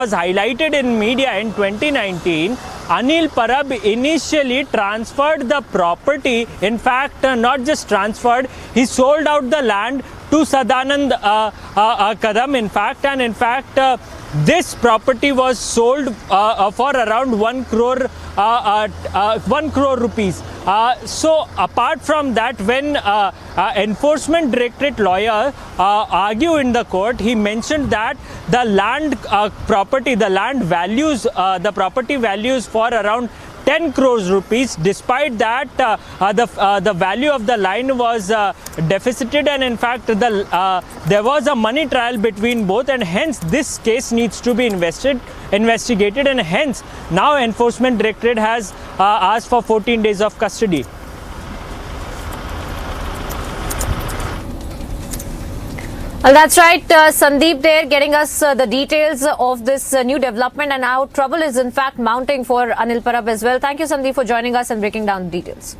was highlighted in media in 2019, Anil Parab initially transferred the property. In fact, not just transferred, he sold out the land to Sadanand Kadam, in fact, and in fact, this property was sold for around 1 crore rupees. So apart from that, when enforcement directorate lawyer argued in the court, he mentioned that the land property values for around 10 crores rupees. Despite that, the value of the line was deficited, and in fact there was a money trial between both, and hence this case needs to be investigated, and hence now enforcement directorate has asked for 14 days of custody. Well, that's right, Sandeep there getting us the details of this new development, and how trouble is in fact mounting for Anil Parab as well. Thank you, Sandeep, for joining us and breaking down the details.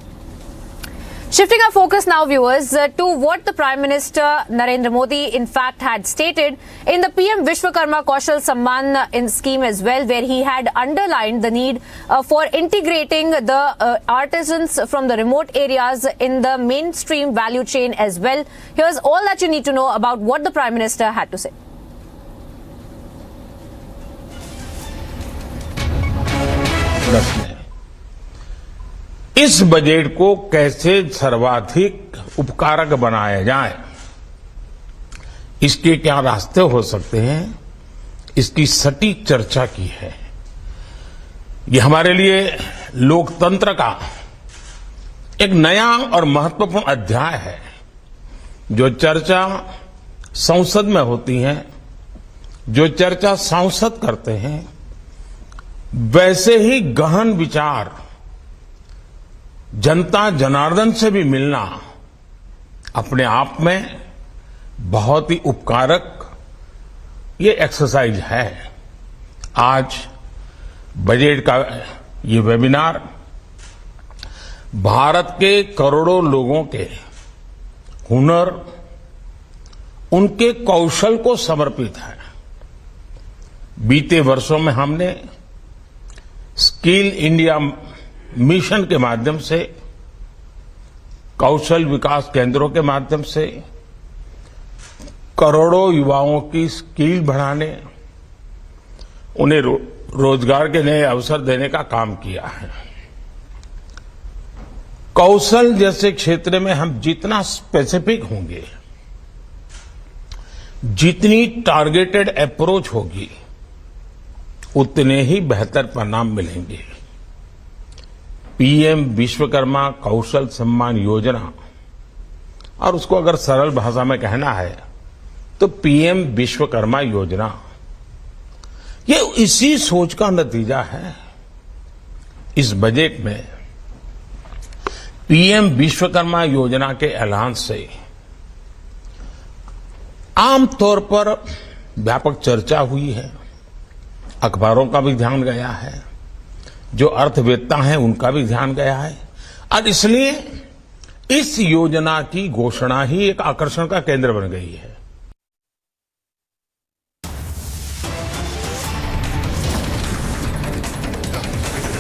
Shifting our focus now, viewers, to what the Prime Minister Narendra Modi in fact had stated in the PM Vishwakarma Kaushal Samman scheme as well, where he had underlined the need for integrating the artisans from the remote areas in the mainstream value chain as well. Here's all that you need to know about what the Prime Minister had to say. इस budget को कैसे सर्वाधिक उपकारक बनाया जाए, इसके क्या रास्ते हो सकते हैं, इसकी सटीक चर्चा की है। ये हमारे लिए लोकतंत्र का एक नया और महत्वपूर्ण अध्याय है। जो चर्चा संसद में होती है, जो चर्चा सांसद करते हैं, वैसे ही गहन विचार जनता जनार्दन से भी मिलना अपने आप में बहुत ही उपकारक ये एक्सरसाइज है। आज बजट का ये वेबिनार भारत के करोड़ों लोगों के हुनर, उनके कौशल को समर्पित है। बीते वर्षों में हमने स्किल इंडिया मिशन के माध्यम से, कौशल विकास केंद्रों के माध्यम से करोड़ों युवाओं की स्किल बढ़ाने, उन्हें रोजगार के नए अवसर देने का काम किया है। कौशल जैसे क्षेत्र में हम जितना स्पेसिफिक होंगे, जितनी टारगेटेड अप्रोच होगी, उतने ही बेहतर परिणाम मिलेंगे। पीएम विश्वकर्मा कौशल सम्मान योजना, और उसको अगर सरल भाषा में कहना है तो पीएम विश्वकर्मा योजना, ये इसी सोच का नतीजा है। इस बजट में पीएम विश्वकर्मा योजना के ऐलान से आमतौर पर व्यापक चर्चा हुई है, अखबारों का भी ध्यान गया है, जो अर्थवेत्ता हैं उनका भी ध्यान गया है, और इसलिए इस योजना की घोषणा ही एक आकर्षण का केंद्र बन गई है।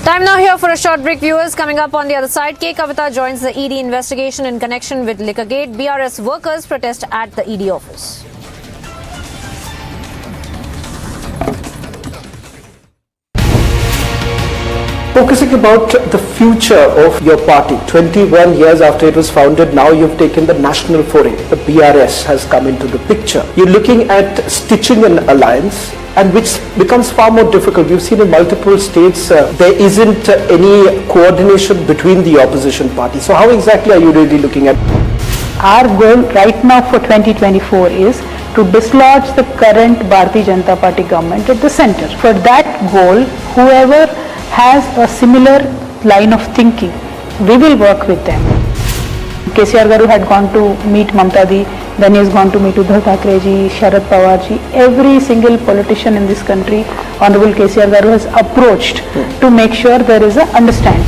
Time now here for a short break, viewers. Coming up on the other side, K. Kavita joins the ED investigation in connection with Liquorgate. BRS workers protest at the ED office. Focusing about the future of your party, 21 years after it was founded, now you've taken the national foray. The BRS has come into the picture. You're looking at stitching an alliance, and which becomes far more difficult. We've seen in multiple states there isn't any coordination between the opposition parties. So how exactly are you really looking at? Our goal right now for 2024 is to dislodge the current Bharatiya Janata Party government at the center. For that goal, whoever has a similar line of thinking, we will work with them. KCR Garu had gone to meet Mamta Di, then he has gone to meet Uddhav Thackeray ji, Sharad Pawar ji. Every single politician in this country, Honorable KCR Garu has approached to make sure there is a understanding.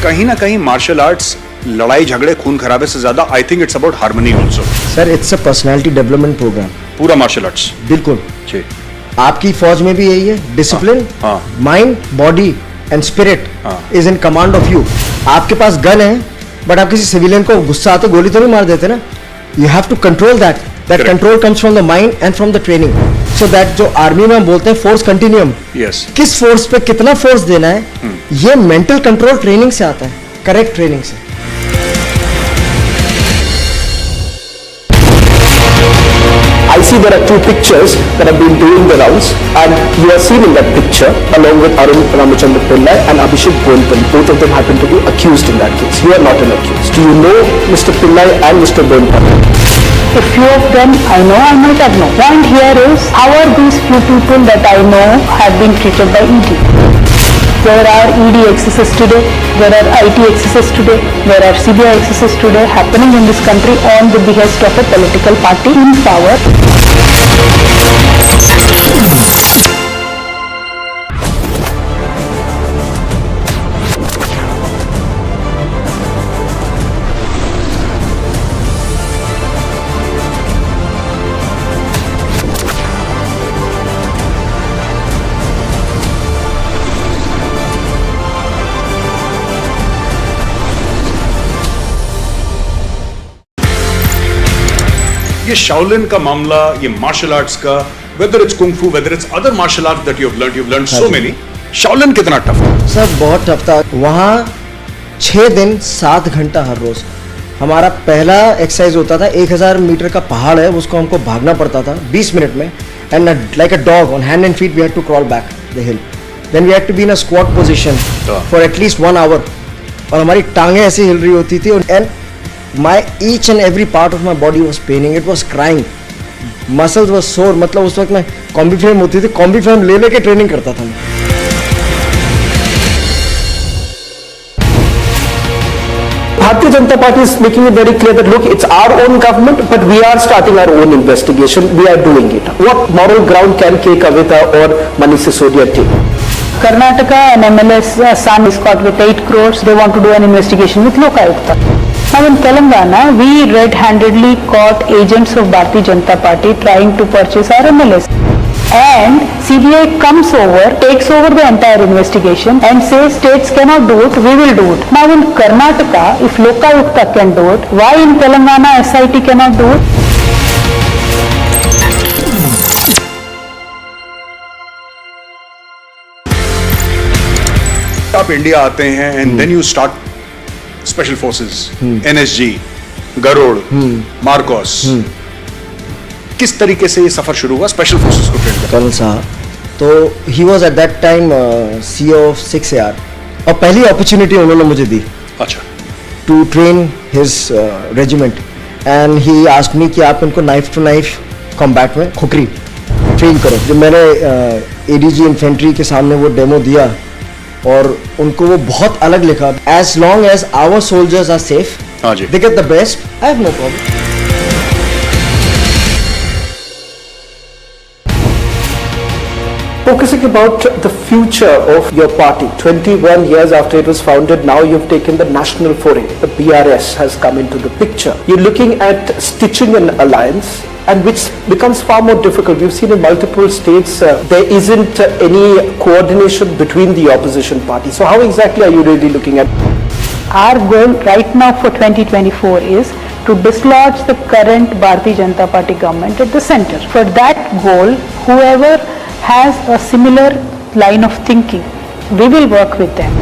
कहीं ना कहीं martial arts लड़ाई झगड़े खून खराबे से ज्यादा I think it's about harmony also. Sir it's a personality development programme. पूरा मार्शल आर्ट्स। बिल्कुल जी। आपकी फौज में भी यही है, डिसिप्लिन, हाँ। Mind, body and spirit is in command of you. आपके पास गन है बट आप किसी सिविलियन को गुस्सा आते गोली तो नहीं मार देते ना। You have to control that control comes from the mind and from the training. So that जो आर्मी में हम बोलते हैं फोर्स कंटिन्यूम, यस, किस फोर्स पे कितना फोर्स देना है, ये मेंटल कंट्रोल ट्रेनिंग से आता है, करेक्ट ट्रेनिंग से। I see there are two pictures that have been doing the rounds, and you are seen in that picture along with Arun Ramachandra Pillai and Abhishek Bonpally. Both of them happen to be accused in that case. You are not an accused. Do you know Mr. Pillai and Mr. Bonpally? A few of them I know, I might have known. Point here is, how are these few people that I know have been treated by ED? There are ED excesses today, there are IT excesses today, there are CBI excesses today happening in this country on the behest of a political party in power. ये Shaolin का मामला, ये martial arts का, whether it's kung फू, whether it's other martial art that you have learned so many, Shaolin कितना tough था? Sir बहुत tough था। वहाँ 6 दिन 7 घंटा हर रोज। हमारा पहला एक्सरसाइज होता था 1000 मीटर का पहाड़ है, उसको हमको भागना पड़ता था 20 मिनट में, and like a dog on hand and feet we had to crawl back the hill, then we had to be in a squat position for at least 1 hour, और हमारी टांगें ऐसी हिल रही होती थी, and my each and every part of my body was paining, it was crying, muscles were sore। मतलब उस वक्त मैं कॉम्बी फ्रेम होती थी, कॉम्बी फ्रेम ले लेके ट्रेनिंग करता था मैं। Bharatiya Janata Party is making it very clear that look, it's our own government, but we are starting our own investigation. We are doing it. What moral ground can K. Kavita or Manish Sisodia take? Karnataka, an MLS son is caught with 8 crores. They want to do an investigation with Lokayukta. Now in Telangana, we red-handedly caught agents of Bharatiya Janata Party trying to purchase our MLS. And CBI comes over, takes over the entire investigation and says states cannot do it, we will do it. Now in Karnataka, if Lokayukta can do it, why in Telangana SIT cannot do it? आप India आते हैं and then you start special forces, NSG, Garud, Marcos, किस तरीके से ये सफर शुरू हुआ स्पेशल फोर्सेस को ट्रेन करने? कर्नल साहब, तो he was at that time CEO of 6AR, और पहली अपॉर्चुनिटी उन्होंने मुझे दी अच्छा to train his regiment, and he asked me कि आप इनको नाइफ टू नाइफ कॉम्बैट में खुकरी ट्रेन करो। जब मैंने ADG इन्फेंट्री के सामने वो डेमो दिया और उनको वो बहुत अलग लिखा, as long as our soldiers are safe, they get the best, I have no problem. Focusing about the future of your party, 21 years after it was founded, now you've taken the national foray. The BRS has come into the picture. You're looking at stitching an alliance, and which becomes far more difficult. We've seen in multiple states there isn't any coordination between the opposition parties. So how exactly are you really looking at? Our goal right now for 2024 is to dislodge the current Bharatiya Janata Party government at the center. For that goal, whoever has a similar line of thinking, we will work with them.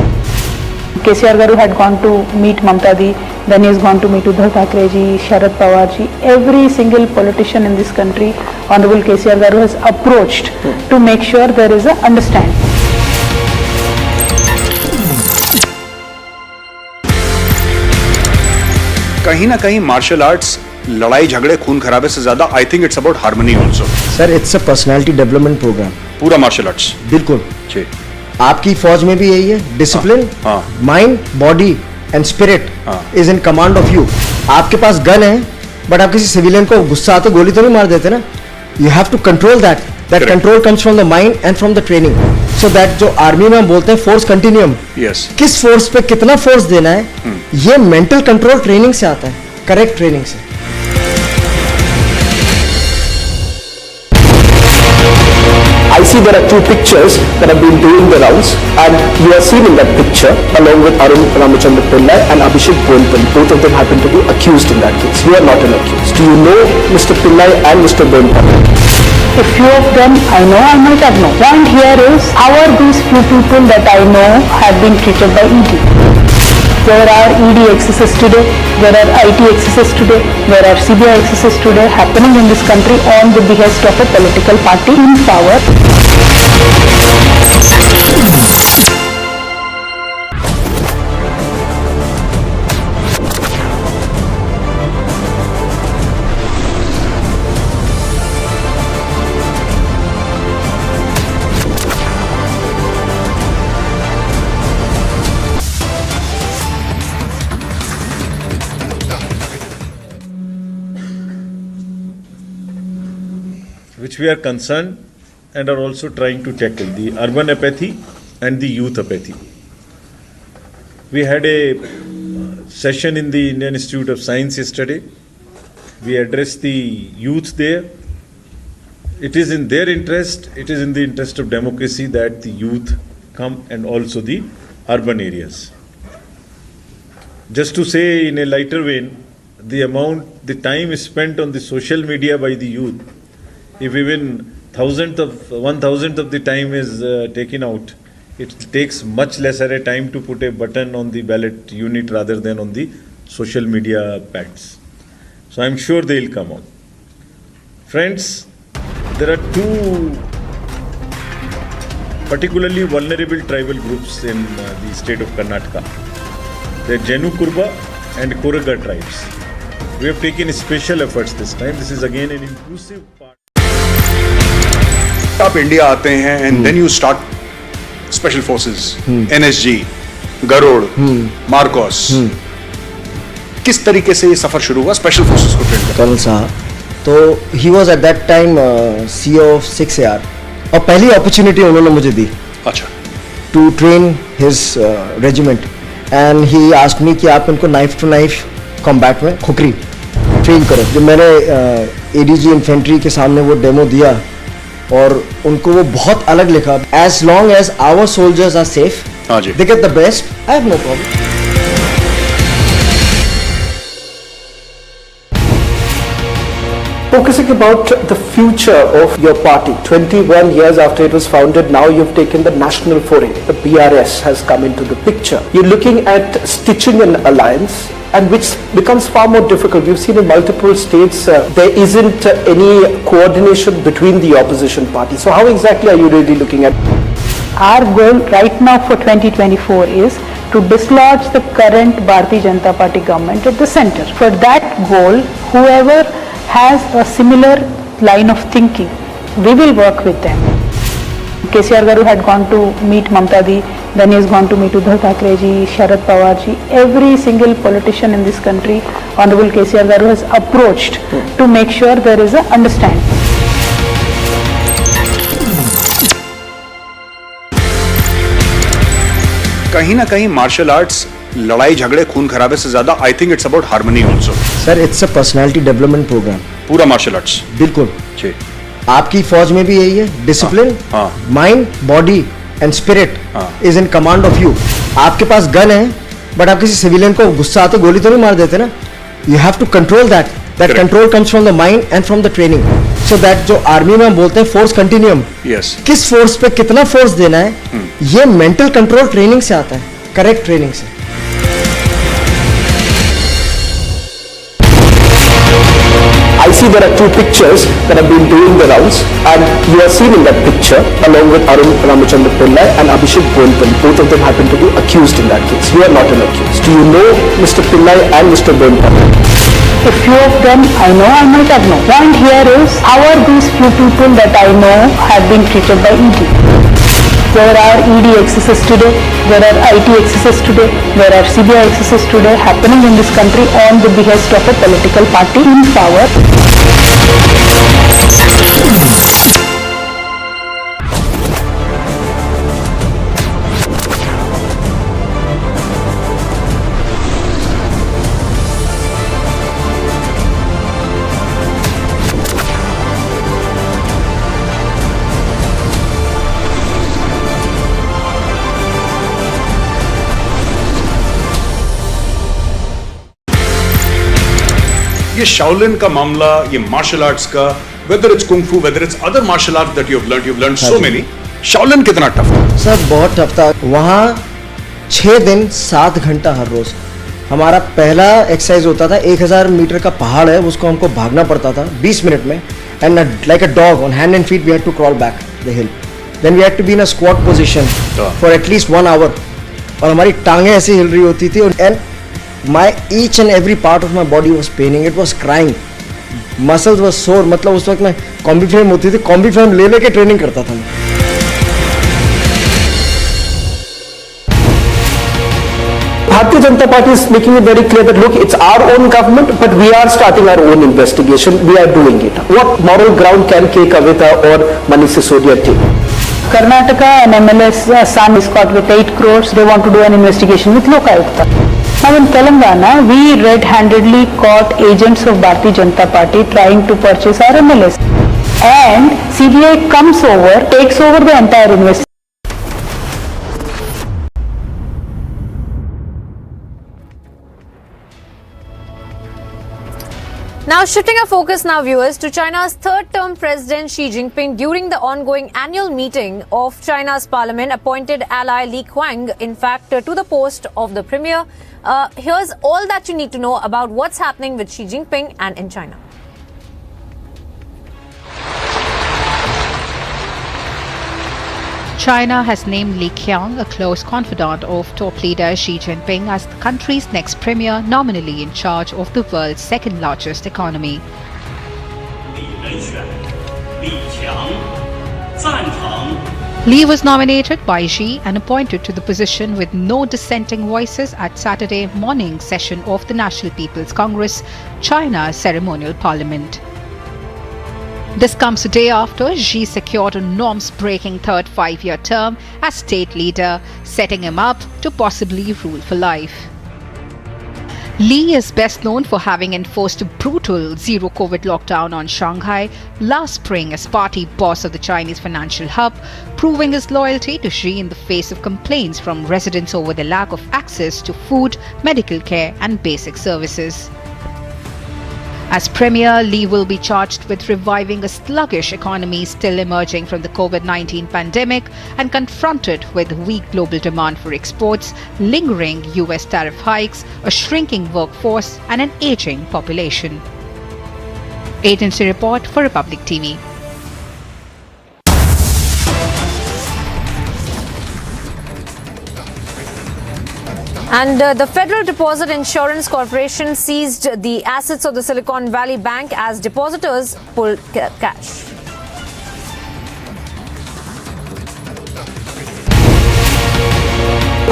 KCR Garu had gone to meet Mamta Di, then he has gone to meet Uddhav Thackeray ji, Sharad Pawar ji. Every single politician in this country, Honorable KCR Garu has approached to make sure there is a understanding. कहीं ना कहीं martial arts लड़ाई झगड़े खून खराबे से ज्यादा I think it's about harmony also. Sir it's a personality development programme. पूरा मार्शल आर्ट्स। बिल्कुल जी। आपकी फौज में भी यही है, discipline, mind, body and spirit is in command of you. आपके पास गन है बट आप किसी सिविलियन को गुस्सा आते गोली तो नहीं मार देते ना। You have to control that That Correct. control comes from the mind and from the training. So that जो आर्मी में हम बोलते हैं फोर्स कंटिन्यूम, Yes. किस फोर्स पे कितना फोर्स देना है, ये मेंटल कंट्रोल ट्रेनिंग से आता है, करेक्ट ट्रेनिंग से. I see there are two pictures that have been doing the rounds, and you are seen in that picture along with Arun Ramachandra Pillai and Abhishek Bonpal. Both of them happen to be accused in that case. You are not an accused. Do you know Mr. Pillai and Mr. Bonpal? A few of them I know, I might have known. Point here is, how are these few people that I know have been treated by ED? There are ED excesses today, there are IT excesses today, there are CBI excesses today happening in this country on the behest of a political party in power. which we are concerned and are also trying to tackle, the urban apathy and the youth apathy. We had a session in the Indian Institute of Science yesterday. We addressed the youth there. It is in their interest, it is in the interest of democracy that the youth come, and also the urban areas. Just to say in a lighter vein, the time is spent on the social media by the youth, if even 1,000th of the time is taken out, it takes much lesser a time to put a button on the ballot unit rather than on the social media pads. So I'm sure they will come out. Friends, there are two particularly vulnerable tribal groups in the state of Karnataka. The Jenu Kurba and Koraga tribes. We have taken special efforts this time. This is again an inclusive part. आप India आते हैं and then you start special forces, NSG, Garud, Marcos. किस तरीके से ये सफर शुरू हुआ स्पेशल फोर्सेस को ट्रेन करने? कर्नल साहब, तो he was at that time CEO of 6AR, और पहली अपॉर्चुनिटी उन्होंने मुझे दी अच्छा, to train his regiment, and he asked me कि आप इनको नाइफ टू नाइफ कॉम्बैट में खुकरी ट्रेन करो. जब मैंने ADG इन्फेंट्री के सामने वो डेमो दिया और उनको वो बहुत अलग लिखा, as long as our soldiers are safe, हाँ जी, they get the best, I have no problem. Focusing about the future of your party, 21 years after it was founded, now you've taken the national foray. The BRS has come into the picture. You're looking at stitching an alliance, and which becomes far more difficult. We've seen in multiple states there isn't any coordination between the opposition parties. So how exactly are you really looking at? Our goal right now for 2024 is to dislodge the current Bharatiya Janata Party government at the center. For that goal, whoever has a similar line of thinking, we will work with them. KCR Garu had gone to meet Mamta Di, then he has gone to meet Uddhav Thackeray ji, Sharad Pawar ji. Every single politician in this country, Honorable KCR Garu has approached to make sure there is a understanding. कहीं ना कहीं martial arts लड़ाई झगड़े खून खराबे से ज्यादा I think it's about harmony also. Sir, it's a personality development programme. पूरा मार्शल आर्ट्स बिल्कुल. जी, आपकी फौज में भी यही है, discipline, mind, body and spirit is in command of you. आपके पास गन है, बट आप किसी सिविलियन को गुस्सा आते गोली तो नहीं मार देते ना. You have to control that. That control comes from the mind and from the training. So that जो आर्मी में हम बोलते हैं फोर्स कंटिन्यूम, यस, किस फोर्स पे कितना फोर्स देना है, ये मेंटल कंट्रोल ट्रेनिंग से आता है, करेक्ट ट्रेनिंग से. I see there are two pictures that have been doing the rounds, and you are seen in that picture along with Arun Ramachandra Pillai and Abhishek Bonpal. Both of them happen to be accused in that case. You are not an accused. Do you know Mr. Pillai and Mr. Bonpal? A few of them I know, I might have known. Point here is, how are these few people that I know have been treated by ED? There are ED excesses today, there are IT excesses today, there are CBI excesses today happening in this country on the behest of a political party in power. Shaolin का मामला, ये martial arts का, whether it's kung fu, whether it's other martial arts that you've learned so many, Shaolin कितना tough था? Sir बहुत tough था। वहाँ 6 दिन 7 घंटा हर रोज। हमारा पहला एक्सरसाइज होता था 1000 मीटर का पहाड़ है, उसको हमको भागना पड़ता था 20 मिनट में, and like a dog on hand and feet we had to crawl back the hill, then we had to be in a squat position for at least 1 hour, और हमारी टांगें ऐसे हिल रही होती थी, and my each and every part of my body was paining, it was crying, muscles was sore. मतलब उस वक्त मैं कॉम्बी फ्रेम होती थी, कॉम्बी फ्रेम ले लेके ट्रेनिंग करता था मैं। Bharatiya Janata Party is making it very clear that look, it's our own government, but we are starting our own investigation. We are doing it. What moral ground can K. Kavita or Manish Sisodia take? Karnataka and MLS son is caught with 8 crores. They want to do an investigation with Lokayukta. Now in Telangana, we red-handedly caught agents of Bharatiya Janata Party trying to purchase our MLS. And CBI comes over, takes over the entire investigation. Now shifting our focus now, viewers, to China's third-term President Xi Jinping during the ongoing annual meeting of China's parliament appointed ally Li Qiang, in fact, to the post of the premier. Here's all that you need to know about what's happening with Xi Jinping and in China. China has named Li Qiang, a close confidant of top leader Xi Jinping, as the country's next premier, nominally in charge of the world's second largest economy. Li was nominated by Xi and appointed to the position with no dissenting voices at Saturday morning session of the National People's Congress, China's ceremonial parliament. This comes a day after Xi secured a norms-breaking third 5-year term as state leader, setting him up to possibly rule for life. Li is best known for having enforced a brutal zero-COVID lockdown on Shanghai last spring as party boss of the Chinese financial hub, proving his loyalty to Xi in the face of complaints from residents over the lack of access to food, medical care and basic services. As Premier, Li will be charged with reviving a sluggish economy still emerging from the COVID-19 pandemic and confronted with weak global demand for exports, lingering US tariff hikes, a shrinking workforce and an aging population. Agency report for Republic TV. And the Federal Deposit Insurance Corporation seized the assets of the Silicon Valley Bank as depositors pulled cash.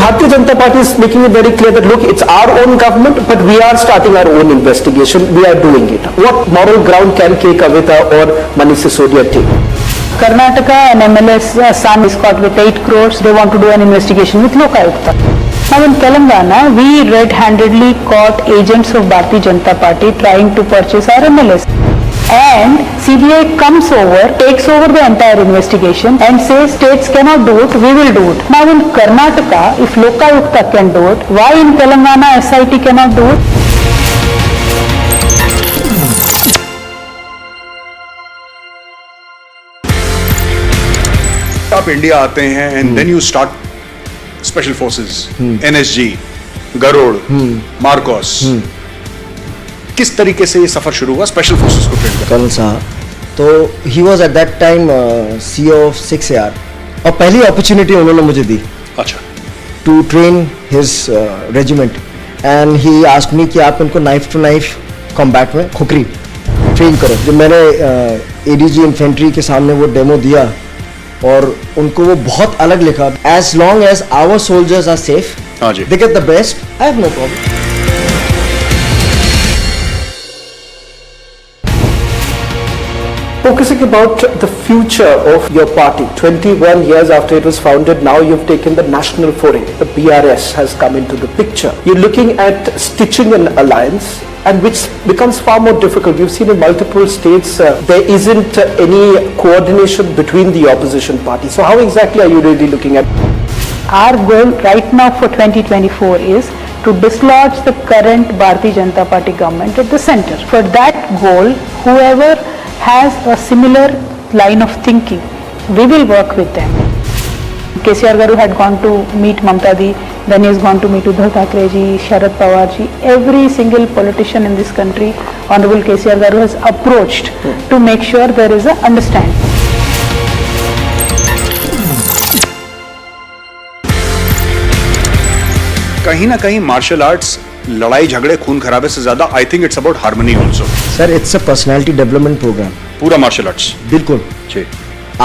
Bharatiya Janata Party is making it very clear that look, it's our own government, but we are starting our own investigation. We are doing it. What moral ground can K. Kavita or Manish Sisodia take? Karnataka and MLS son is caught with 8 crores. They want to do an investigation with Lokayukta. Now in Telangana, we red-handedly caught agents of Bharatiya Janata Party trying to purchase our MLS. And CBI comes over, takes over the entire investigation and says states cannot do it, we will do it. Now in Karnataka, if Lokayukta can do it, why in Telangana SIT cannot do it? आप India आते हैं and then you start special forces, NSG, Garud, Marcos, किस तरीके से ये सफर शुरू हुआ स्पेशल फोर्सेस को ट्रेन करने? कर्नल साहब, तो he was at that time CEO of 6AR, और पहली अपॉर्चुनिटी उन्होंने मुझे दी अच्छा to train his regiment, and he asked me कि आप इनको नाइफ टू नाइफ कॉम्बैट में खुकरी ट्रेन करो। जब मैंने ADG इन्फेंट्री के सामने वो डेमो दिया और उनको वो बहुत अलग लिखा, as long as our soldiers are safe, they get the best, I have no problem. Focusing about the future of your party, 21 years after it was founded, now you've taken the national foray. The BRS has come into the picture. You're looking at stitching an alliance, and which becomes far more difficult. We've seen in multiple states there isn't any coordination between the opposition parties. So how exactly are you really looking at? Our goal right now for 2024 is to dislodge the current Bharatiya Janata Party government at the center. For that goal, whoever has a similar line of thinking, we will work with them. KCR Garu had gone to meet Mamta Di, then he has gone to meet Uddhav Thackeray ji, Sharad Pawar ji. Every single politician in this country, Honorable KCR Garu has approached to make sure there is a understanding. कहीं ना कहीं martial arts लड़ाई झगड़े खून खराबे से ज्यादा I think it's about harmony also. Sir it's a personality development programme. पूरा मार्शल आर्ट्स बिल्कुल. जी.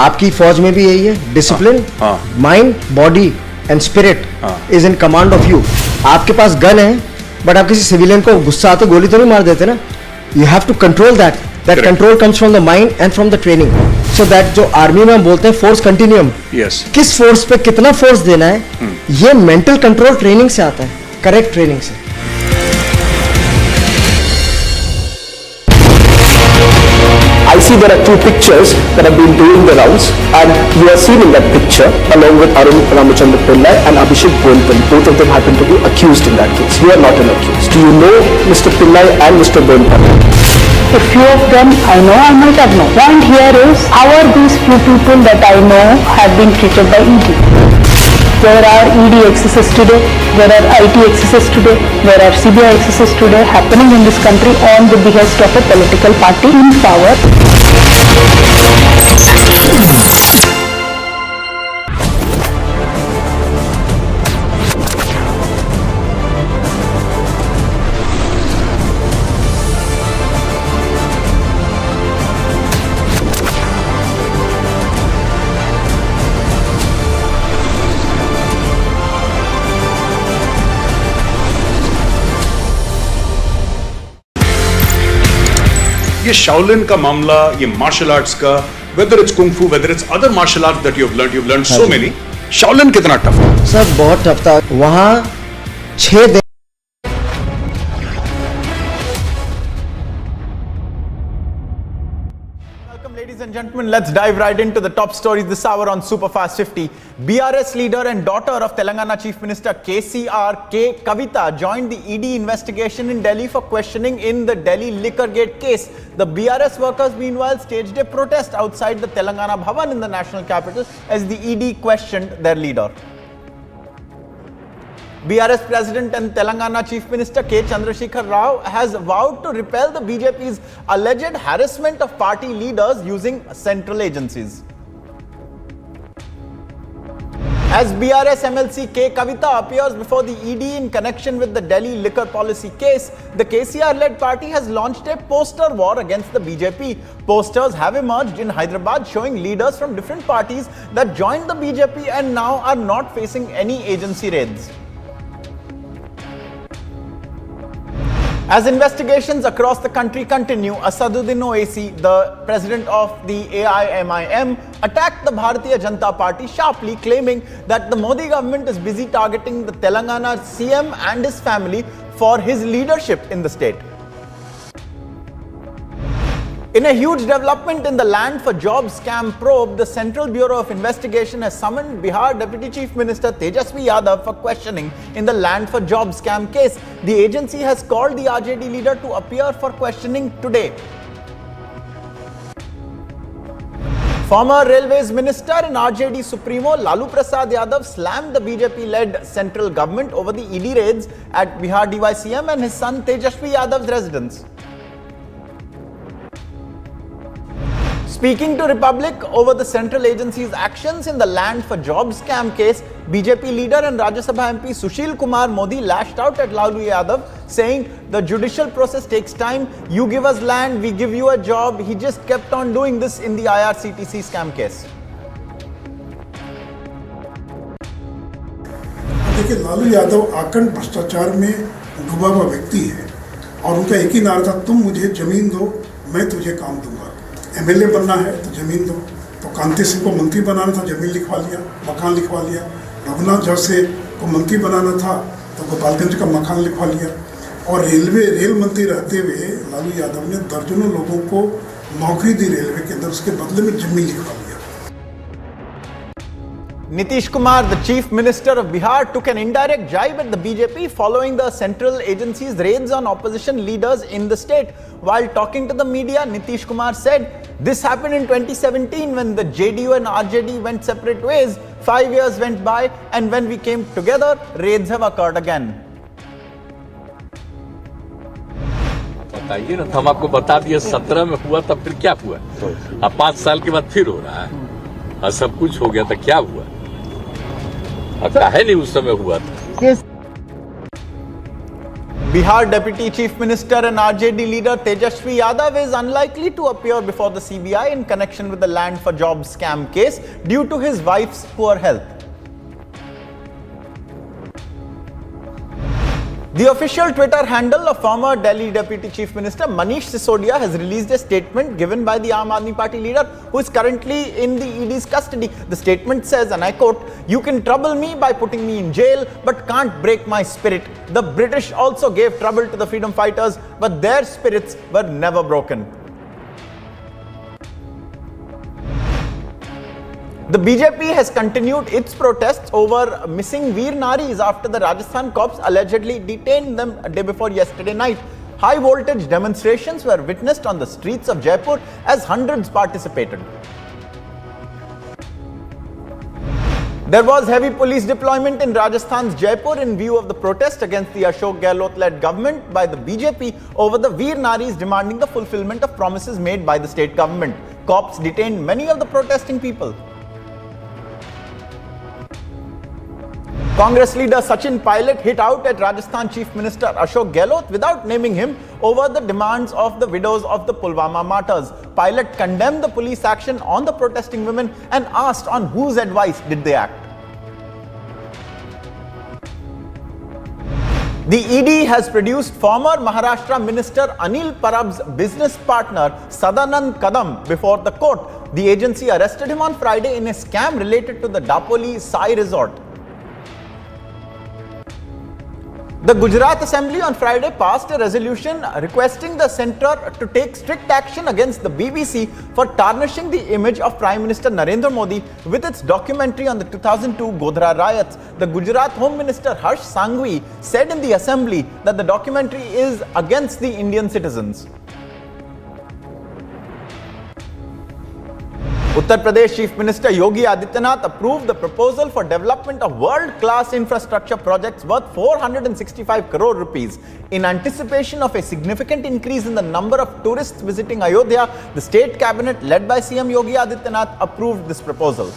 आपकी फौज में भी यही है. Discipline, mind, body and spirit is in command of you. आपके पास गन है बट आप किसी सिविलियन को गुस्सा आते गोली तो नहीं मार देते ना. You have to control that. That control comes from the mind and from the training. So that जो आर्मी में हम बोलते हैं फोर्स कंटिन्यूम. यस. किस फोर्स पे कितना फोर्स देना है ये मेंटल कंट्रोल ट्रेनिंग से आता है. करेक्ट ट्रेनिंग से. I see there are two pictures that have been doing the rounds, and you are seen in that picture along with Arun Ramachandra Pillai and Abhishek Bonpally. Both of them happen to be accused in that case. You are not an accused. Do you know Mr. Pillai and Mr. Bonpally? A few of them I know, I might have known. Point here is, how are these few people that I know have been treated by ED? There are ED excesses today, there are IT excesses today, there are CBI excesses today happening in this country on the behest of a political party in power. ये Shaolin का मामला, ये martial arts का, whether it's kung फू, whether it's other martial arts that you have learned so many. Shaolin कितना tough है? Sir बहुत tough था. वहाँ 6 दिन. Ladies and gentlemen, let's dive right into the top stories this hour on Superfast 50. BRS leader and daughter of Telangana Chief Minister KCR, K. Kavita, joined the ED investigation in Delhi for questioning in the Delhi liquor gate case. The BRS workers meanwhile staged a protest outside the Telangana Bhavan in the national capital as the ED questioned their leader. BRS President and Telangana Chief Minister K. Chandrasekhar Rao has vowed to repel the BJP's alleged harassment of party leaders using central agencies. As BRS MLC K. Kavita appears before the ED in connection with the Delhi liquor policy case, the KCR-led party has launched a poster war against the BJP. Posters have emerged in Hyderabad showing leaders from different parties that joined the BJP and now are not facing any agency raids. As investigations across the country continue, Asaduddin Owaisi, the president of the AIMIM, attacked the Bharatiya Janata Party sharply, claiming that the Modi government is busy targeting the Telangana CM and his family for his leadership in the state. In a huge development in the Land for Jobs scam probe, the Central Bureau of Investigation has summoned Bihar Deputy Chief Minister Tejasvi Yadav for questioning in the Land for Jobs scam case. The agency has called the RJD leader to appear for questioning today. Former Railways Minister and RJD Supremo Lalu Prasad Yadav slammed the BJP-led central government over the ED raids at Bihar DYCM and his son Tejasvi Yadav's residence. Speaking to Republic over the central agency's actions in the Land for Jobs scam case, BJP leader and Rajya Sabha MP Sushil Kumar Modi lashed out at Lalu Yadav, saying the judicial process takes time. You give us land, we give you a job. He just kept on doing this in the IRCTC scam case. देखिए, लालू यादव आकंठ भ्रष्टाचार में डूबा हुआ व्यक्ति है और उनका एक ही नारा था, तुम मुझे जमीन दो, मैं तुझे काम दूंगा. एमएलए बनना है तो जमीन दो. तो कांति सिंह को मंत्री बनाना था, जमीन लिखवा लिया, मकान लिखवा लिया. रघुनाथ झड़से को मंत्री बनाना था तो गोपालगंज का मकान लिखवा लिया. और रेल मंत्री रहते हुए लालू यादव ने दर्जनों लोगों को नौकरी दी रेलवे के अंदर, उसके बदले में जमीन लिखवा लिया. Nitish Kumar, the Chief Minister of Bihar, took an indirect jibe at the BJP following the central agency's raids on opposition leaders in the state. While talking to the media, Nitish Kumar said, "This happened in 2017 when the JDU and RJD went separate ways. 5 years went by, and when we came together, raids have occurred again." बताइए ना, हम आपको बता दिए 17 में हुआ, तब फिर क्या हुआ? अब 5 साल के बाद फिर हो रहा है, और सब कुछ हो गया तो क्या हुआ? अच्छा है नहीं, उस समय हुआ था। Bihar Deputy Chief Minister and RJD leader Tejasvi Yadav is unlikely to appear before the CBI in connection with the land for jobs scam case due to his wife's poor health. The official Twitter handle of former Delhi Deputy Chief Minister Manish Sisodia has released a statement given by the Aam Aadmi Party leader, who is currently in the ED's custody. The statement says, and I quote, "You can trouble me by putting me in jail, but can't break my spirit. The British also gave trouble to the freedom fighters, but their spirits were never broken." The BJP has continued its protests over missing Veer Naris after the Rajasthan cops allegedly detained them a day before yesterday night. High voltage demonstrations were witnessed on the streets of Jaipur as hundreds participated. There was heavy police deployment in Rajasthan's Jaipur in view of the protest against the Ashok Gehlot-led government by the BJP over the Veer Naris demanding the fulfillment of promises made by the state government. Cops detained many of the protesting people. Congress leader Sachin Pilot hit out at Rajasthan Chief Minister Ashok Gehlot without naming him over the demands of the widows of the Pulwama martyrs. Pilot condemned the police action on the protesting women and asked on whose advice did they act. The ED has produced former Maharashtra Minister Anil Parab's business partner Sadanand Kadam before the court. The agency arrested him on Friday in a scam related to the Dapoli Sai Resort. The Gujarat Assembly on Friday passed a resolution requesting the centre to take strict action against the BBC for tarnishing the image of Prime Minister Narendra Modi with its documentary on the 2002 Godhra riots. The Gujarat Home Minister Harsh Sanghvi said in the Assembly that the documentary is against the Indian citizens. Uttar Pradesh Chief Minister Yogi Adityanath approved the proposal for development of world-class infrastructure projects worth 465 crore rupees. In anticipation of a significant increase in the number of tourists visiting Ayodhya, the state cabinet led by CM Yogi Adityanath approved this proposal.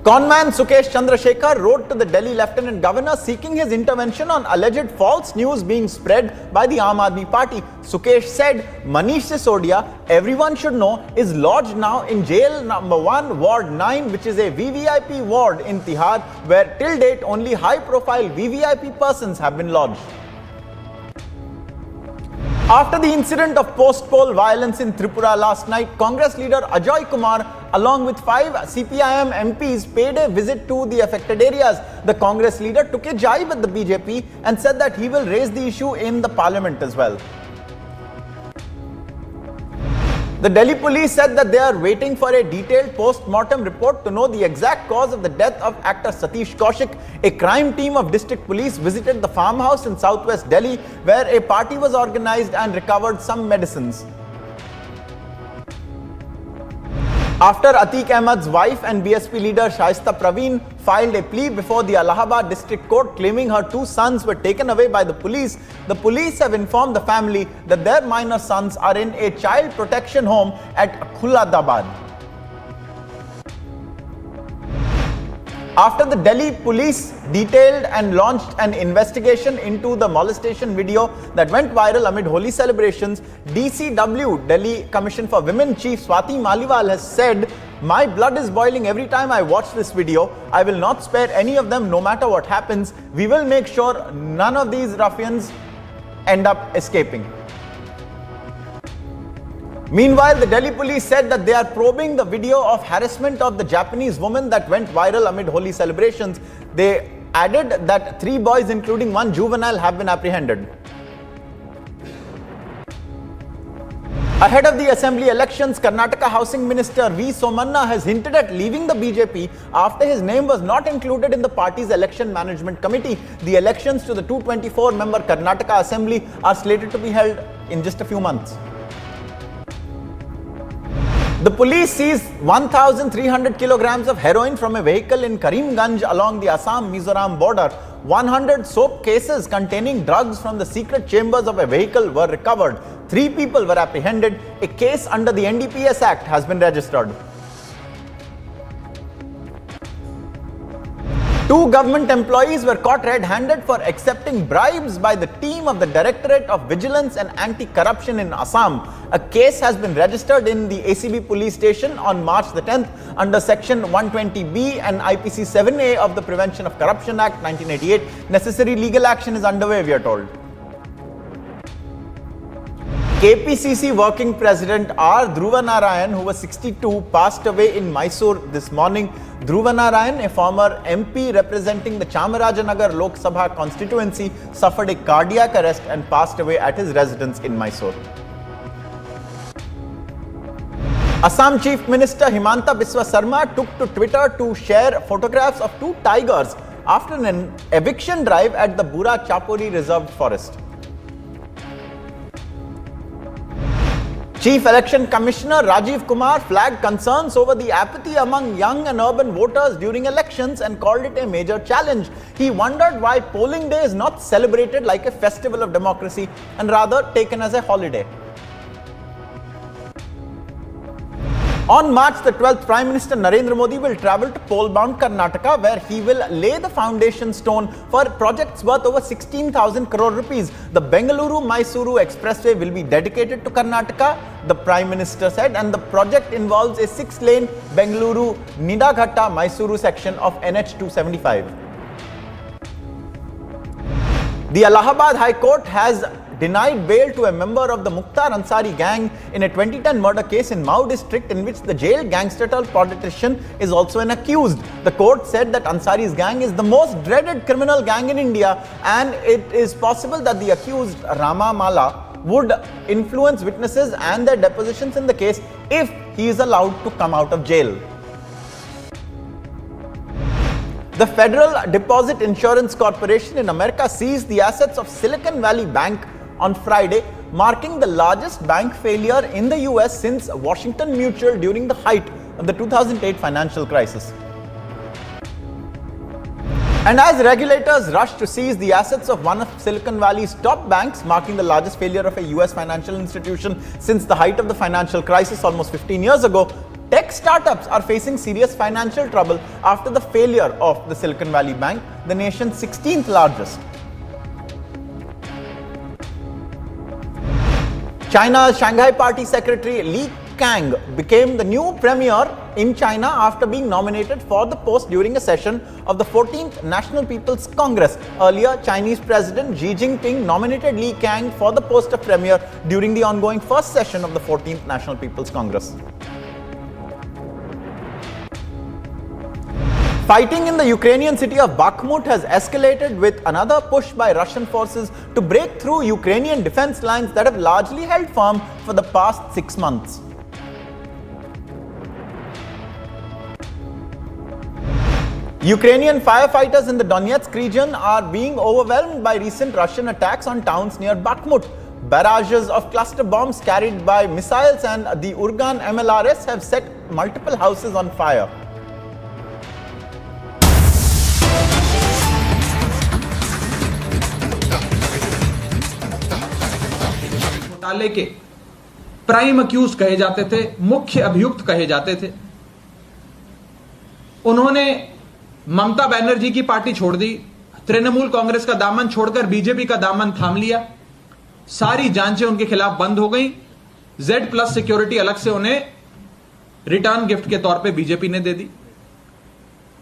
Conman Sukesh Chandrasekhar wrote to the Delhi Lieutenant Governor seeking his intervention on alleged false news being spread by the Aam Aadmi Party. Sukesh said Manish Sisodia, everyone should know, is lodged now in jail number 1, Ward 9, which is a VVIP ward in Tihar, where till date only high-profile VVIP persons have been lodged. After the incident of post-poll violence in Tripura last night, Congress leader Ajoy Kumar, along with 5 CPIM MPs, paid a visit to the affected areas. The Congress leader took a jibe at the BJP and said that he will raise the issue in the parliament as well. The Delhi police said that they are waiting for a detailed post-mortem report to know the exact cause of the death of actor Satish Kaushik. A crime team of district police visited the farmhouse in southwest Delhi where a party was organized and recovered some medicines. After Atiq Ahmed's wife and BSP leader Shaista Praveen filed a plea before the Allahabad District Court claiming her 2 sons were taken away by the police have informed the family that their minor sons are in a child protection home at Khuladabad. After the Delhi police detailed and launched an investigation into the molestation video that went viral amid Holi celebrations, DCW, Delhi Commission for Women Chief Swati Maliwal has said, "My blood is boiling every time I watch this video. I will not spare any of them no matter what happens. We will make sure none of these ruffians end up escaping." Meanwhile, the Delhi police said that they are probing the video of harassment of the Japanese woman that went viral amid Holi celebrations. They added that 3 boys, including 1 juvenile, have been apprehended. Ahead of the assembly elections, Karnataka Housing Minister V. Somanna has hinted at leaving the BJP after his name was not included in the party's election management committee. The elections to the 224-member Karnataka Assembly are slated to be held in just a few months. The police seized 1,300 kilograms of heroin from a vehicle in Karimganj along the Assam-Mizoram border. 100 soap cases containing drugs from the secret chambers of a vehicle were recovered. 3 people were apprehended. A case under the NDPS Act has been registered. 2 government employees were caught red-handed for accepting bribes by the team of the Directorate of Vigilance and Anti-Corruption in Assam. A case has been registered in the ACB police station on March the 10th under Section 120B and IPC 7A of the Prevention of Corruption Act 1988. Necessary legal action is underway, we are told. KPCC working president R. Dhruva Narayan, who was 62, passed away in Mysore this morning. Dhruva Narayan, a former MP representing the Chamarajanagar Lok Sabha constituency, suffered a cardiac arrest and passed away at his residence in Mysore. Assam Chief Minister Himanta Biswa Sarma took to Twitter to share photographs of 2 tigers after an eviction drive at the Bura Chapori Reserved Forest. Chief Election Commissioner Rajiv Kumar flagged concerns over the apathy among young and urban voters during elections and called it a major challenge. He wondered why polling day is not celebrated like a festival of democracy and rather taken as a holiday. On March the 12th, Prime Minister Narendra Modi will travel to poll-bound Karnataka, where he will lay the foundation stone for projects worth over 16,000 crore rupees. The Bengaluru-Mysuru Expressway will be dedicated to Karnataka, the Prime Minister said, and the project involves a 6-lane Bengaluru-Nidaghatta-Mysuru section of NH 275. The Allahabad High Court has denied bail to a member of the Mukhtar Ansari gang in a 2010 murder case in Mau district, in which the jailed gangster-turned politician is also an accused. The court said that Ansari's gang is the most dreaded criminal gang in India, and it is possible that the accused Rama Mala would influence witnesses and their depositions in the case if he is allowed to come out of jail. The Federal Deposit Insurance Corporation in America seized the assets of Silicon Valley Bank on Friday, marking the largest bank failure in the US since Washington Mutual during the height of the 2008 financial crisis. And as regulators rush to seize the assets of one of Silicon Valley's top banks, marking the largest failure of a US financial institution since the height of the financial crisis almost 15 years ago, tech startups are facing serious financial trouble after the failure of the Silicon Valley Bank, the nation's 16th largest. China's Shanghai Party Secretary Li Kang became the new premier in China after being nominated for the post during a session of the 14th National People's Congress. Earlier, Chinese President Xi Jinping nominated Li Kang for the post of premier during the ongoing first session of the 14th National People's Congress. Fighting in the Ukrainian city of Bakhmut has escalated with another push by Russian forces to break through Ukrainian defense lines that have largely held firm for the past 6 months. Ukrainian firefighters in the Donetsk region are being overwhelmed by recent Russian attacks on towns near Bakhmut. Barrages of cluster bombs carried by missiles and the Urgan MLRS have set multiple houses on fire. घोटाले के prime accused कहे जाते थे, मुख्य अभियुक्त कहे जाते थे, उन्होंने ममता बनर्जी की पार्टी छोड़ दी, तृणमूल कांग्रेस का दामन छोड़कर बीजेपी का दामन थाम लिया, सारी जांचें उनके खिलाफ बंद हो गई, Z+ सिक्योरिटी अलग से उन्हें रिटर्न गिफ्ट के तौर पे बीजेपी ने दे दी।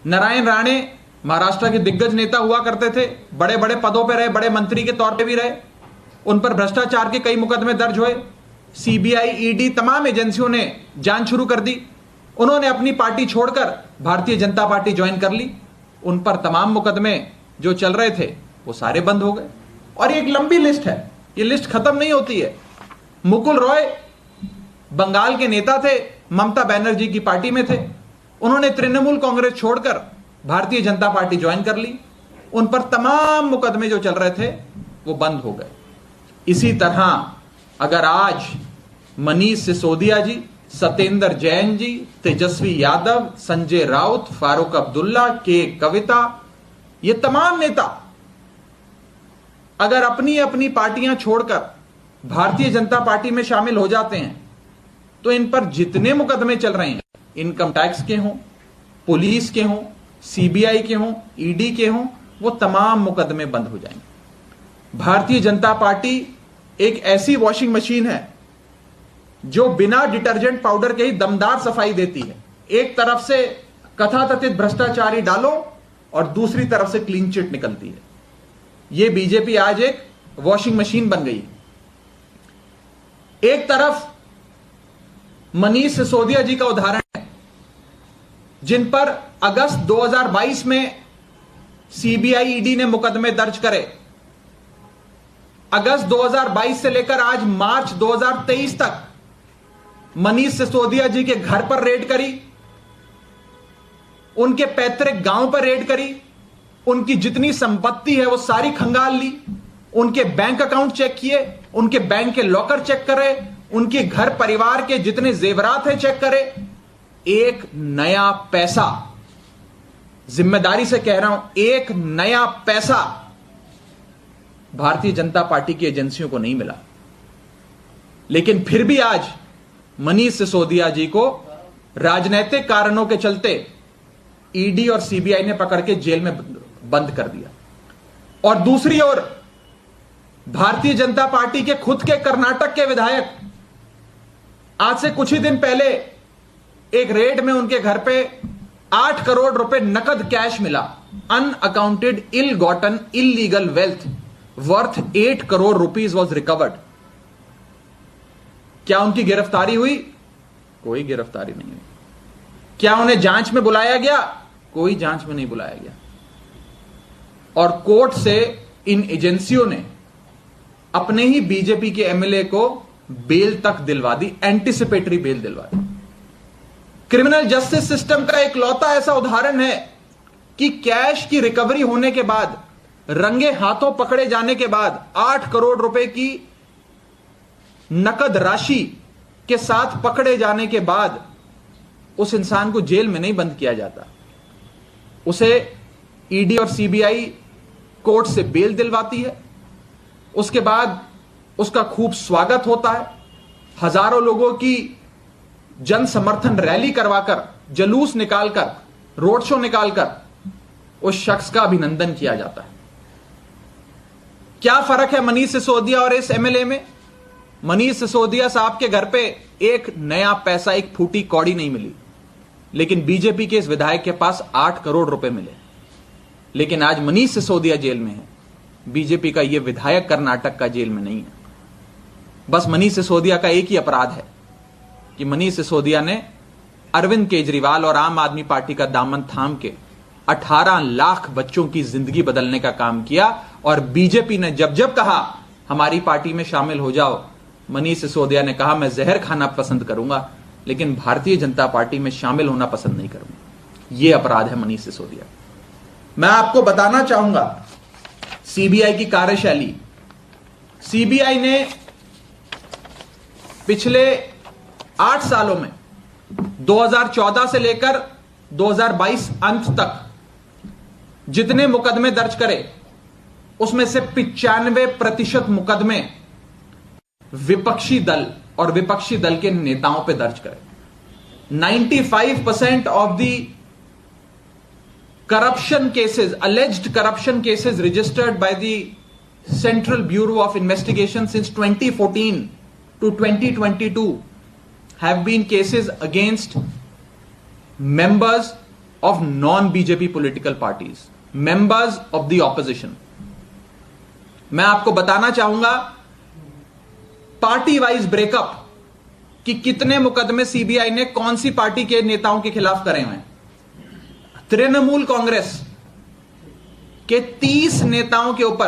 नारायण राणे महाराष्ट्र के दिग्गज नेता हुआ करते थे, बड़े बड़े पदों पे रहे, बड़े मंत्री के तौर पे भी रहे, उन पर भ्रष्टाचार के कई मुकदमे दर्ज हुए, सीबीआई, ईडी तमाम एजेंसियों ने जांच शुरू कर दी, उन्होंने अपनी पार्टी छोड़कर भारतीय जनता पार्टी ज्वाइन कर ली, उन पर तमाम मुकदमे जो चल रहे थे वो सारे बंद हो गए। और एक लंबी लिस्ट है, ये लिस्ट खत्म नहीं होती है। मुकुल रॉय बंगाल के नेता थे, ममता बनर्जी की पार्टी में थे, उन्होंने तृणमूल कांग्रेस छोड़कर भारतीय जनता पार्टी ज्वाइन कर ली। उन पर तमाम मुकदमे जो चल रहे थे वो बंद हो गए। इसी तरह अगर आज मनीष सिसोदिया जी, सत्येंद्र जैन जी, तेजस्वी यादव, संजय राउत, फारूक अब्दुल्ला, के कविता, ये तमाम नेता अगर अपनी अपनी पार्टियां छोड़कर भारतीय जनता पार्टी में शामिल हो जाते हैं तो इन पर जितने मुकदमे चल रहे हैं, इनकम टैक्स के हों, पुलिस के हों, सीबीआई के हों, ईडी के हों, वो तमाम मुकदमे बंद हो जाएंगे। भारतीय जनता पार्टी एक ऐसी वॉशिंग मशीन है जो बिना डिटर्जेंट पाउडर के ही दमदार सफाई देती है। एक तरफ से कथाकथित भ्रष्टाचारी डालो और दूसरी तरफ से क्लीन चिट निकलती है। यह बीजेपी आज एक वॉशिंग मशीन बन गई है। एक तरफ मनीष सिसोदिया जी का उदाहरण है, जिन पर अगस्त 2022 में सीबीआई ईडी ने मुकदमे दर्ज करे। अगस्त 2022 से लेकर आज मार्च 2023 तक मनीष सिसोदिया जी के घर पर रेड करी, उनके पैतृक गांव पर रेड करी, उनकी जितनी संपत्ति है वो सारी खंगाल ली, उनके बैंक अकाउंट चेक किए, उनके बैंक के लॉकर चेक करे, उनके घर परिवार के जितने जेवरात हैं चेक करे। एक नया पैसा, जिम्मेदारी से कह रहा हूं, एक नया पैसा भारतीय जनता पार्टी की एजेंसियों को नहीं मिला। लेकिन फिर भी आज मनीष सिसोदिया जी को राजनीतिक कारणों के चलते ईडी और सीबीआई ने पकड़ के जेल में बंद कर दिया। और दूसरी ओर भारतीय जनता पार्टी के खुद के कर्नाटक के विधायक, आज से कुछ ही दिन पहले एक रेड में उनके घर पे 8 करोड़ रुपए नकद कैश मिला। Unaccounted ill gotten illegal wealth worth 8 crore rupees was recovered. क्या उनकी गिरफ्तारी हुई? कोई गिरफ्तारी नहीं हुई। क्या उन्हें जांच में बुलाया गया? कोई जांच में नहीं बुलाया गया। और कोर्ट से इन एजेंसियों ने अपने ही बीजेपी के एमएलए को बेल तक दिलवा दी, एंटिसिपेटरी बेल दिलवा दी। क्रिमिनल जस्टिस सिस्टम का एक लौता ऐसा उदाहरण है कि कैश की रिकवरी होने के बाद, रंगे हाथों पकड़े जाने के बाद, 8 करोड़ रुपए की नकद राशि के साथ पकड़े जाने के बाद उस इंसान को जेल में नहीं बंद किया जाता, उसे ईडी और सीबीआई कोर्ट से बेल दिलवाती है। उसके बाद उसका खूब स्वागत होता है, हजारों लोगों की जन समर्थन रैली करवाकर, जुलूस निकालकर, रोड शो निकालकर उस शख्स का अभिनंदन किया जाता है। क्या फर्क है मनीष सिसोदिया और इस एमएलए में? मनीष सिसोदिया साहब के घर पे एक नया पैसा, एक फूटी कौड़ी नहीं मिली, लेकिन बीजेपी के इस विधायक के पास 8 करोड़ रुपए मिले। लेकिन आज मनीष सिसोदिया जेल में है, बीजेपी का यह विधायक कर्नाटक का जेल में नहीं है। बस मनीष सिसोदिया का एक ही अपराध है कि मनीष सिसोदिया ने अरविंद केजरीवाल और आम आदमी पार्टी का दामन थाम के 18 लाख बच्चों की जिंदगी बदलने का काम किया। और बीजेपी ने जब जब कहा हमारी पार्टी में शामिल हो जाओ, मनीष सिसोदिया ने कहा मैं जहर खाना पसंद करूंगा, लेकिन भारतीय जनता पार्टी में शामिल होना पसंद नहीं करूंगा। यह अपराध है मनीष सिसोदिया। मैं आपको बताना चाहूंगा सीबीआई की कार्यशैली। सीबीआई ने पिछले 8 सालों में 2014 से लेकर 2022 अंत तक जितने मुकदमे दर्ज करे, उसमें से 95% मुकदमे विपक्षी दल और विपक्षी दल के नेताओं पे दर्ज करे। 95% of the corruption cases, alleged corruption cases registered by the Central Bureau of Investigation since 2014 to 2022 have been cases against members of non-BJP political parties, members of the opposition. मैं आपको बताना चाहूंगा पार्टी वाइज ब्रेकअप कि कितने मुकदमे CBI ने कौन सी party के नेताओं के खिलाफ करे हुए हैं। तृणमूल कांग्रेस के 30 नेताओं के ऊपर,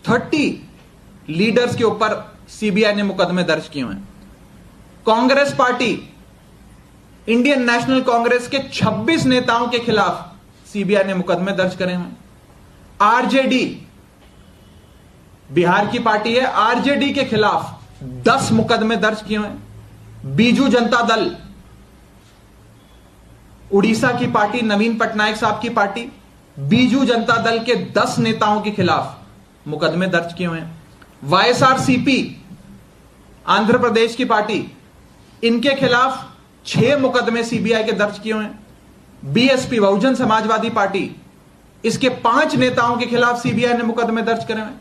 30 लीडर्स के ऊपर सीबीआई ने मुकदमे दर्ज किए हैं। Congress party, Indian national Congress के 26 नेताओं के खिलाफ सीबीआई ने मुकदमे दर्ज करे हुए। आरजेडी, बिहार की पार्टी है, आरजेडी के खिलाफ 10 मुकदमे दर्ज किए हुए। बीजू जनता दल, उड़ीसा की पार्टी, नवीन पटनायक साहब की पार्टी, बीजू जनता दल के 10 नेताओं के खिलाफ मुकदमे दर्ज किए हुए हैं। वाईएसआरसीपी, आंध्र प्रदेश की पार्टी, इनके खिलाफ 6 मुकदमे सीबीआई के दर्ज किए हुए हैं। बीएसपी, बहुजन समाजवादी पार्टी, इसके 5 नेताओं के खिलाफ सीबीआई ने मुकदमे दर्ज करे हुए।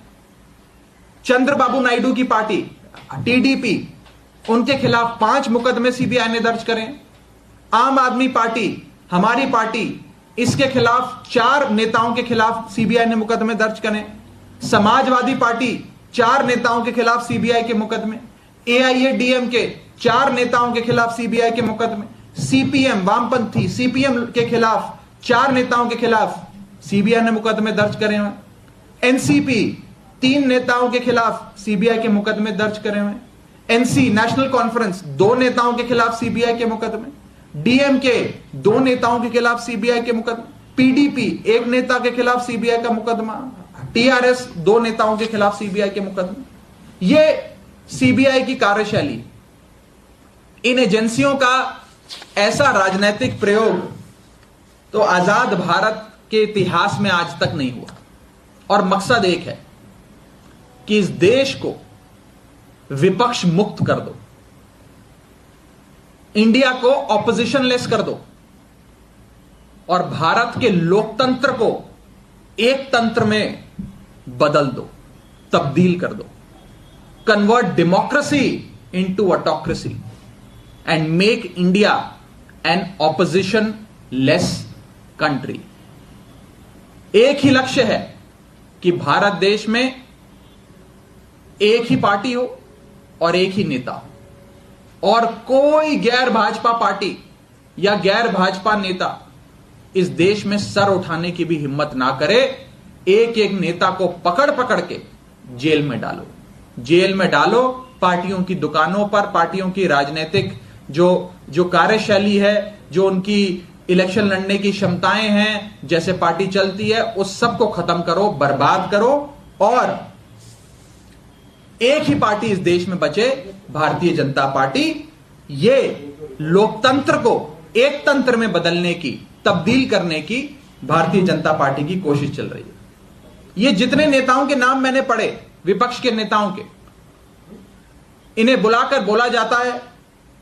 चंद्रबाबू नायडू की पार्टी, टीडीपी, उनके खिलाफ 5 मुकदमे सीबीआई ने दर्ज करे। आम आदमी पार्टी, हमारी पार्टी, इसके खिलाफ 4 नेताओं के खिलाफ सीबीआई ने मुकदमे दर्ज करे। समाजवादी पार्टी, 4 नेताओं के खिलाफ सीबीआई के मुकदमे। एआईएडीएम के 4 नेताओं के खिलाफ सीबीआई के मुकदमे। सीपीएम, वामपंथी, सीपीएम के खिलाफ 4 नेताओं के खिलाफ सीबीआई ने मुकदमे दर्ज करे हुए। एनसीपी, 3 नेताओं के खिलाफ सीबीआई के मुकदमे दर्ज करे हुए। एनसी, नेशनल कॉन्फ्रेंस, 2 नेताओं के खिलाफ सीबीआई के मुकदमे। डीएमके, 2 नेताओं के खिलाफ सीबीआई के मुकदमे। पीडीपी, 1 नेता के खिलाफ सीबीआई का मुकदमा। टीआरएस, 2 नेताओं के खिलाफ सीबीआई के मुकदमे। यह सीबीआई की कार्यशैली, इन एजेंसियों का ऐसा राजनीतिक प्रयोग तो आजाद भारत के इतिहास में आज तक नहीं हुआ। और मकसद एक है कि इस देश को विपक्ष मुक्त कर दो, इंडिया को ऑपोजिशन लेस कर दो और भारत के लोकतंत्र को एक तंत्र में बदल दो, तब्दील कर दो। Convert democracy into autocracy and make India an opposition less country. एक ही लक्ष्य है कि भारत देश में एक ही पार्टी हो और एक ही नेता हो और कोई गैर भाजपा पार्टी या गैर भाजपा नेता इस देश में सर उठाने की भी हिम्मत ना करे। एक एक नेता को पकड़ पकड़ के जेल में डालो, जेल में डालो। पार्टियों की दुकानों पर, पार्टियों की राजनीतिक जो कार्यशैली है, जो उनकी इलेक्शन लड़ने की क्षमताएं हैं, जैसे पार्टी चलती है, उस सब को खत्म करो, बर्बाद करो और एक ही पार्टी इस देश में बचे, भारतीय जनता पार्टी। ये लोकतंत्र को एक तंत्र में बदलने की, तब्दील करने की भारतीय जनता पार्टी की कोशिश चल रही है। ये जितने नेताओं के नाम मैंने पढ़े, विपक्ष के नेताओं के, इन्हें बुलाकर बोला जाता है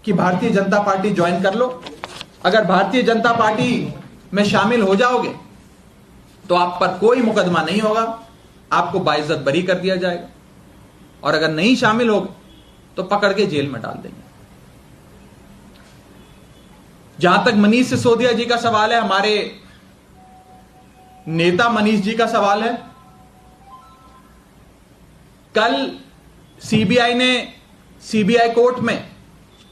कि भारतीय जनता पार्टी ज्वाइन कर लो। अगर भारतीय जनता पार्टी में शामिल हो जाओगे तो आप पर कोई मुकदमा नहीं होगा, आपको बाइज्जत बरी कर दिया जाएगा। और अगर नहीं शामिल होगे तो पकड़ के जेल में डाल देंगे। जहां तक मनीष सिसोदिया जी का सवाल है, हमारे नेता मनीष जी का सवाल है, कल सीबीआई कोर्ट में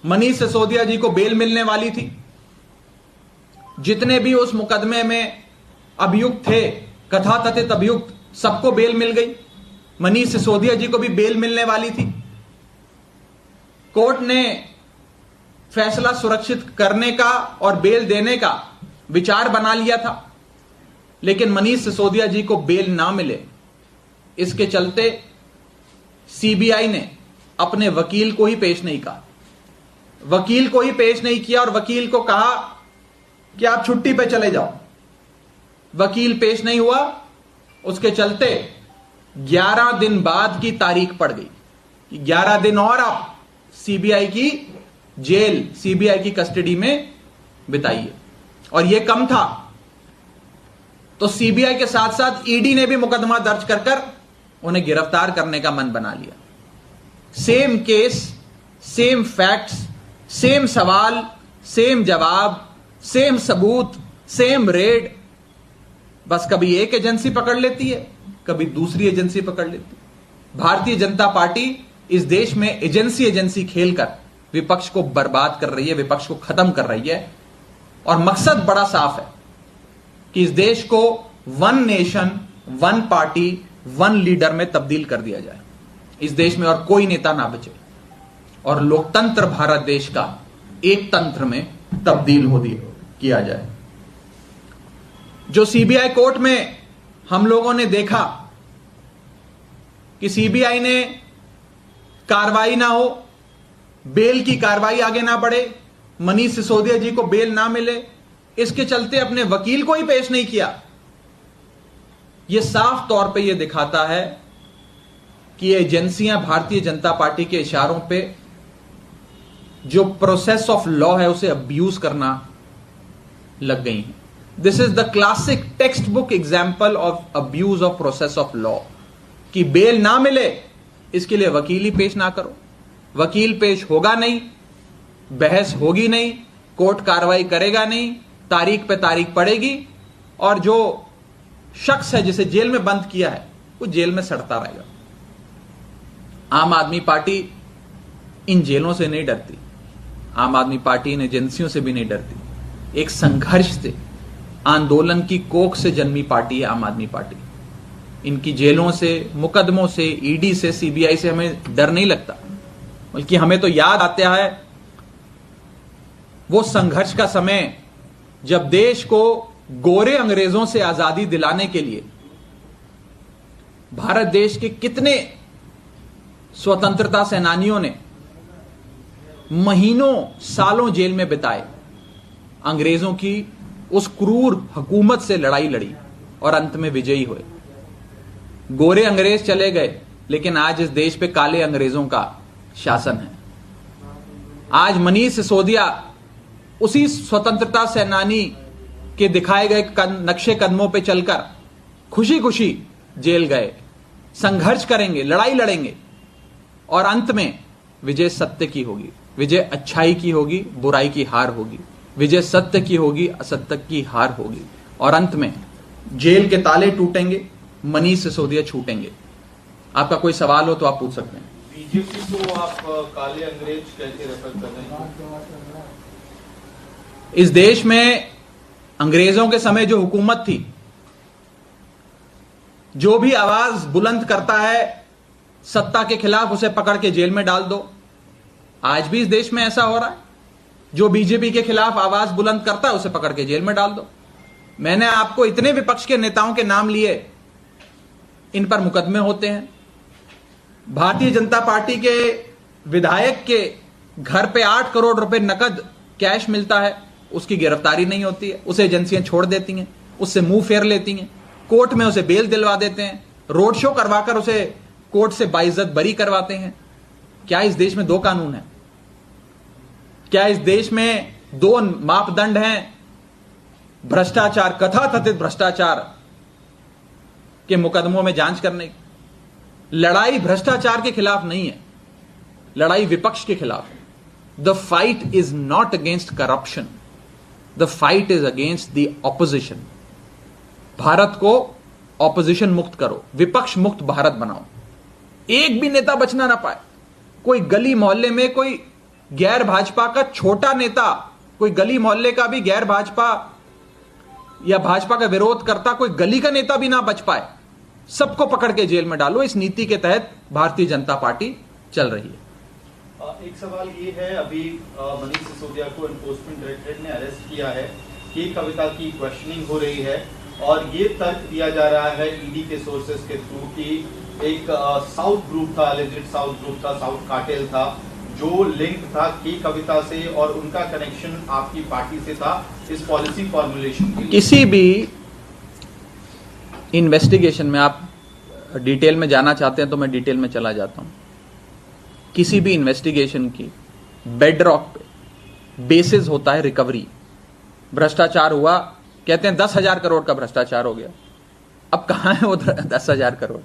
मनीष सिसोदिया जी को बेल मिलने वाली थी। जितने भी उस मुकदमे में अभियुक्त थे, कथाकथित अभियुक्त, सबको बेल मिल गई। मनीष सिसोदिया जी को भी बेल मिलने वाली थी। कोर्ट ने फैसला सुरक्षित करने का और बेल देने का विचार बना लिया था, लेकिन मनीष सिसोदिया जी को बेल ना मिले, इसके चलते सीबीआई ने अपने वकील को ही पेश नहीं किया। वकील को ही पेश नहीं किया और वकील को कहा कि आप छुट्टी पे चले जाओ। वकील पेश नहीं हुआ, उसके चलते 11 दिन बाद की तारीख पड़ गई। 11 दिन और आप सीबीआई की जेल, सीबीआई की कस्टडी में बिताइए। और यह कम था तो सीबीआई के साथ साथ ईडी ने भी मुकदमा दर्ज कर उन्हें गिरफ्तार करने का मन बना लिया। Same case, same facts, same सवाल, सेम जवाब, सेम सबूत, सेम रेड। बस कभी एक एजेंसी पकड़ लेती है, कभी दूसरी एजेंसी पकड़ लेती है। भारतीय जनता पार्टी इस देश में एजेंसी खेलकर विपक्ष को बर्बाद कर रही है, विपक्ष को खत्म कर रही है। और मकसद बड़ा साफ है कि इस देश को one nation, one party, one leader में तब्दील कर दिया जाए। इस देश में और कोई नेता ना बचे और लोकतंत्र भारत देश का एक तंत्र में तब्दील किया जाए। जो सीबीआई कोर्ट में हम लोगों ने देखा कि सीबीआई ने कार्रवाई ना हो, बेल की कार्रवाई आगे ना बढ़े, मनीष सिसोदिया जी को बेल ना मिले, इसके चलते अपने वकील को ही पेश नहीं किया। यह साफ तौर पे यह दिखाता है कि ये एजेंसियां भारतीय जनता पार्टी के इशारों पे जो प्रोसेस ऑफ लॉ है उसे अब्यूज करना लग गई हैं। This is the classic text book example of abuse of process of law कि बेल ना मिले इसके लिए वकील ही पेश ना करो, वकील पेश होगा नहीं, बहस होगी नहीं, कोर्ट कार्रवाई करेगा नहीं, तारीख पे तारीख पड़ेगी और जो शख्स है जिसे जेल में बंद किया है वो जेल में सड़ता रहेगा। आम आदमी पार्टी इन जेलों से नहीं डरती, आम आदमी पार्टी इन एजेंसियों से भी नहीं डरती। एक संघर्ष से, आंदोलन की कोख से जन्मी पार्टी है आम आदमी पार्टी। इनकी जेलों से, मुकदमों से, ईडी से, सीबीआई से हमें डर नहीं लगता, बल्कि हमें तो याद आता है वो संघर्ष का समय जब देश को गोरे अंग्रेजों से आजादी दिलाने के लिए भारत देश के कितने स्वतंत्रता सेनानियों ने महीनों सालों जेल में बिताए, अंग्रेजों की उस क्रूर हुकूमत से लड़ाई लड़ी और अंत में विजयी हुए। गोरे अंग्रेज चले गए, लेकिन आज इस देश पे काले अंग्रेजों का शासन है। आज मनीष सिसोदिया उसी स्वतंत्रता सेनानी के दिखाए गए नक्शे कदमों पे चलकर खुशी खुशी जेल गए। संघर्ष करेंगे, लड़ाई लड़ेंगे और अंत में विजय सत्य की होगी, विजय अच्छाई की होगी, बुराई की हार होगी, विजय सत्य की होगी, असत्य की हार होगी और अंत में जेल के ताले टूटेंगे, मनीष सिसोदिया छूटेंगे। आपका कोई सवाल हो तो आप पूछ सकते हैं। बीजेपी को आप काले अंग्रेज कैसे रेफर कर रहे हैं? इस देश में अंग्रेजों के समय जो हुकूमत थी, जो भी आवाज बुलंद करता है सत्ता के खिलाफ उसे पकड़ के जेल में डाल दो। आज भी इस देश में ऐसा हो रहा है, जो बीजेपी के खिलाफ आवाज बुलंद करता है उसे पकड़ के जेल में डाल दो। मैंने आपको इतने विपक्ष के नेताओं के नाम लिए, इन पर मुकदमे होते हैं। भारतीय जनता पार्टी के विधायक के घर पे 8 करोड़ रुपए नकद कैश मिलता है, उसकी गिरफ्तारी नहीं होती है, उसे एजेंसियां छोड़ देती हैं, उससे मुंह फेर लेती हैं, कोर्ट में उसे बेल दिलवा देते हैं, रोड शो करवाकर उसे कोर्ट से बाइज्जत बरी करवाते हैं। क्या इस देश में 2 कानून हैं? क्या इस देश में 2 मापदंड हैं? भ्रष्टाचार, कथाकथित भ्रष्टाचार के मुकदमों में जांच करने की। लड़ाई भ्रष्टाचार के खिलाफ नहीं है, लड़ाई विपक्ष के खिलाफ है। The fight is not against corruption, the fight is against the opposition. Bharat को ऑपोजिशन मुक्त करो, विपक्ष मुक्त भारत बनाओ, एक भी नेता बचना ना पाए। कोई गली मोहल्ले में कोई गैर भाजपा का छोटा नेता, कोई गली मोहल्ले का भी गैर भाजपा या भाजपा का विरोध करता कोई गली का नेता भी ना बच पाए, सबको पकड़ के जेल में डालो। इस नीति के तहत भारतीय जनता पार्टी चल रही है। एक सवाल ये है, अभी मनीष सिसोदिया को एनफोर्समेंट डायरेक्टरेट ने अरेस्ट किया है, के कविता की क्वेश्चनिंग हो रही है और ये तर्क दिया जा रहा है ईडी के सोर्सेस के थ्रू कि एक साउथ ग्रुप था, एलिजेड साउथ ग्रुप था, साउथ कार्टेल था, जो लिंक था के कविता से और उनका कनेक्शन आपकी पार्टी से था इस पॉलिसी फॉर्मुलेशन के लिए। किसी भी इन्वेस्टिगेशन में आप डिटेल में जाना चाहते हैं तो मैं डिटेल में चला जाता हूं। किसी भी इन्वेस्टिगेशन की बेडरॉक पे बेसिस होता है रिकवरी। भ्रष्टाचार हुआ, कहते हैं 10,000 करोड़ का भ्रष्टाचार हो गया। अब कहां है वो 10,000 करोड़?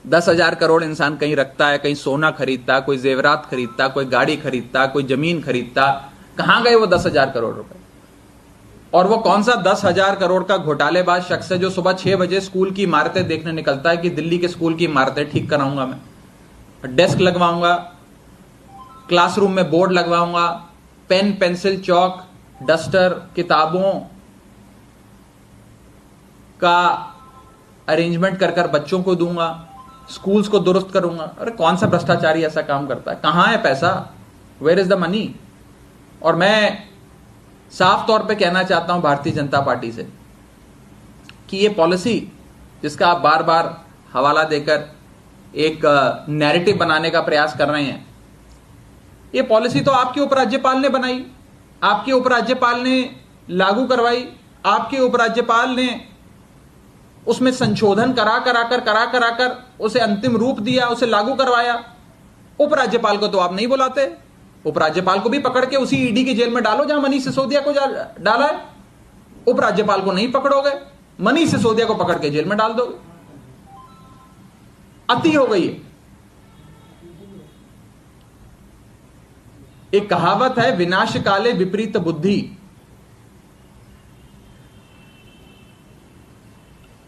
10,000 करोड़ इंसान कहीं रखता है, कहीं सोना खरीदता, कोई जेवरात खरीदता, कोई गाड़ी खरीदता, कोई जमीन खरीदता। कहां गए वो 10,000 करोड़ रुपए? और वो कौन सा 10,000 करोड़ का घोटालेबाज शख्स है जो सुबह 6 बजे स्कूल की इमारतें देखने निकलता है कि दिल्ली के स्कूल की इमारतें ठीक कराऊंगा, मैं डेस्क लगवाऊंगा, क्लासरूम में बोर्ड लगवाऊंगा, पेन, पेंसिल, चौक, डस्टर, किताबों का अरेंजमेंट कर कर बच्चों को दूंगा, स्कूल्स को दुरुस्त करूंगा। अरे कौन सा भ्रष्टाचारी ऐसा काम करता है? कहां है पैसा? Where is the money? और मैं साफ तौर पे कहना चाहता हूं भारतीय जनता पार्टी से कि ये पॉलिसी जिसका आप बार बार हवाला देकर एक नैरेटिव बनाने का प्रयास कर रहे हैं, ये पॉलिसी तो आपके उपराज्यपाल ने बनाई, आपके उपराज्यपाल ने लागू करवाई, आपके उपराज्यपाल ने उसमें संशोधन करा कर उसे अंतिम रूप दिया, उसे लागू करवाया। उपराज्यपाल को तो आप नहीं बुलाते, उपराज्यपाल को भी पकड़ के उसी ईडी की जेल में डालो जहां मनीष सिसोदिया को डाला है। उपराज्यपाल को नहीं पकड़ोगे, मनीष सिसोदिया को पकड़ के जेल में डाल दोगे। अति हो गई है। एक कहावत है, विनाश काले विपरीत बुद्धि।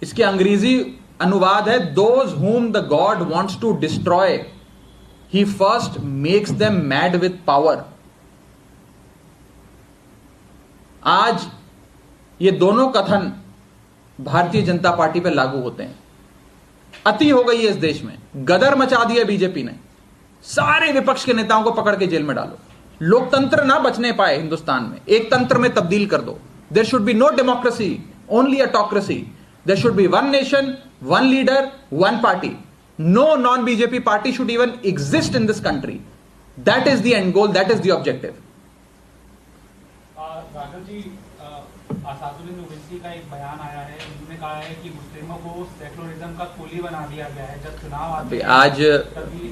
इसके अंग्रेजी अनुवाद है, those whom the God wants to destroy, he first makes them mad with power। आज ये दोनों कथन भारतीय जनता पार्टी पर लागू होते हैं। अति हो गई है इस देश में, गदर मचा दिया बीजेपी ने। सारे विपक्ष के नेताओं को पकड़ के जेल में डालो, लोकतंत्र ना बचने पाए हिंदुस्तान में, एक तंत्र में तब्दील कर दो। There should be no democracy, only autocracy. There should be one nation, one leader, one party. No non-BJP party should even exist in this country. That is the end goal, that is the objective. Raghav ji, Asaduddin Owaisi का एक बयान आया है, उन्होंने कहा है कि मुस्लिमों को सेकुलरिज्म का कुली बना दिया गया है। जब चुनाव आते हैं, आज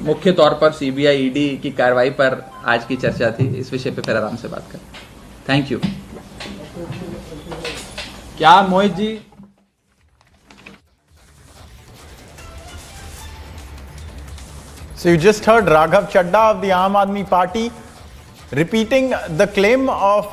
मुख्य तौर पर सीबीआई ईडी की कार्रवाई पर आज की चर्चा थी, इस विषय पे फिर आराम से बात करें। Thank you. क्या Mohit ji? So you just heard Raghav Chadda of the Aam Aadmi Party repeating the claim of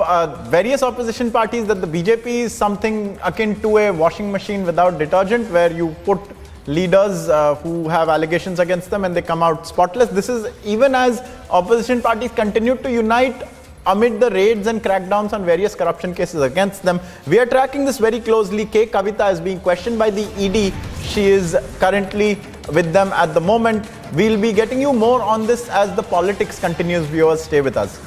various opposition parties that the BJP is something akin to a washing machine without detergent, where you put leaders who have allegations against them and they come out spotless. This is even as opposition parties continue to unite amid the raids and crackdowns on various corruption cases against them. We are tracking this very closely. K. Kavita is being questioned by the ED. She is currently with them at the moment. We'll be getting you more on this as the politics continues. Viewers, stay with us.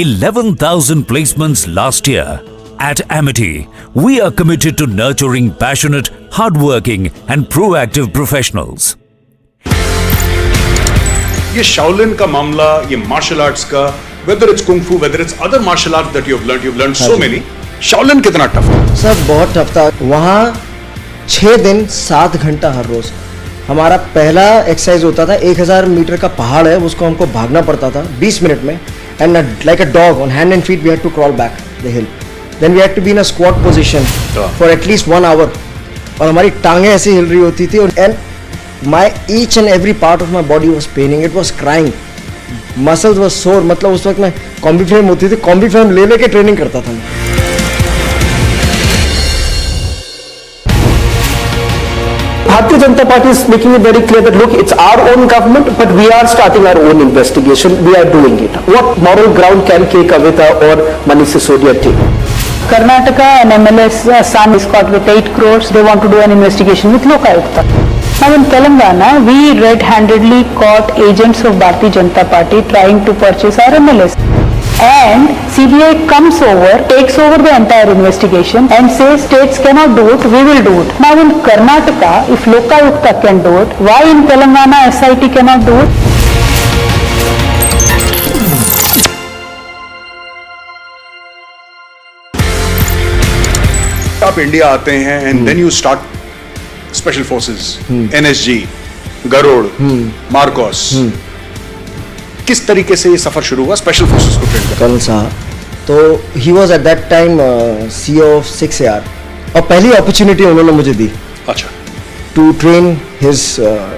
11,000 placements last year. At Amity, we are committed to nurturing passionate, hardworking and proactive professionals. ये Shaolin का मामला, ये martial arts का, whether it's kung fu, whether it's other martial arts that you've learned so many, Shaolin कितना tough है? Sir बहुत tough था। वहाँ 6 दिन 7 घंटा हर रोज। हमारा पहला एक्सरसाइज होता था, 1000 मीटर का पहाड़ है, उसको हमको भागना पड़ता था 20 मिनट में, and like a dog on hand and feet we had to crawl back the hill, then we had to be in a squat position for at least 1 hour, और हमारी टांगें ऐसी हिल रही होती थी, and my each and every part of my body was paining, it was crying, muscles was sore. मतलब उस वक्त मैं कॉम्बी फ्रेम होती थी, कॉम्बी फ्रेम ले लेके ट्रेनिंग करता था मैं। Bharatiya Janata Party is making it very clear that look, it's our own government, but we are starting our own investigation. We are doing it. What moral ground can K. Kavita or Manish Sisodia take? Karnataka, an MLS son is caught with 8 crores. They want to do an investigation with Lokayukta. Now in Telangana, we red-handedly caught agents of Bharatiya Janata Party trying to purchase our MLS. And CBI comes over, takes over the entire investigation and says states cannot do it, we will do it. Now in Karnataka, if Lokayukta can do it, why in Telangana SIT cannot do it? आप India आते हैं and then you start special forces, NSG, Garud, Marcos. किस तरीके से ये सफर शुरू हुआ स्पेशल फोर्सेस को ट्रेन करने? कर्नल साहब, तो he was at that time CEO of 6AR, और पहली अपॉर्चुनिटी उन्होंने मुझे दी। अच्छा। To train his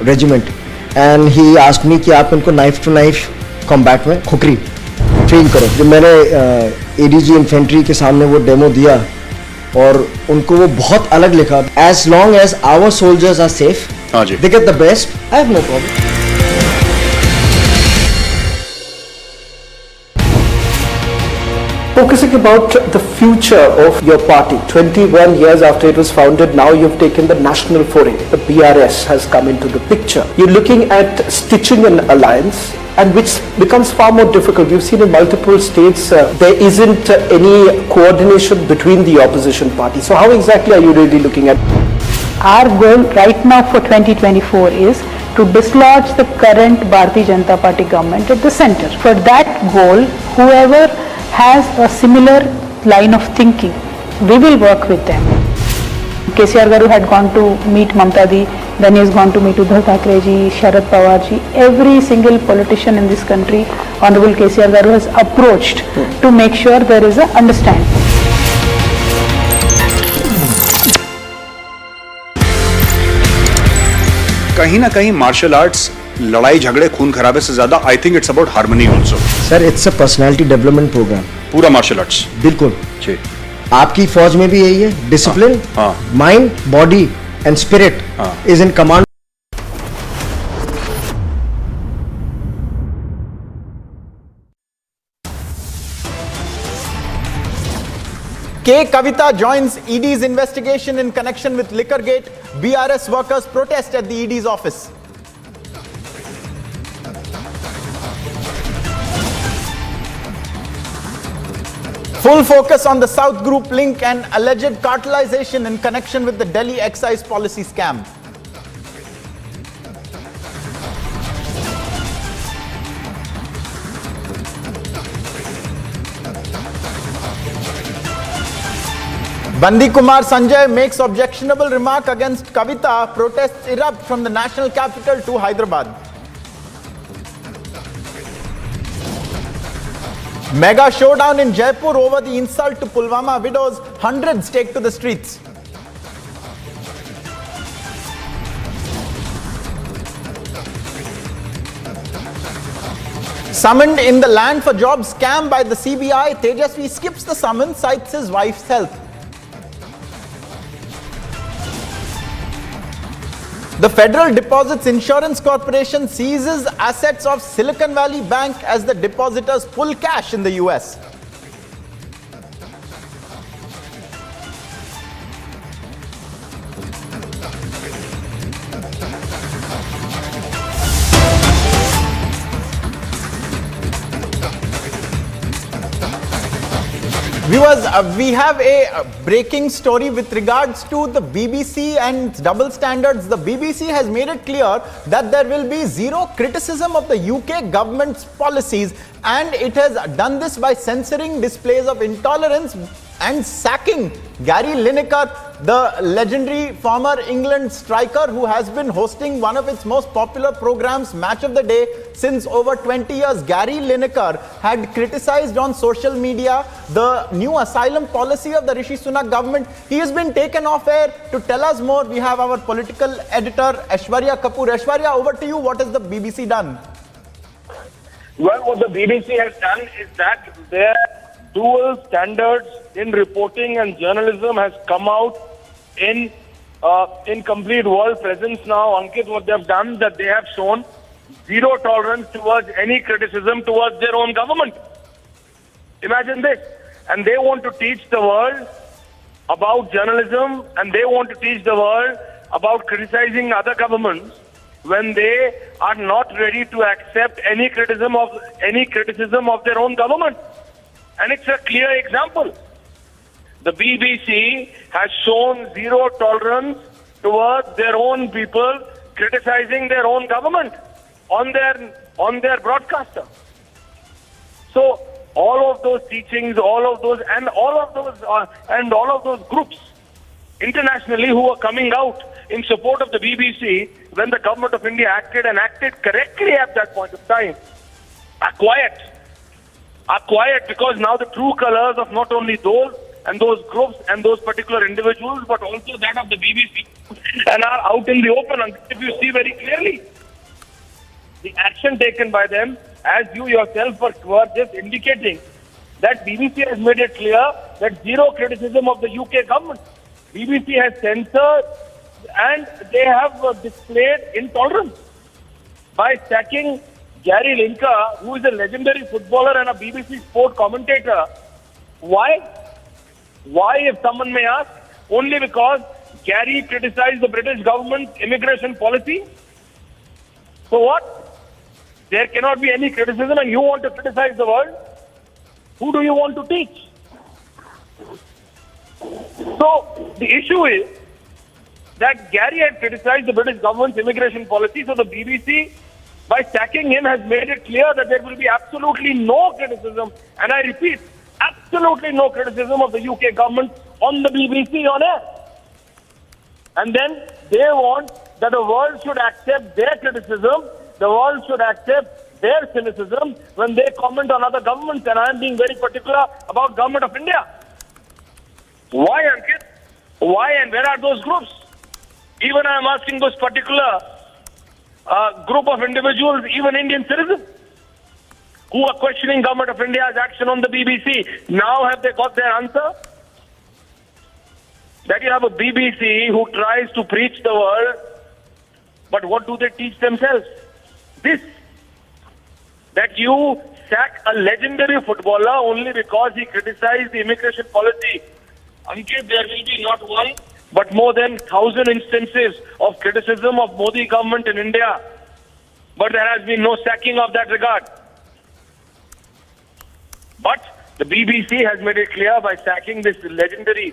regiment, and he asked me कि आप इनको नाइफ टू नाइफ कॉम्बैट में खुकरी ट्रेन करो। जब मैंने ADG इन्फेंट्री के सामने वो डेमो दिया और उनको वो बहुत अलग लिखा, as long as our soldiers are safe, they get the best, I have no problem. Focusing about the future of your party, 21 years after it was founded, now you've taken the national foray. The BRS has come into the picture. You're looking at stitching an alliance, and which becomes far more difficult. We've seen in multiple states there isn't any coordination between the opposition parties. So how exactly are you really looking at? Our goal right now for 2024 is to dislodge the current Bharatiya Janata Party government at the center. For that goal, whoever has a similar line of thinking, we will work with them. KCR Garu had gone to meet Mamta Di, then he has gone to meet Uddhav Thackeray ji, Sharad Pawar ji. Every single politician in this country, Honorable KCR Garu has approached to make sure there is an understanding. कहीं ना कहीं martial arts लड़ाई झगड़े खून खराबे से ज्यादा I think it's about harmony also. Sir it's a personality development programme. पूरा मार्शल आर्ट्स बिल्कुल जी. आपकी फौज में भी यही है. Discipline, mind, body and spirit is in command. K. Kavita joins ED's investigation in connection with Liquorgate. BRS workers protest at the ED's office. Full focus on the South Group link and alleged cartelization in connection with the Delhi excise policy scam. Bandi Kumar Sanjay makes objectionable remark against Kavita. Protests erupt from the national capital to Hyderabad. Mega showdown in Jaipur over the insult to Pulwama widows. Hundreds take to the streets. Summoned in the land for jobs scam by the CBI, Tejasvi skips the summons, cites his wife's health. The Federal Deposits Insurance Corporation seizes assets of Silicon Valley Bank as the depositors pull cash in the US. Viewers, we have a breaking story with regards to the BBC and double standards. The BBC has made it clear that there will be zero criticism of the UK government's policies, and it has done this by censoring displays of intolerance and sacking Gary Lineker, the legendary former England striker who has been hosting one of its most popular programs, Match of the Day, since over 20 years. Gary Lineker had criticized on social media the new asylum policy of the Rishi Sunak government. He has been taken off air. To tell us more, we have our political editor, Aishwarya Kapoor. Aishwarya, over to you. What has the BBC done? Well, what the BBC has done is that their dual standards in reporting and journalism has come out in complete world presence now. Ankit, what they have done, that they have shown zero tolerance towards any criticism towards their own government. Imagine this. And they want to teach the world about journalism, and they want to teach the world about criticizing other governments when they are not ready to accept any criticism of their own government. And it's a clear example. The BBC has shown zero tolerance towards their own people criticizing their own government on their broadcaster. So all of those teachings, all of those groups internationally who are coming out in support of the BBC when the government of India acted correctly at that point of time are quiet because now the true colors of not only those and those groups and those particular individuals, but also that of the BBC, and are out in the open. If you see very clearly the action taken by them, as you yourself were just indicating, that BBC has made it clear that zero criticism of the UK government. BBC has censored and they have displayed intolerance by sacking Gary Lineker, who is a legendary footballer and a BBC sport commentator, Why? Why, if someone may ask? Only because Gary criticized the British government's immigration policy? So what? There cannot be any criticism and you want to criticize the world? Who do you want to teach? So the issue is that Gary had criticized the British government's immigration policy, so the BBC, by sacking him, has made it clear that there will be absolutely no criticism, and I repeat, absolutely no criticism of the UK government on the BBC on air. And then they want that the world should accept their criticism, the world should accept their cynicism when they comment on other governments, and I am being very particular about Government of India. Why, Ankit? Why and where are those groups? Even I am asking those particular group of individuals, even Indian citizens, who are questioning Government of India's action on the BBC. Now have they got their answer? That you have a BBC who tries to preach the world, but what do they teach themselves? This. That you sack a legendary footballer only because he criticized the immigration policy. Ankit, there will be not one, but more than 1,000 instances of criticism of Modi government in India. But there has been no sacking of that regard. But the BBC has made it clear by sacking this legendary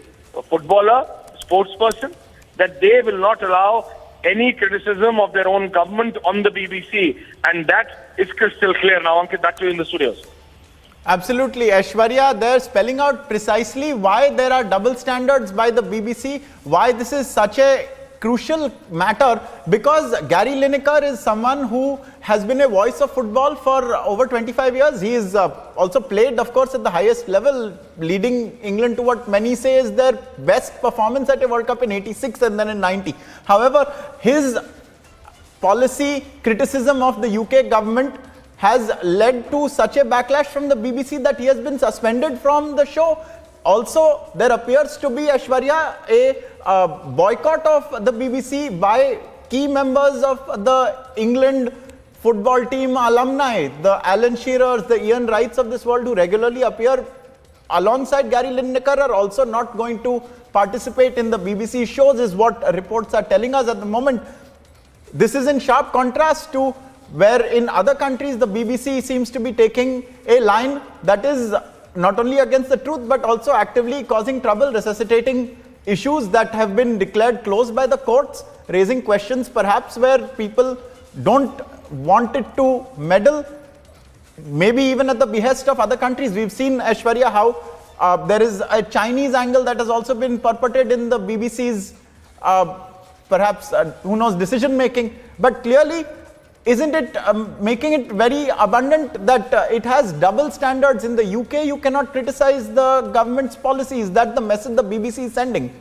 footballer, sportsperson, that they will not allow any criticism of their own government on the BBC. And that is crystal clear now. Ankit, back to you in the studios. Absolutely. Aishwarya, they're spelling out precisely why there are double standards by the BBC, why this is such a crucial matter, because Gary Lineker is someone who has been a voice of football for over 25 years. He is also played, of course, at the highest level, leading England to what many say is their best performance at a World Cup in 86 and then in 90. However, his policy criticism of the UK government has led to such a backlash from the BBC that he has been suspended from the show. Also, there appears to be, Aishwarya, a boycott of the BBC by key members of the England football team alumni, the Alan Shearers, the Ian Wrights of this world, who regularly appear alongside Gary Lineker, are also not going to participate in the BBC shows, is what reports are telling us at the moment. This is in sharp contrast to where in other countries the BBC seems to be taking a line that is not only against the truth but also actively causing trouble, resuscitating issues that have been declared closed by the courts, raising questions perhaps where people don't want it to meddle, maybe even at the behest of other countries. We've seen, Aishwarya, how there is a Chinese angle that has also been perpetrated in the BBC's perhaps, who knows, decision making. But clearly, isn't it making it very abundant that it has double standards? In the UK, you cannot criticize the government's policies. Is that the message the BBC is sending?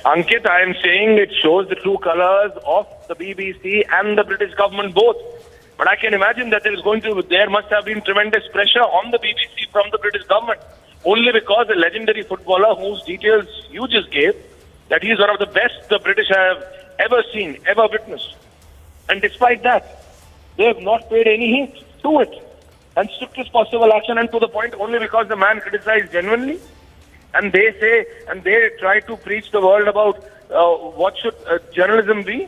Ankit, I am saying it shows the true colours of the BBC and the British government both. But I can imagine that there must have been tremendous pressure on the BBC from the British government, only because a legendary footballer whose details you just gave, that he is one of the best the British have ever seen, ever witnessed. And despite that, they have not paid any heed to it and strictest possible action, and to the point only because the man criticized genuinely. And they say, and they try to preach the world about what should journalism be.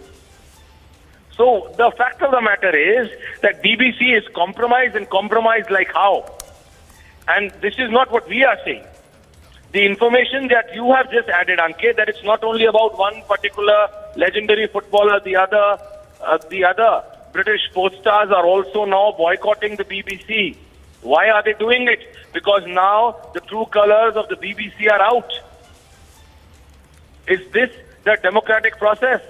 So the fact of the matter is that BBC is compromised, and compromised like how? And this is not what we are saying. The information that you have just added, Ankit, that it's not only about one particular legendary footballer, the other British sports stars are also now boycotting the BBC. Why are they doing it? Because now the true colours of the BBC are out. Is this the democratic process?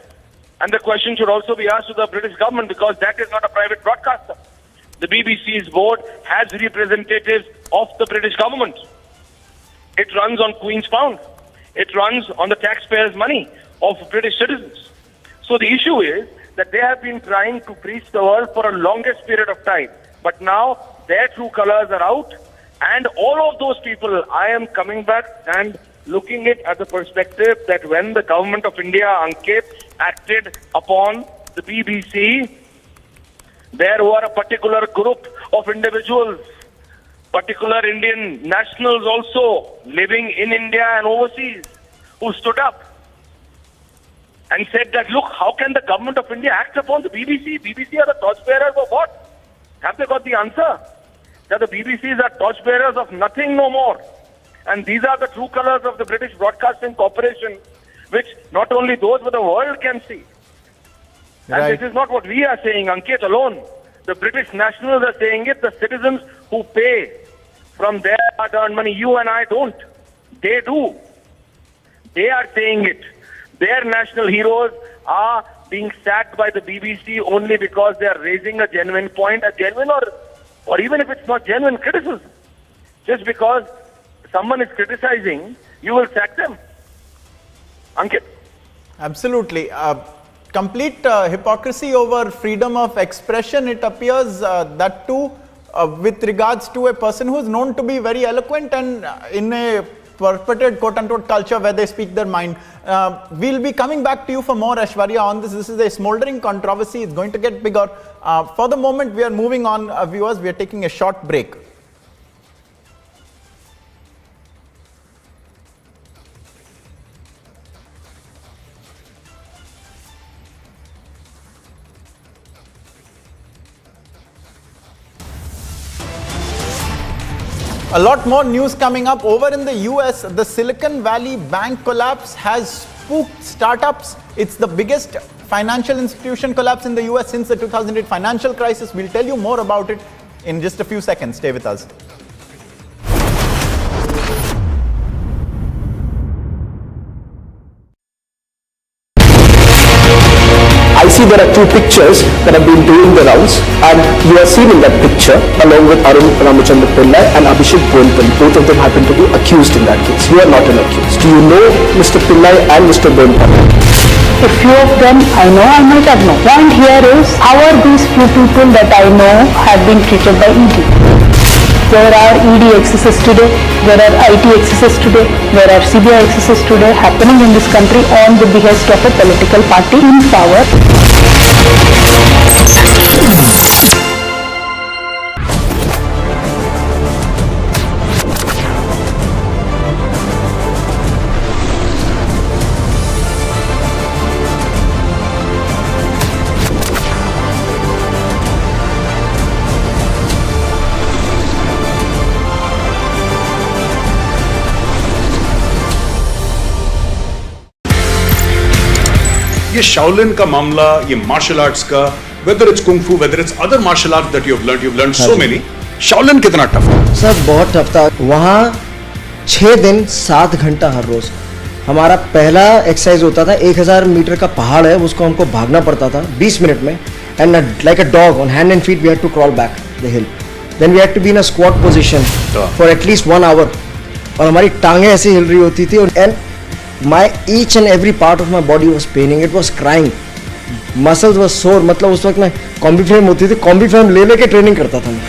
And the question should also be asked to the British government, because that is not a private broadcaster. The BBC's board has representatives of the British government. It runs on Queen's Pound. It runs on the taxpayers' money of British citizens. So the issue is that they have been trying to preach the world for a longest period of time. But now their true colours are out. And all of those people, I am coming back and looking at the perspective that when the government of India, Ankit, acted upon the BBC, there were a particular group of individuals particular Indian nationals also living in India and overseas who stood up and said that, look, how can the government of India act upon the BBC? BBC are the torchbearers of what? Have they got the answer? That the BBCs are torchbearers of nothing no more. And these are the true colors of the British Broadcasting Corporation, which not only those but the world can see. And this is not what we are saying, Ankit alone. The British nationals are saying it, the citizens who pay from their hard-earned money. You and I don't. They do. They are saying it. Their national heroes are being sacked by the BBC only because they are raising a genuine point, a genuine or even if it's not genuine criticism. Just because someone is criticizing, you will sack them. Ankit. Absolutely. Complete hypocrisy over freedom of expression, it appears, that too with regards to a person who is known to be very eloquent and in a perpetuated quote-unquote culture where they speak their mind. We'll be coming back to you for more, Aishwarya, on this. This is a smoldering controversy. It's going to get bigger. For the moment, we are moving on, viewers. We are taking a short break. A lot more news coming up. Over in the US, the Silicon Valley Bank collapse has spooked startups. It's the biggest financial institution collapse in the US since the 2008 financial crisis. We'll tell you more about it in just a few seconds. Stay with us. I see there are two pictures that have been doing the rounds, and you are seen in that picture along with Arun Ramachandra Pillai and Abhishek Bonpally. Both of them happen to be accused in that case. You are not an accused. Do you know Mr. Pillai and Mr. Bonpally? A few of them I know, I might have known. Point here is, how are these few people that I know have been treated by ED? There are ED excesses today, there are IT excesses today, there are CBI excesses today happening in this country on the behest of a political party in power. ये Shaolin का मामला, ये martial arts का, whether it's kung fu, whether it's other martial arts that you've learned so many. Shaolin कितना tough है? Sir बहुत tough था. वहाँ 6 दिन 7 घंटा हर रोज. हमारा पहला एक्सरसाइज होता था 1000 मीटर का पहाड़ है, उसको हमको भागना पड़ता था 20 मिनट में. And like a dog on hand and feet we had to crawl back the hill. Then we had to be in a squat position for at least 1 hour. और हमारी टांगें ऐसे हिल रही होती थी. And my each and every part of my body was paining. It was crying. Muscles were sore. मतलब उस वक्त मैं कॉम्बी फ्रेम होती थी, कॉम्बी फ्रेम ले लेके ट्रेनिंग करता था मैं.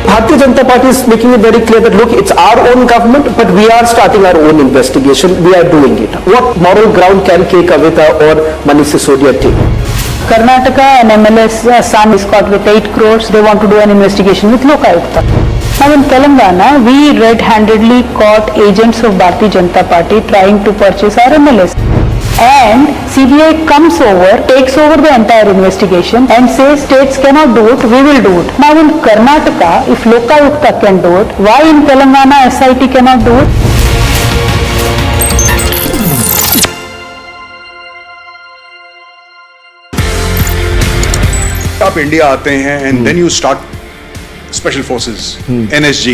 Bharatiya Janata Party is making it very clear that look, it's our own government, but we are starting our own investigation. We are doing it. What moral ground can K. Kavita or Manish Sisodia take? Karnataka and MLS son is caught with 8 crores. They want to do an investigation with Lokayukta. Now in Telangana, we red-handedly caught agents of Bharatiya Janata Party trying to purchase our MLS. And CBI comes over, takes over the entire investigation and says states cannot do it, we will do it. Now in Karnataka, if Lokayukta can do it, why in Telangana SIT cannot do it? आप India आते हैं and then you start special forces, NSG,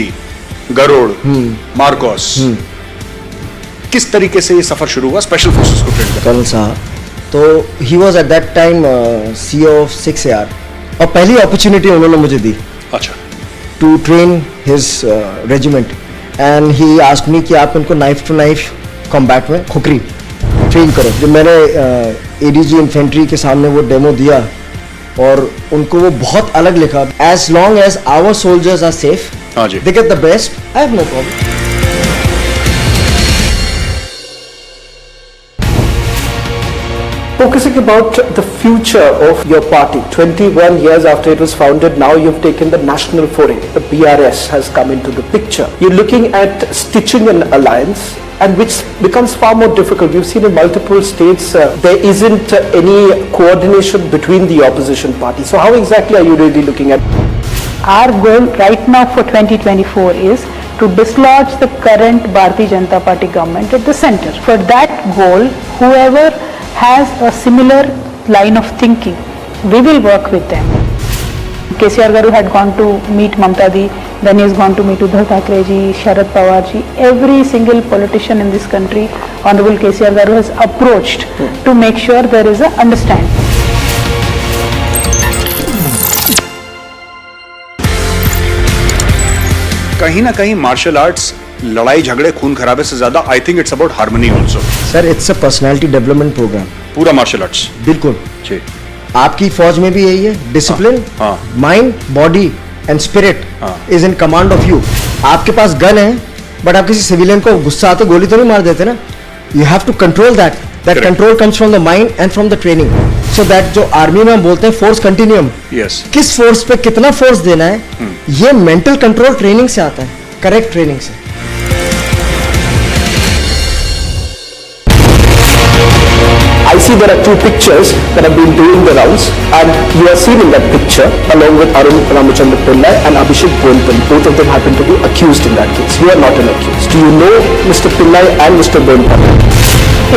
Garud, Marcos. किस तरीके से ये सफर शुरू हुआ स्पेशल फोर्सेस को ट्रेन करने? कर्नल साहब, तो he was at that time CEO of 6AR. और पहली अपॉर्चुनिटी उन्होंने मुझे दी. अच्छा. To train his regiment. And he asked me कि आप इनको नाइफ टू नाइफ कॉम्बैट में खुकरी ट्रेन करो. जब मैंने ADG इन्फेंट्री के सामने वो डेमो दिया और उनको वो बहुत अलग लिखा. As long as our soldiers are safe, they get the best, I have no problem. Focusing about the future of your party, 21 years after it was founded, now you've taken the national foray. The BRS has come into the picture. You're looking at stitching an alliance, and which becomes far more difficult. We've seen in multiple states there isn't any coordination between the opposition parties. So how exactly are you really looking at? Our goal right now for 2024 is to dislodge the current Bharatiya Janata Party government at the center. For that goal, whoever has a similar line of thinking, we will work with them. KCR Garu had gone to meet Mamta Di, then he has gone to meet Uddhav Thackeray ji, Sharad Pawar ji. Every single politician in this country, Honorable KCR Garu has approached to make sure there is a understanding. कहीं ना कहीं martial arts लड़ाई झगड़े खून खराबे से ज्यादा I think it's about harmony also. Sir it's a personality development programme. पूरा मार्शल आर्ट्स. बिल्कुल. जी. आपकी फौज में भी यही है. Discipline, mind, body and spirit is in command of you. आपके पास गन है बट आप किसी सिविलियन को गुस्सा आते गोली तो नहीं मार देते ना. You have to control that. That control comes from the mind and from the training. So that जो आर्मी में हम बोलते हैं फोर्स कंटिन्यूम. यस. किस फोर्स पे कितना फोर्स देना है, ये मेंटल कंट्रोल ट्रेनिंग से आता है, करेक्ट ट्रेनिंग से. I see there are two pictures that have been doing the rounds, and you are seen in that picture along with Arun Ramachandra Pillai and Abhishek Bonpally. Both of them happen to be accused in that case. You are not an accused. Do you know Mr. Pillai and Mr. Bonpally?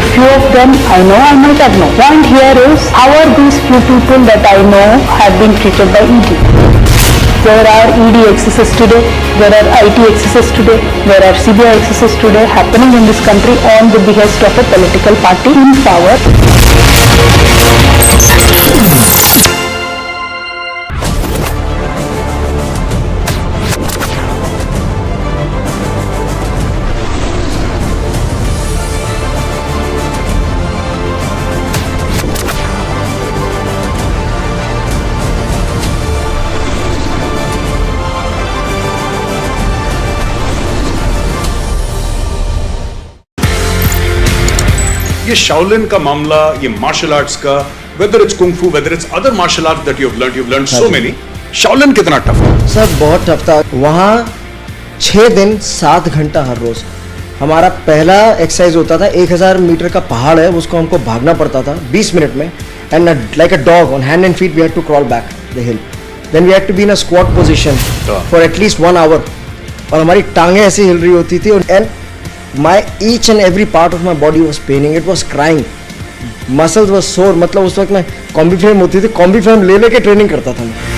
A few of them I know, I might have known. Point here is, how are these few people that I know have been treated by ED? There are ED excesses today, there are IT excesses today, there are CBI excesses today happening in this country on the behest of a political party in power. ये Shaolin का मामला, ये martial arts का, whether it's kung फू, whether it's other martial arts that you have learned so many. Shaolin कितना tough था? Sir बहुत tough था. वहाँ 6 दिन 7 घंटा हर रोज. हमारा पहला एक्सरसाइज होता था 1000 मीटर का पहाड़ है, उसको हमको भागना पड़ता था 20 मिनट में. And like a dog on hand and feet we had to crawl back the hill. Then we had to be in a squat position for at least 1 hour. और हमारी टांगें ऐसी हिल रही होती थी. And my each and every part of my body was paining. It was crying. Muscles were sore. मतलब उस वक्त मैं कॉम्बी फ्रेम होती थी, कॉम्बी फ्रेम ले लेके ट्रेनिंग करता था मैं.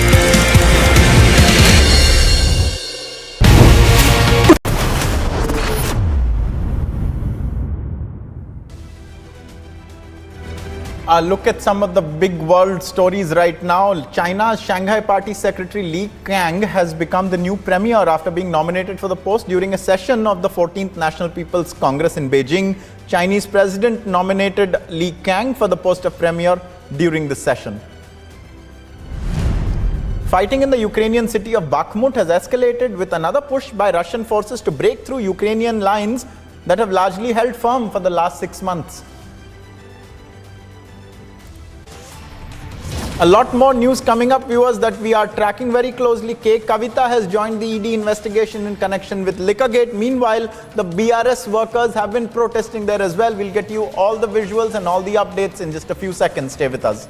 Look at some of the big world stories right now. China's Shanghai Party Secretary Li Qiang has become the new premier after being nominated for the post during a session of the 14th National People's Congress in Beijing. Chinese president nominated Li Qiang for the post of premier during the session. Fighting in the Ukrainian city of Bakhmut has escalated with another push by Russian forces to break through Ukrainian lines that have largely held firm for the last 6 months. A lot more news coming up, viewers, that we are tracking very closely. K. Kavita has joined the ED investigation in connection with Liquorgate. Meanwhile, the BRS workers have been protesting there as well. We'll get you all the visuals and all the updates in just a few seconds. Stay with us.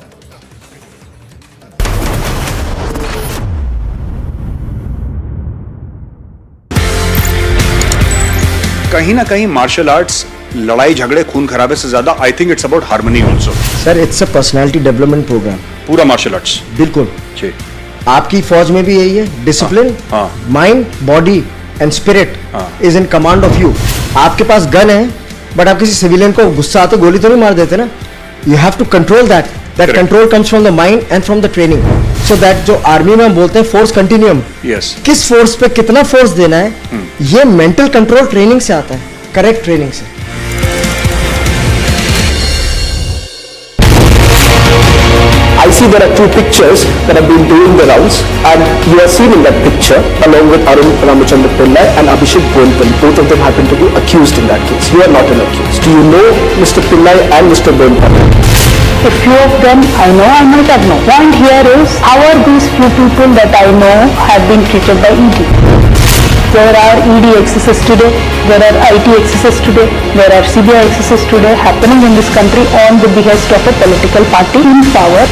कहीं ना कहीं martial arts लड़ाई झगड़े खून खराबे से ज्यादा I think it's about harmony also. Sir it's a personality development programme. पूरा मार्शल आर्ट्स. बिल्कुल. जी. आपकी फौज में भी यही है. Discipline, mind, body and spirit is in command of you. आपके पास गन है बट आप किसी सिविलियन को गुस्सा आते गोली तो नहीं मार देते ना. You have to control that. That control comes from the mind and from the training. So that जो आर्मी में हम बोलते हैं फोर्स कंटिन्यूम. यस. किस फोर्स पे कितना फोर्स देना है, ये मेंटल कंट्रोल ट्रेनिंग से आता है, करेक्ट ट्रेनिंग से. I see there are two pictures that have been doing the rounds, and you are seen in that picture along with Arun Ramachandra Pillai and Abhishek Bonpally. Both of them happen to be accused in that case. You are not an accused. Do you know Mr. Pillai and Mr. Bonpally? A few of them I know, I might have known. Point here is, how are these few people that I know have been treated by ED? There are ED excesses today, there are IT excesses today, there are CBI excesses today happening in this country on the behest of a political party in power.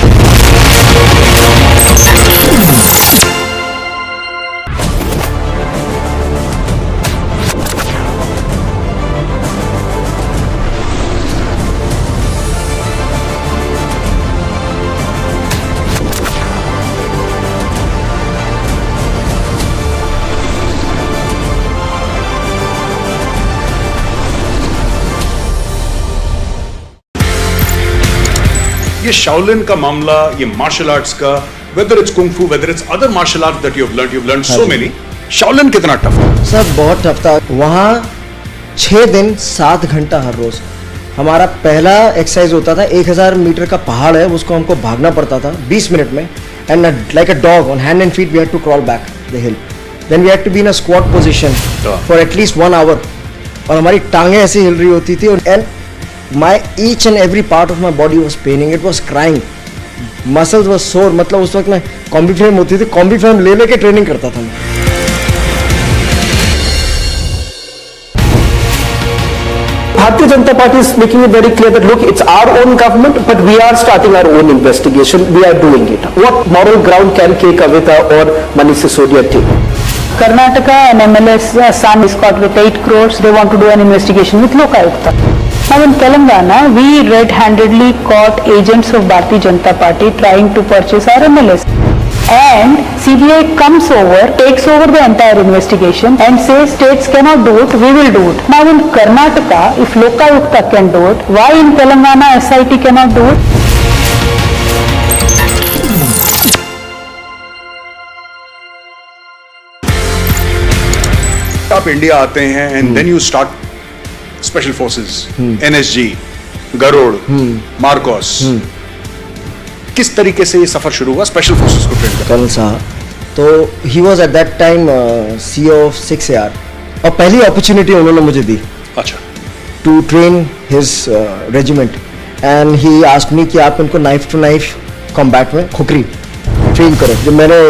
ये Shaolin का मामला, ये martial arts का, whether it's kung fu, whether it's other martial arts that you've learned so many, Shaolin कितना tough है? Sir बहुत tough था। वहाँ 6 दिन 7 घंटा हर रोज। हमारा पहला एक्सरसाइज होता था 1000 मीटर का पहाड़ है, उसको हमको भागना पड़ता था 20 मिनट में, and like a dog on hand and feet we had to crawl back the hill, then we had to be in a squat position for at least 1 hour, और हमारी टांगें ऐसे हिल रही होती थी, and my each and every part of my body was paining, it was crying, muscles were sore। मतलब उस वक्त मैं कॉम्बी फ्रेम होती थी, कॉम्बी फ्रेम ले लेके ट्रेनिंग करता था मैं। Bharatiya Janata Party is making it very clear that look, it's our own government, but we are starting our own investigation. We are doing it. What moral ground can K. Kavita or Manish Sisodia take? Karnataka and MLS son is caught with 8 crores. They want to do an investigation with Lokayukta. Now in Telangana, we red-handedly caught agents of Bharatiya Janata Party trying to purchase our MLS. And CBI comes over, takes over the entire investigation and says states cannot do it, we will do it. Now in Karnataka, if Lokayukta can do it, why in Telangana SIT cannot do it? आप India आते हैं and then you start special forces, NSG, Garud, Marcos, किस तरीके से ये सफर शुरू हुआ स्पेशल फोर्सेस को ट्रेन करने? कर्नल साहब, तो he was at that time CEO of 6AR, और पहली अपॉर्चुनिटी उन्होंने मुझे दी। अच्छा। To train his regiment, and he asked me कि आप इनको नाइफ टू नाइफ कॉम्बैट में खुकरी ट्रेन करो। जब मैंने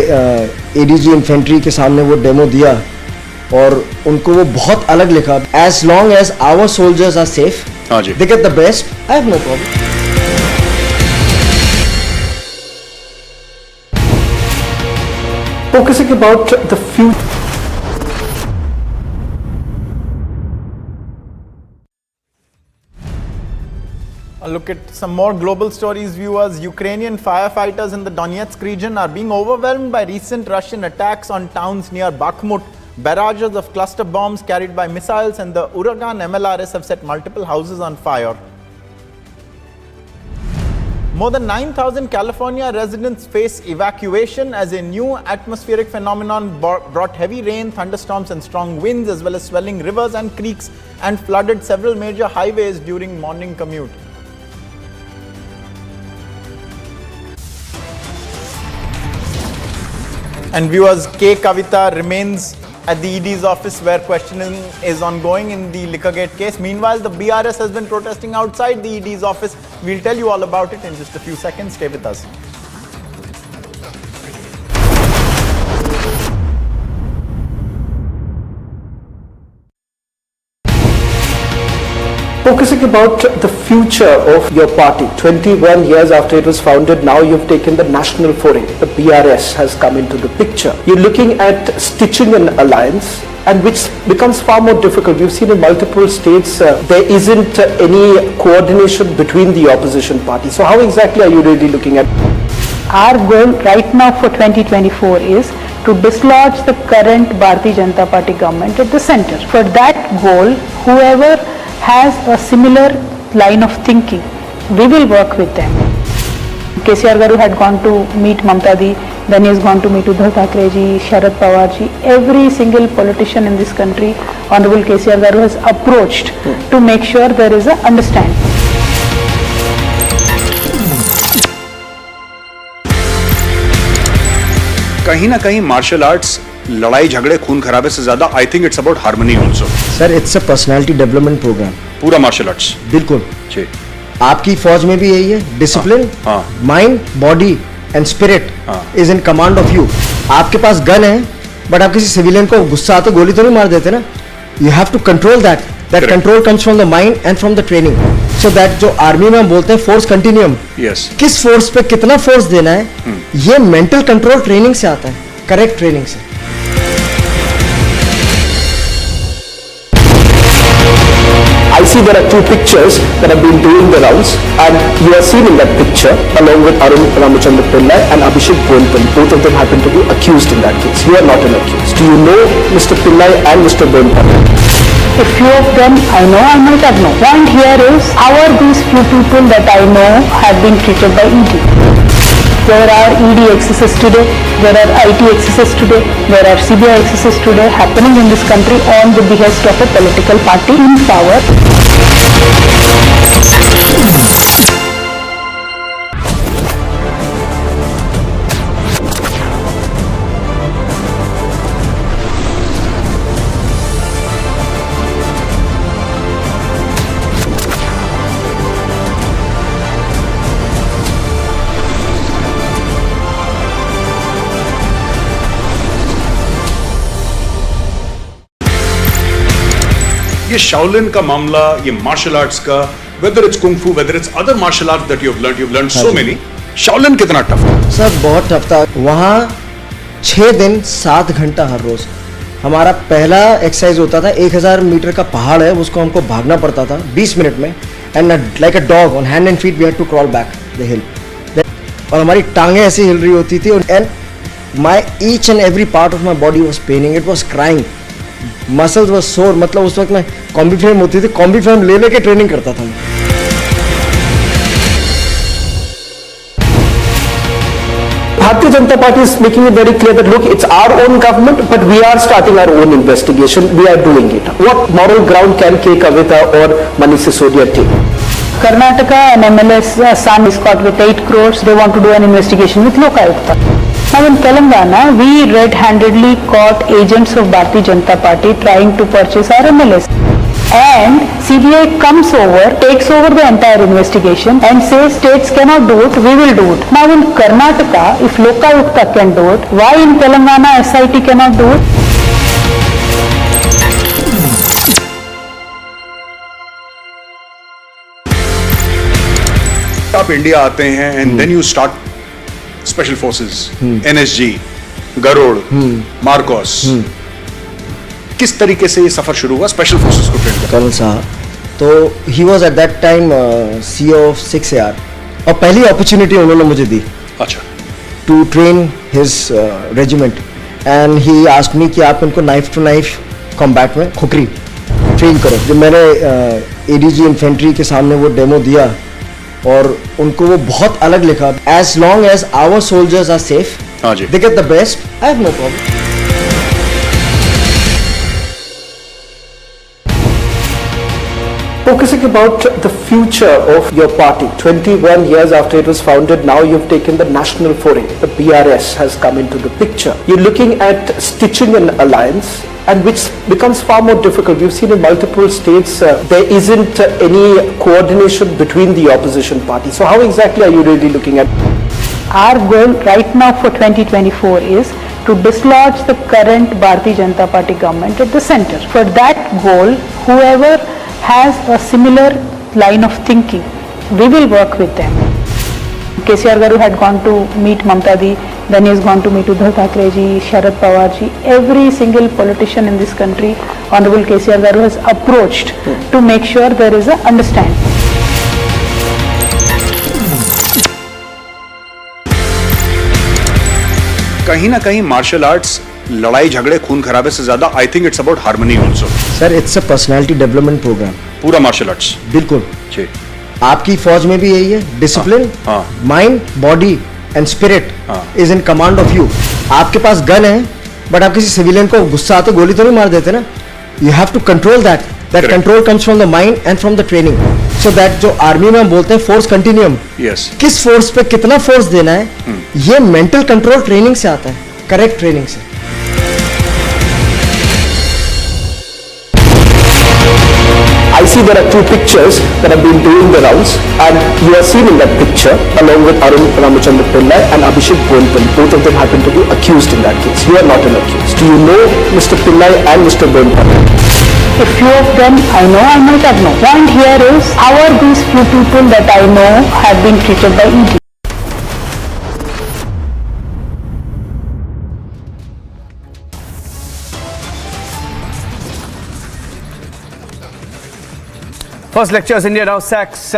ADG इन्फेंट्री के सामने वो डेमो दिया, और उनको वो बहुत अलग लिखा, as long as our soldiers are safe, they get the best, I have no problem. Focusing about the future. A look at some more global stories, viewers. Ukrainian firefighters in the Donetsk region are being overwhelmed by recent Russian attacks on towns near Bakhmut. Barrages of cluster bombs carried by missiles and the Uragan MLRS have set multiple houses on fire. More than 9,000 California residents face evacuation as a new atmospheric phenomenon brought heavy rain, thunderstorms and strong winds, as well as swelling rivers and creeks, and flooded several major highways during morning commute. And viewers, K. Kavita remains at the ED's office where questioning is ongoing in the Liquorgate case. Meanwhile, the BRS has been protesting outside the ED's office. We'll tell you all about it in just a few seconds. Stay with us. Focusing about the future of your party, 21 years after it was founded, now you've taken the national foray. The BRS has come into the picture. You're looking at stitching an alliance, and which becomes far more difficult. We've seen in multiple states there isn't any coordination between the opposition parties. So how exactly are you really looking at? Our goal right now for 2024 is to dislodge the current Bharatiya Janata Party government at the center. For that goal, whoever has a similar line of thinking, we will work with them. KCR Garu had gone to meet Mamta Di, then he has gone to meet Uddhav Thackeray ji, Sharad Pawar ji. Every single politician in this country, Honorable KCR Garu has approached to make sure there is a understanding. कहीं ना कहीं martial arts लड़ाई झगड़े खून खराबे से ज्यादा I think it's about harmony also. Sir, it's a personality development programme. पूरा मार्शल आर्ट्स बिल्कुल। आपकी फौज में भी यही है, discipline, mind, body and spirit is in command of you. आपके पास गन है, बट आप किसी सिविलियन को गुस्सा आते गोली तो नहीं मार देते ना। You have to control that control comes from the mind and from the training. So that जो आर्मी में हम बोलते हैं फोर्स कंटिन्यूम, किस फोर्स पे कितना फोर्स देना है, ये मेंटल कंट्रोल ट्रेनिंग से आता है, करेक्ट ट्रेनिंग से। I see there are two pictures that have been doing the rounds, and you are seen in that picture along with Arun Ramachandra Pillai and Abhishek Bonpally. Both of them happen to be accused in that case. You are not an accused. Do you know Mr. Pillai and Mr. Bonpally? A few of them I know, I might have known. Point here is, how are these few people that I know have been treated by ED? There are ED excesses today, there are IT excesses today, there are CBI excesses today happening in this country on the behest of a political party in power. ये Shaolin का मामला, ये martial arts का, whether it's kung फू, whether it's other martial arts that you have learned so many, Shaolin कितना tough था? Sir बहुत tough था। वहाँ 6 दिन 7 घंटा हर रोज। हमारा पहला एक्सरसाइज होता था, 1000 मीटर का पहाड़ है, उसको हमको भागना पड़ता था 20 मिनट में, and like a dog on hand and feet we had to crawl back the hill. और हमारी टांगें ऐसी हिल रही होती थी, and my each and every part of my body was paining, it was crying, muscles was sore. मतलब उस वक्त मैं कॉम्बी फ्रेम होती थी, कॉम्बी फ्रेम ले लेके ट्रेनिंग करता था। Bharatiya Janata Party is making it very clear that look, it's our own government, but we are starting our own investigation. We are doing it. What moral ground can K. Kavita or Manish Sisodia take? Karnataka, an MLA's son is caught with 8 crores. They want to do an investigation with Lokayukta. Now in Telangana, we red-handedly caught agents of Bharatiya Janata Party trying to purchase our MLAs. And CBI comes over, takes over the entire investigation and says states cannot do it, we will do it. Now in Karnataka, if Lokayukta can do it, why in Telangana SIT cannot do it? आप India आते हैं and then you start special forces, NSG, Garud, Marcos, किस तरीके से ये सफर शुरू हुआ स्पेशल फोर्सेस को ट्रेन करने? कर्नल साहब, तो he was at that time CEO of 6AR, और पहली अपॉर्चुनिटी उन्होंने मुझे दी, अच्छा, to train his regiment, and he asked me कि आप उनको नाइफ टू नाइफ कॉम्बैट में खुकरी ट्रेन करो। जब मैंने ADG इन्फेंट्री के सामने वो डेमो दिया और उनको वो बहुत अलग लिखा, as long as our soldiers are safe, they get the best, I have no problem. Focusing about the future of your party, 21 years after it was founded, now you've taken the national foray. The BRS has come into the picture. You're looking at stitching an alliance, and which becomes far more difficult. We've seen in multiple states there isn't any coordination between the opposition parties. So how exactly are you really looking at? Our goal right now for 2024 is to dislodge the current Bharatiya Janata Party government at the center. For that goal, whoever has a similar line of thinking, we will work with them. KCR Garu had gone to meet Mamta Di, then he has gone to meet Uddhav Thackeray ji, Sharad Pawar ji. Every single politician in this country, Honorable KCR Garu has approached to make sure there is a understanding. कहीं ना कहीं martial arts लड़ाई झगड़े खून खराबे से ज्यादा, I think it's about harmony also. Sir it's a personality development programme, पूरा मार्शल आर्ट्स, बिल्कुल। आपकी फौज में भी यही है, discipline, mind, body and spirit is in command of you. आपके पास गन है, बट आप किसी सिविलियन को गुस्सा आते गोली तो नहीं मार देते ना। You have to control that control comes from the mind and from the training. So that जो आर्मी में हम बोलते हैं फोर्स कंटिन्यूम, किस फोर्स पे कितना फोर्स देना है, ये मेंटल कंट्रोल ट्रेनिंग से आता है, करेक्ट ट्रेनिंग से। I I see there are two pictures that have been doing the rounds, and you are seen in that picture along with Arun Ramachandra Pillai and Abhishek Bonpal. Both of them happen to be accused in that case. You are not an accused. Do you know Mr. Pillai and Mr. Bonpal? A few of them I know, I might have known. Point here is, how are these few people that I know have been treated by ED? First lectures, India now sacks,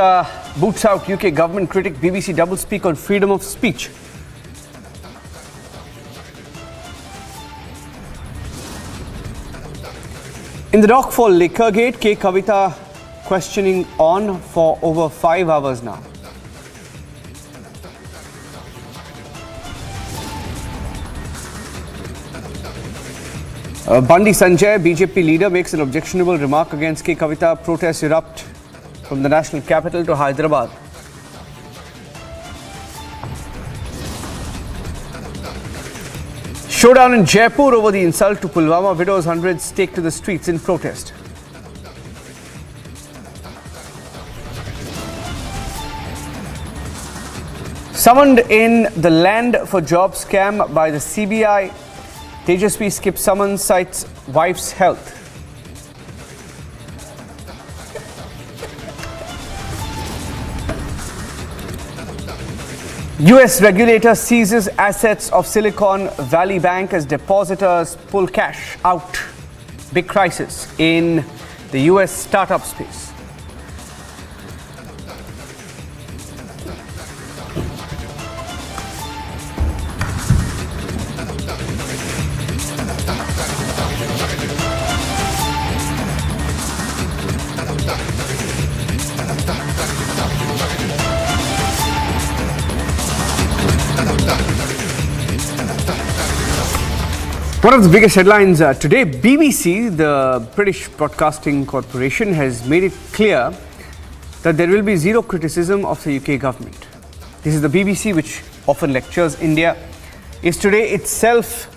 boots out UK government critic, BBC doublespeak on freedom of speech. In the dock for Liquorgate, K. Kavita questioning on for over 5 hours now. Bandi Sanjay, BJP leader, makes an objectionable remark against K. Kavita. Protests erupt from the national capital to Hyderabad. Showdown in Jaipur over the insult to Pulwama. Widows, hundreds take to the streets in protest. Summoned in the land for job scam by the CBI. Tejasvi skips summons, cites wife's health. US regulator seizes assets of Silicon Valley Bank as depositors pull cash out. Big crisis in the US startup space. One of the biggest headlines today, BBC, the British Broadcasting Corporation, has made it clear that there will be zero criticism of the UK government. This is the BBC, which often lectures India, is today itself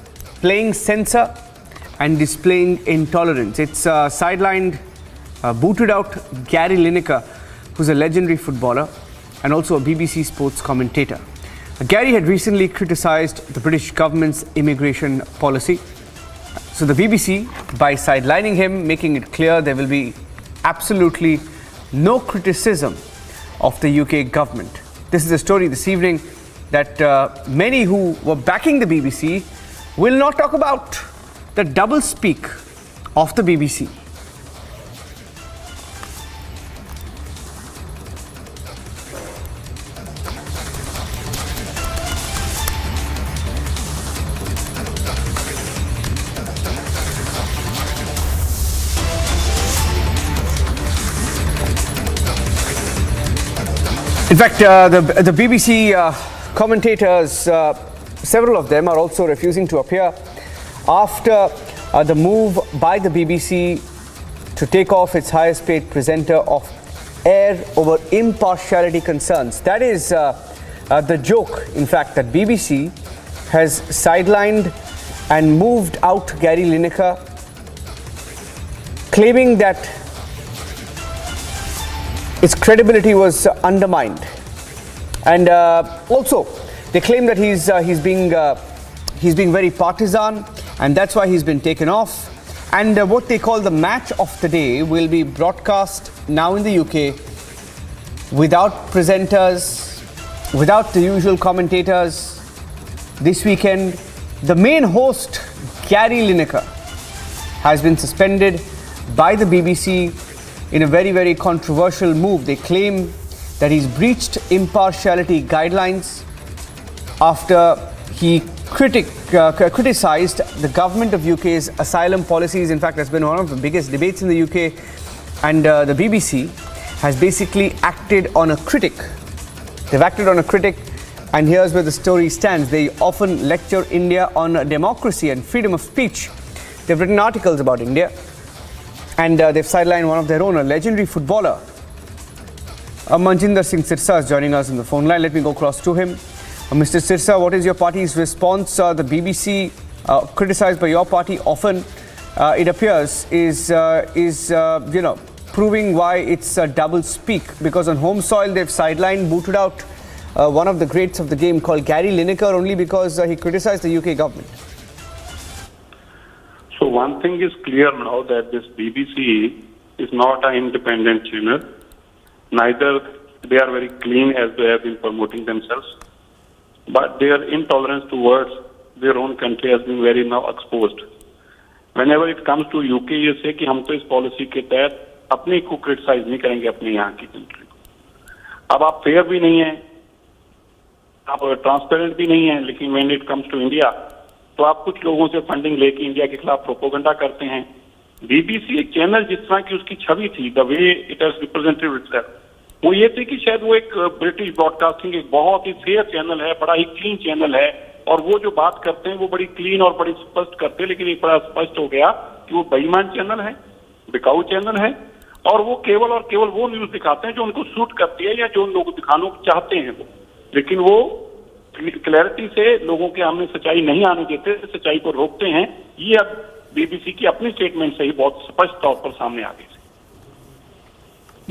playing censor and displaying intolerance. It's sidelined, booted out Gary Lineker, who's a legendary footballer and also a BBC sports commentator. Gary had recently criticized the British government's immigration policy. So the BBC, by sidelining him, making it clear there will be absolutely no criticism of the UK government. This is a story this evening that many who were backing the BBC will not talk about the doublespeak of the BBC. In fact, the BBC commentators, several of them are also refusing to appear after the move by the BBC to take off its highest paid presenter of air over impartiality concerns. That is the joke, in fact, that BBC has sidelined and moved out Gary Lineker, claiming that its credibility was undermined, and also they claim that he's being very partisan, and that's why he's been taken off. And what they call the match of the day will be broadcast now in the UK without presenters, without the usual commentators. This weekend, the main host, Gary Lineker, has been suspended by the BBC in a very, very controversial move. They claim that he's breached impartiality guidelines after he criticized the government of UK's asylum policies. In fact, that's been one of the biggest debates in the UK. And the BBC has basically acted on a critic. They've acted on a critic, and here's where the story stands. They often lecture India on democracy and freedom of speech. They've written articles about India. And they've sidelined one of their own, a legendary footballer. Manjinder Singh Sirsa is joining us on the phone line. Let me go across to him. Mr. Sirsa, what is your party's response? The BBC, criticized by your party often, it appears, is proving why it's a double speak, because on home soil they've sidelined, booted out one of the greats of the game called Gary Lineker only because he criticized the UK government. So one thing is clear now, that this BBC is not an independent channel. Neither they are very clean as they have been promoting themselves, but their intolerance towards their own country has been very now exposed. Whenever it comes to UK, ये say कि हम तो इस policy के तहत अपने को criticise नहीं करेंगे अपने यहाँ की कंट्री को. अब आप फेयर भी नहीं है, आप ट्रांसपेरेंट भी नहीं है, लेकिन when it comes to India तो आप कुछ लोगों से फंडिंग लेके इंडिया के खिलाफ प्रोपोगंडा करते हैं. बीबीसी एक चैनल जिस तरह की उसकी छवि थी, the way it has represented itself, वो ये थी कि शायद वो एक ब्रिटिश ब्रॉडकास्टिंग एक बहुत ही फेयर चैनल है, बड़ा ही क्लीन चैनल है, और वो जो बात करते हैं वो बड़ी क्लीन और बड़ी स्पष्ट करते हैं. लेकिन एक बड़ा स्पष्ट हो गया कि वो बेईमान चैनल है, बिकाऊ चैनल है, और वो केवल वो न्यूज दिखाते हैं जो उनको सूट करती है या जो उन लोग दिखाना चाहते हैं वो, लेकिन वो क्लैरिटी से लोगों के सामने सच्चाई नहीं आने देते, सच्चाई को रोकते हैं. ये अब बीबीसी की अपनी स्टेटमेंट से ही बहुत स्पष्ट तौर पर सामने आ गई.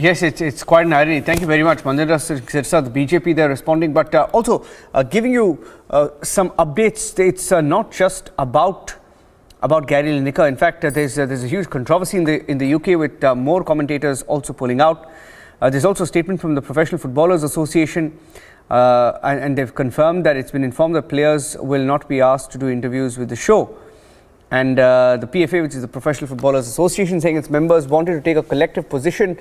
Yes, it's quite an irony. Thank you very much, Mandira Sirsa, the BJP there responding, but also giving you some updates. It's not just about Gary Lineker. In fact, there's a huge controversy in the UK with more commentators also pulling out. There's also a statement from the Professional Footballers Association, and they've confirmed that it's been informed that players will not be asked to do interviews with the show. And the PFA, which is the Professional Footballers Association, saying its members wanted to take a collective position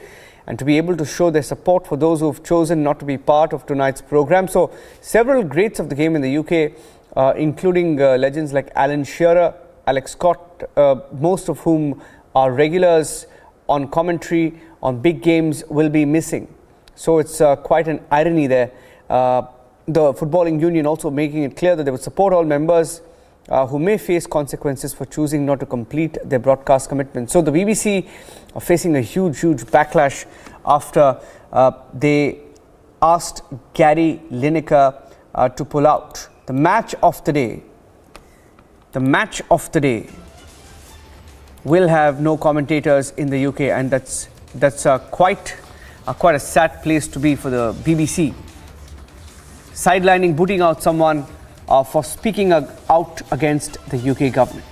and to be able to show their support for those who have chosen not to be part of tonight's program. So several greats of the game in the UK, including legends like Alan Shearer, Alex Scott, most of whom are regulars on commentary on big games, will be missing. So it's quite an irony there. The footballing union also making it clear that they would support all members who may face consequences for choosing not to complete their broadcast commitment. So the BBC are facing a huge backlash after they asked Gary Lineker to pull out. The match of the day will have no commentators in the UK, and that's quite a sad place to be for the BBC. Sidelining, booting out someone for speaking out against the UK government.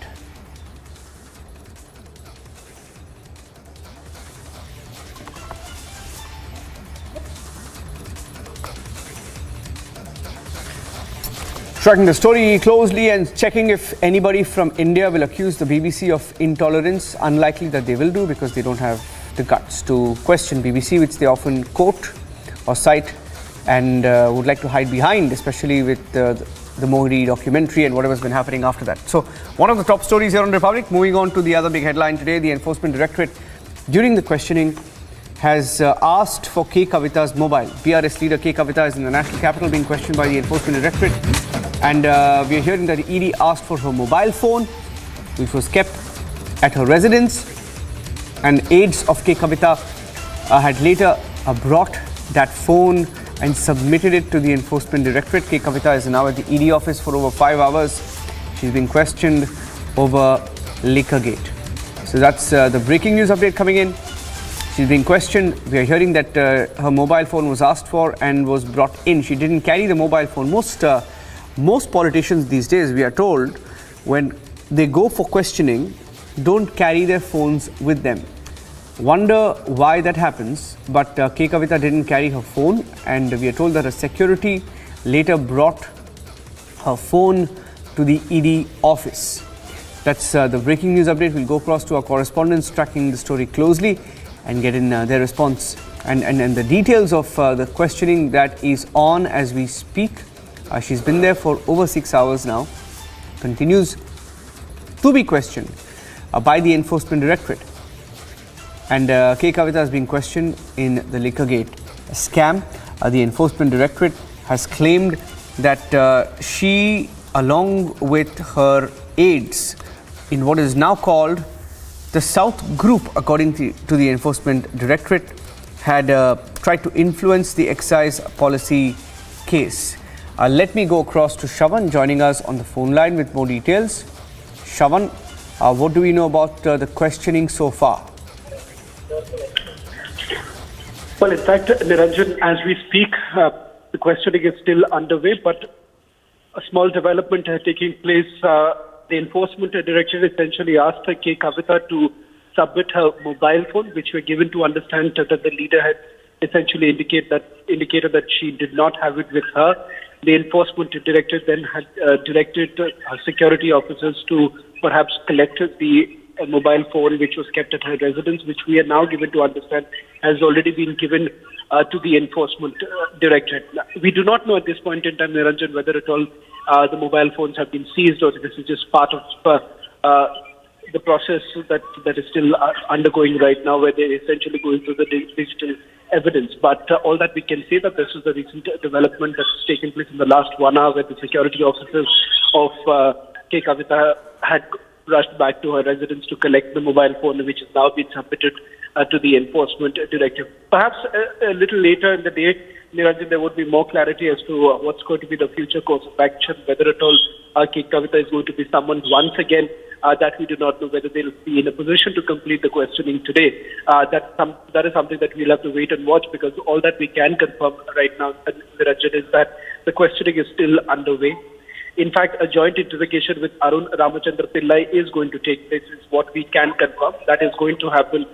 Tracking the story closely and checking if anybody from India will accuse the BBC of intolerance. Unlikely that they will do, because they don't have the guts to question BBC, which they often quote or cite and would like to hide behind, especially with the Modi documentary and whatever's been happening after that. So one of the top stories here on Republic. Moving on to the other big headline today, the Enforcement Directorate during the questioning has asked for K. Kavita's mobile. BRS leader K. Kavita is in the national capital being questioned by the Enforcement Directorate, and we are hearing that the ED asked for her mobile phone, which was kept at her residence, and aides of K. Kavita had later brought that phone and submitted it to the Enforcement Directorate. K. Kavita is now at the ED office for over 5 hours. She's been questioned over Liquorgate. So that's the breaking news update coming in. She's being questioned. We are hearing that her mobile phone was asked for and was brought in. She didn't carry the mobile phone. Most politicians these days, we are told, when they go for questioning, don't carry their phones with them. Wonder why that happens, but K. Kavita didn't carry her phone, and we are told that her security later brought her phone to the ED office. That's the breaking news update. We'll go across to our correspondents tracking the story closely and get in their response and the details of the questioning that is on as we speak. She's been there for over 6 hours now, continues to be questioned by the Enforcement Directorate. And K. Kavita is being questioned in the Liquorgate scam. The Enforcement Directorate has claimed that she, along with her aides, in what is now called the South Group, according to the Enforcement Directorate, had tried to influence the excise policy case. Let me go across to Shravan, joining us on the phone line with more details. Shravan, what do we know about the questioning so far? Well, in fact, Niranjan, as we speak, the questioning is still underway, but a small development taking place. The enforcement director essentially asked K. Kavita to submit her mobile phone, which were given to understand that the leader had essentially indicated that she did not have it with her. The enforcement director then had directed security officers to perhaps collect the mobile phone which was kept at her residence, which we are now given to understand has already been given to the enforcement directorate. We do not know at this point in time, Niranjan, whether at all the mobile phones have been seized or this is just part of the process that is still undergoing right now, where they're essentially going through the digital evidence. But all that we can say that this is the recent development that's taken place in the last 1 hour, where the security officers of K. Kavita had rushed back to her residence to collect the mobile phone, which has now been submitted to the enforcement directive. Perhaps a little later in the day, Niranjan, there would be more clarity as to what's going to be the future course of action, whether at all K. Kavita is going to be summoned once again. That we do not know whether they'll be in a position to complete the questioning today. That is something that we'll have to wait and watch, because all that we can confirm right now, Niranjan, is that the questioning is still underway. In fact, a joint interrogation with Arun Ramachandra Pillai is going to take place, is what we can confirm. That is going to happen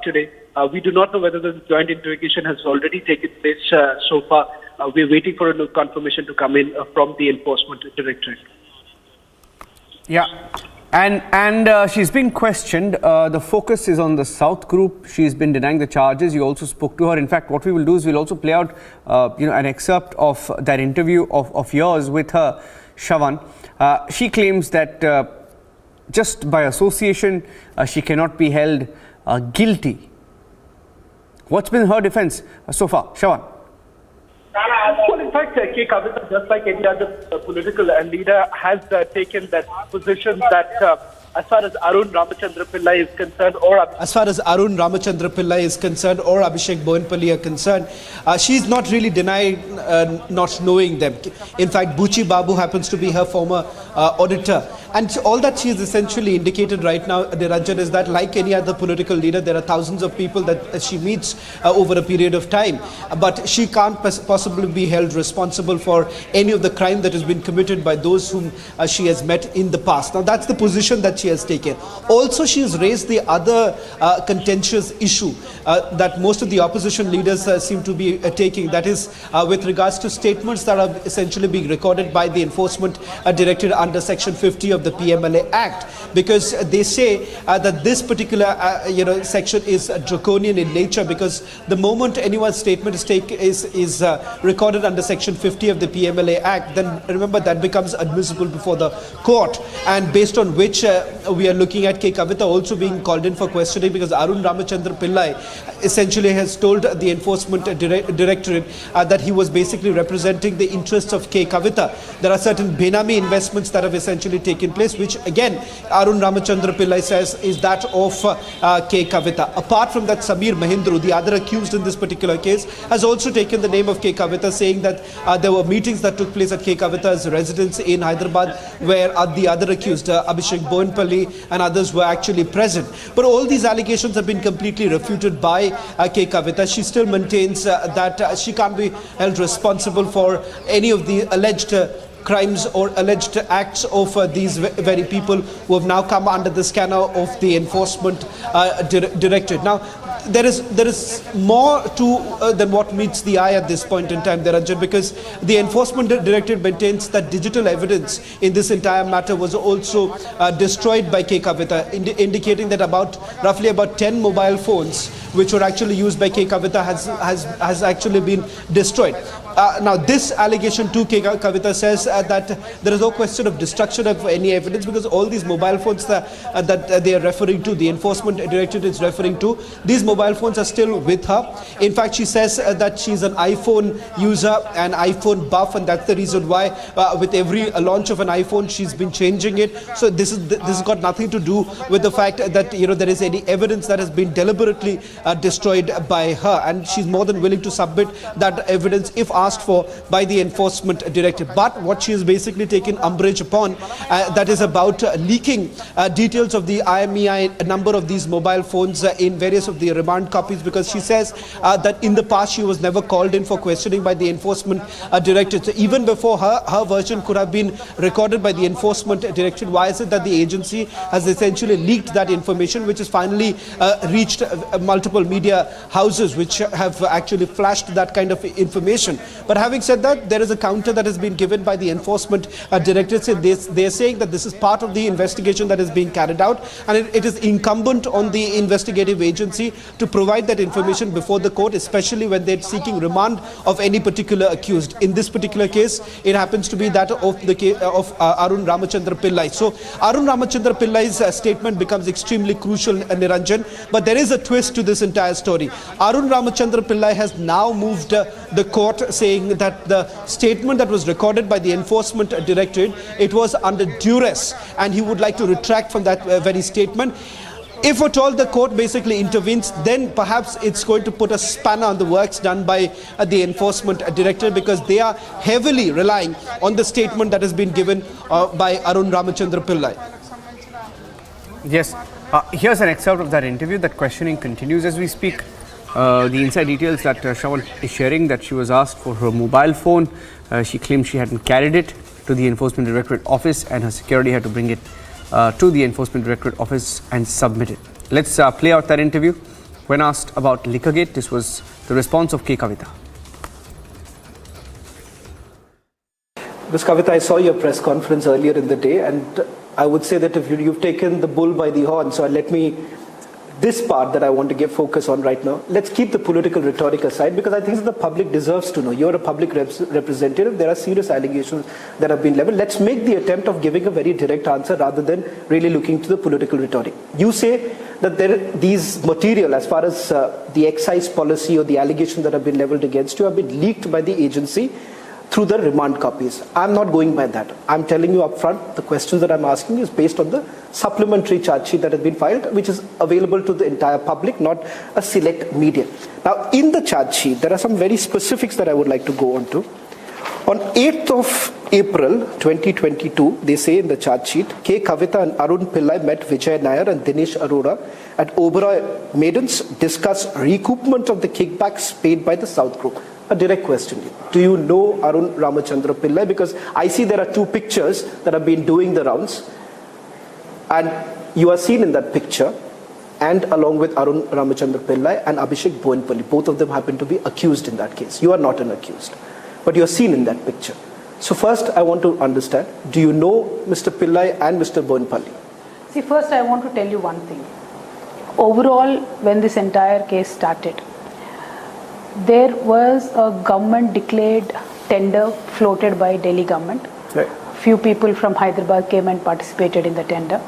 today. We do not know whether the joint interrogation has already taken place so far. We're waiting for a confirmation to come in from the enforcement directorate. Yeah. And she's been questioned. The focus is on the South group. She's been denying the charges. You also spoke to her. In fact, what we will do is we'll also play out an excerpt of that interview of yours with her, Shravan. She claims that just by association, she cannot be held guilty. What's been her defense so far, Shravan? Well, in fact, K. Kavita, just like any other political leader, has taken that position that as far as Arun Ramachandra Pillai is concerned, or Abhishek Bowenpally are concerned, she's not really denied not knowing them. In fact, Buchi Babu happens to be her former auditor. And all that she has essentially indicated right now, Niranjan, is that like any other political leader, there are thousands of people that she meets over a period of time. But she can't possibly be held responsible for any of the crime that has been committed by those whom she has met in the past. Now, that's the position that she has taken. Also, she has raised the other contentious issue that most of the opposition leaders seem to be taking. That is with regards to statements that are essentially being recorded by the enforcement directorate under Section 50 of the PMLA Act, because they say that this particular section is draconian in nature, because the moment anyone's statement is recorded under Section 50 of the PMLA Act, then remember that becomes admissible before the court, and based on which we are looking at K. Kavita also being called in for questioning, because Arun Ramachandra Pillai essentially has told the enforcement directorate that he was basically representing the interests of K. Kavita. There are certain Benami investments that have essentially taken place, which again Arun Ramachandra Pillai says is that of K. Kavita. Apart from that, Samir Mahindru, the other accused in this particular case, has also taken the name of K. Kavita, saying that there were meetings that took place at K. Kavita's residence in Hyderabad, where the other accused, Abhishek Bowenpally and others, were actually present. But all these allegations have been completely refuted by K. Kavita. She still maintains that she can't be held responsible for any of the alleged crimes or alleged acts of these very people who have now come under the scanner of the enforcement directorate. Now, there is more to than what meets the eye at this point in time, Niranjan, because the enforcement directorate maintains that digital evidence in this entire matter was also destroyed by K. Kavita, indicating that roughly about 10 mobile phones which were actually used by K. Kavita has actually been destroyed. Now, this allegation to K. Kavita says that there is no question of destruction of any evidence, because all these mobile phones that they are referring to, the enforcement directorate is referring to, these mobile phones are still with her. In fact, she says that she's an iPhone user, an iPhone buff, and that's the reason why with every launch of an iPhone, she's been changing it. So this has got nothing to do with the fact that there is any evidence that has been deliberately destroyed by her, and she's more than willing to submit that evidence if asked asked for by the enforcement director. But what she has basically taken umbrage upon, that is about leaking details of the IMEI number of these mobile phones in various of the remand copies, because she says that in the past she was never called in for questioning by the enforcement director. So even before her version could have been recorded by the enforcement director, why is it that the agency has essentially leaked that information, which has finally reached multiple media houses which have actually flashed that kind of information? But having said that, there is a counter that has been given by the enforcement director. They are saying that this is part of the investigation that is being carried out, and it is incumbent on the investigative agency to provide that information before the court, especially when they're seeking remand of any particular accused. In this particular case, it happens to be that of the case of Arun Ramachandra Pillai. So Arun Ramachandra Pillai's statement becomes extremely crucial, Niranjan, but there is a twist to this entire story. Arun Ramachandra Pillai has now moved the court, saying that the statement that was recorded by the enforcement directorate, it was under duress, and he would like to retract from that very statement. If at all the court basically intervenes, then perhaps it's going to put a spanner on the works done by the enforcement director, because they are heavily relying on the statement that has been given by Arun Ramachandra Pillai. Yes, here's an excerpt of that interview. That questioning continues as we speak. The inside details that Shravan is sharing, that she was asked for her mobile phone. She claimed she hadn't carried it to the enforcement directorate office, and her security had to bring it to the enforcement directorate office and submit it. Let's play out that interview. When asked about Liquorgate, this was the response of K. Kavita. Ms. Kavita, I saw your press conference earlier in the day, and I would say that if you've taken the bull by the horn, so let me, this part that I want to give focus on right now, let's keep the political rhetoric aside, because I think the public deserves to know. You're a public representative. There are serious allegations that have been leveled. Let's make the attempt of giving a very direct answer rather than really looking to the political rhetoric. You say that these material, as far as the excise policy or the allegations that have been leveled against you, have been leaked by the agency through the remand copies. I'm not going by that. I'm telling you up front, the questions that I'm asking is based on the supplementary charge sheet that has been filed, which is available to the entire public, not a select media. Now, in the charge sheet, there are some very specifics that I would like to go on to. On 8th of April 2022, they say in the charge sheet, K. Kavita and Arun Pillai met Vijay Nair and Dinesh Arora at Oberoi Maidens, discuss recoupment of the kickbacks paid by the South Group. A direct question. Do you know Arun Ramachandra Pillai? Because I see there are two pictures that have been doing the rounds, and you are seen in that picture, and along with Arun Ramachandra Pillai and Abhishek Boinpalli. Both of them happen to be accused in that case. You are not an accused, but you are seen in that picture. So first I want to understand, do you know Mr. Pillai and Mr. Boinpalli? See, first I want to tell you one thing. Overall, when this entire case started, there was a government declared tender floated by Delhi government. Right. Few people from Hyderabad came and participated in the tender.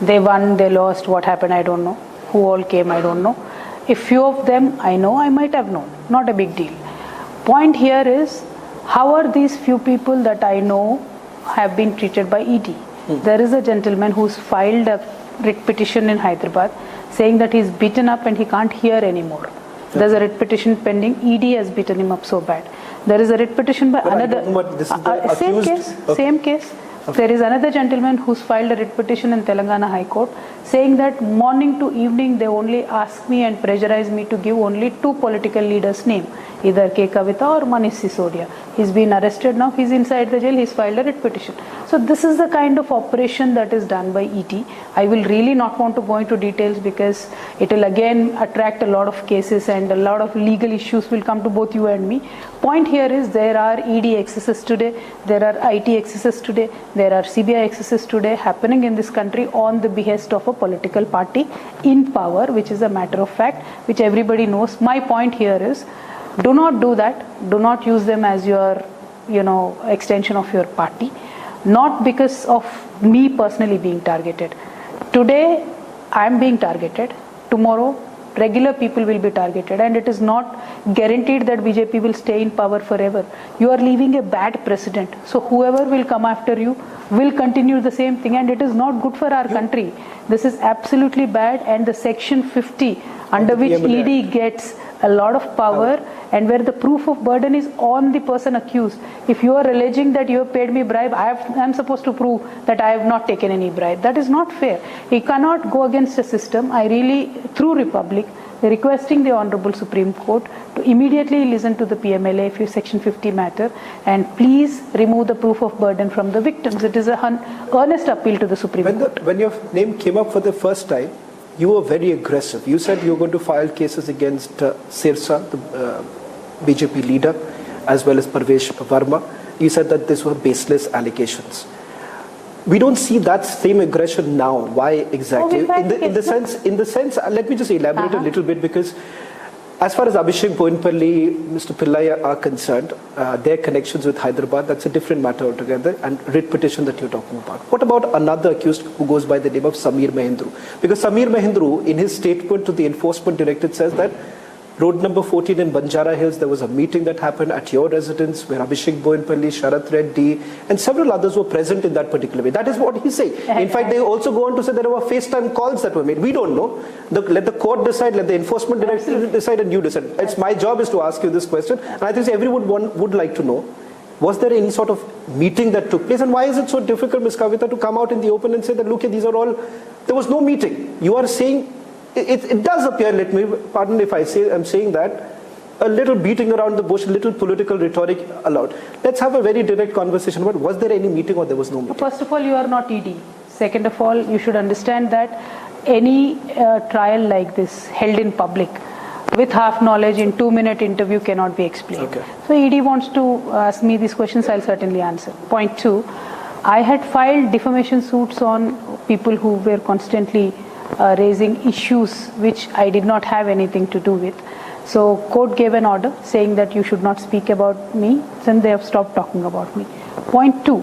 They won, they lost, what happened I don't know. Who all came I don't know. A few of them I know, I might have known. Not a big deal. Point here is, how are these few people that I know have been treated by ED? There is a gentleman who's filed a writ petition in Hyderabad saying that he's beaten up and he can't hear anymore. There's a writ petition pending. ED has beaten him up so bad. There is a writ petition by another. Same case. Okay. Same case. Okay. There is another gentleman who's filed a writ petition in Telangana High Court saying that morning to evening they only ask me and pressurize me to give only two political leaders' name, either K. Kavita or Manish Sisodia. He's been arrested now. He's inside the jail. He's filed a writ petition. So this is the kind of operation that is done by ET. I will really not want to go into details because it will again attract a lot of cases and a lot of legal issues will come to both you and me. Point here is there are ED excesses today, there are IT excesses today, there are CBI excesses today happening in this country on the behest of a political party in power, which is a matter of fact, which everybody knows. My point here is, do not do that. Do not use them as your, extension of your party. Not because of me personally being targeted. Today, I am being targeted. Tomorrow, regular people will be targeted, and it is not guaranteed that BJP will stay in power forever. You are leaving a bad precedent. So whoever will come after you will continue the same thing, and it is not good for our country. This is absolutely bad, and the section 50 under which ED gets a lot of power and where the proof of burden is on the person accused. If you are alleging that you have paid me bribe, I am supposed to prove that I have not taken any bribe. That is not fair. You cannot go against a system. I really, through Republic, requesting the Honorable Supreme Court to immediately listen to the PMLA Section 50 matter and please remove the proof of burden from the victims. It is an earnest appeal to the Supreme Court. When your name came up for the first time, you were very aggressive. You said you were going to file cases against Sirsa, the BJP leader, as well as Parvesh Verma. You said that these were baseless allegations. We don't see that same aggression now. Why exactly? In the sense, let me just elaborate a little bit, because as far as Abhishek Boinpalli, Mr. Pillai are concerned, their connections with Hyderabad, that's a different matter altogether, and writ petition that you're talking about. What about another accused who goes by the name of Sameer Mahindru? Because Sameer Mahindru, in his statement to the enforcement directorate, says that road number 14 in Banjara Hills, there was a meeting that happened at your residence where Abhishek Boinpalli, Sharath Reddy and several others were present in that particular way. That is what he's saying. In fact, they also go on to say there were FaceTime calls that were made. We don't know. Let the court decide, let the enforcement directorate decide, and you decide. It's my job is to ask you this question, and I think everyone would like to know, was there any sort of meeting that took place, and why is it so difficult, Ms. Kavita, to come out in the open and say that, look, these are all, there was no meeting. You are saying, it does appear, let me, pardon if I'm saying that, a little beating around the bush, a little political rhetoric allowed. Let's have a very direct conversation about, was there any meeting or there was no meeting? First of all, you are not ED. Second of all, you should understand that any trial like this held in public with half knowledge in 2-minute interview cannot be explained. Okay. So ED wants to ask me these questions, I'll certainly answer. Point 2, I had filed defamation suits on people who were constantly raising issues which I did not have anything to do with. So court gave an order saying that you should not speak about me, then they have stopped talking about me. Point 2,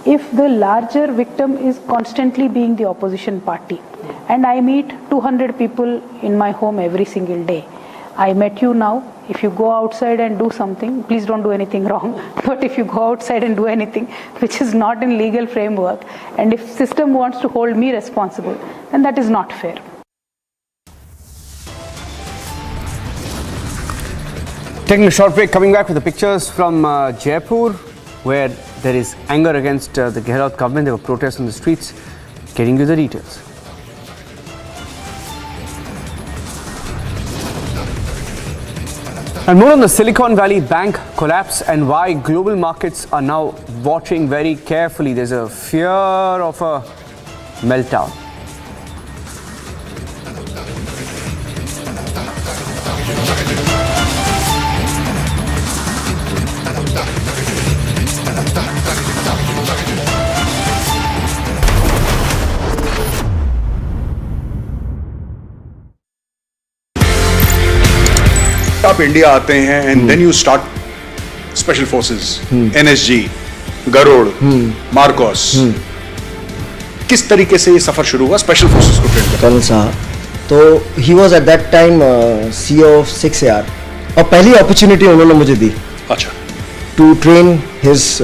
if the larger victim is constantly being the opposition party, and I meet 200 people in my home every single day, I met you now. If you go outside and do something, please don't do anything wrong. But if you go outside and do anything which is not in legal framework, and if system wants to hold me responsible, then that is not fair. Taking a short break, coming back with the pictures from Jaipur, where there is anger against the Gehlot government. There were protests on the streets. Getting you the details. And more on the Silicon Valley Bank collapse and why global markets are now watching very carefully. There's a fear of a meltdown. आप India आते हैं and then you start special forces, NSG, Garud, Marcos. किस तरीके से ये सफर शुरू हुआ स्पेशल फोर्सेस को ट्रेन करने? कर्नल साहब, तो he was at that time CEO of 6AR और पहली अपॉर्चुनिटी उन्होंने मुझे दी. अच्छा. To train his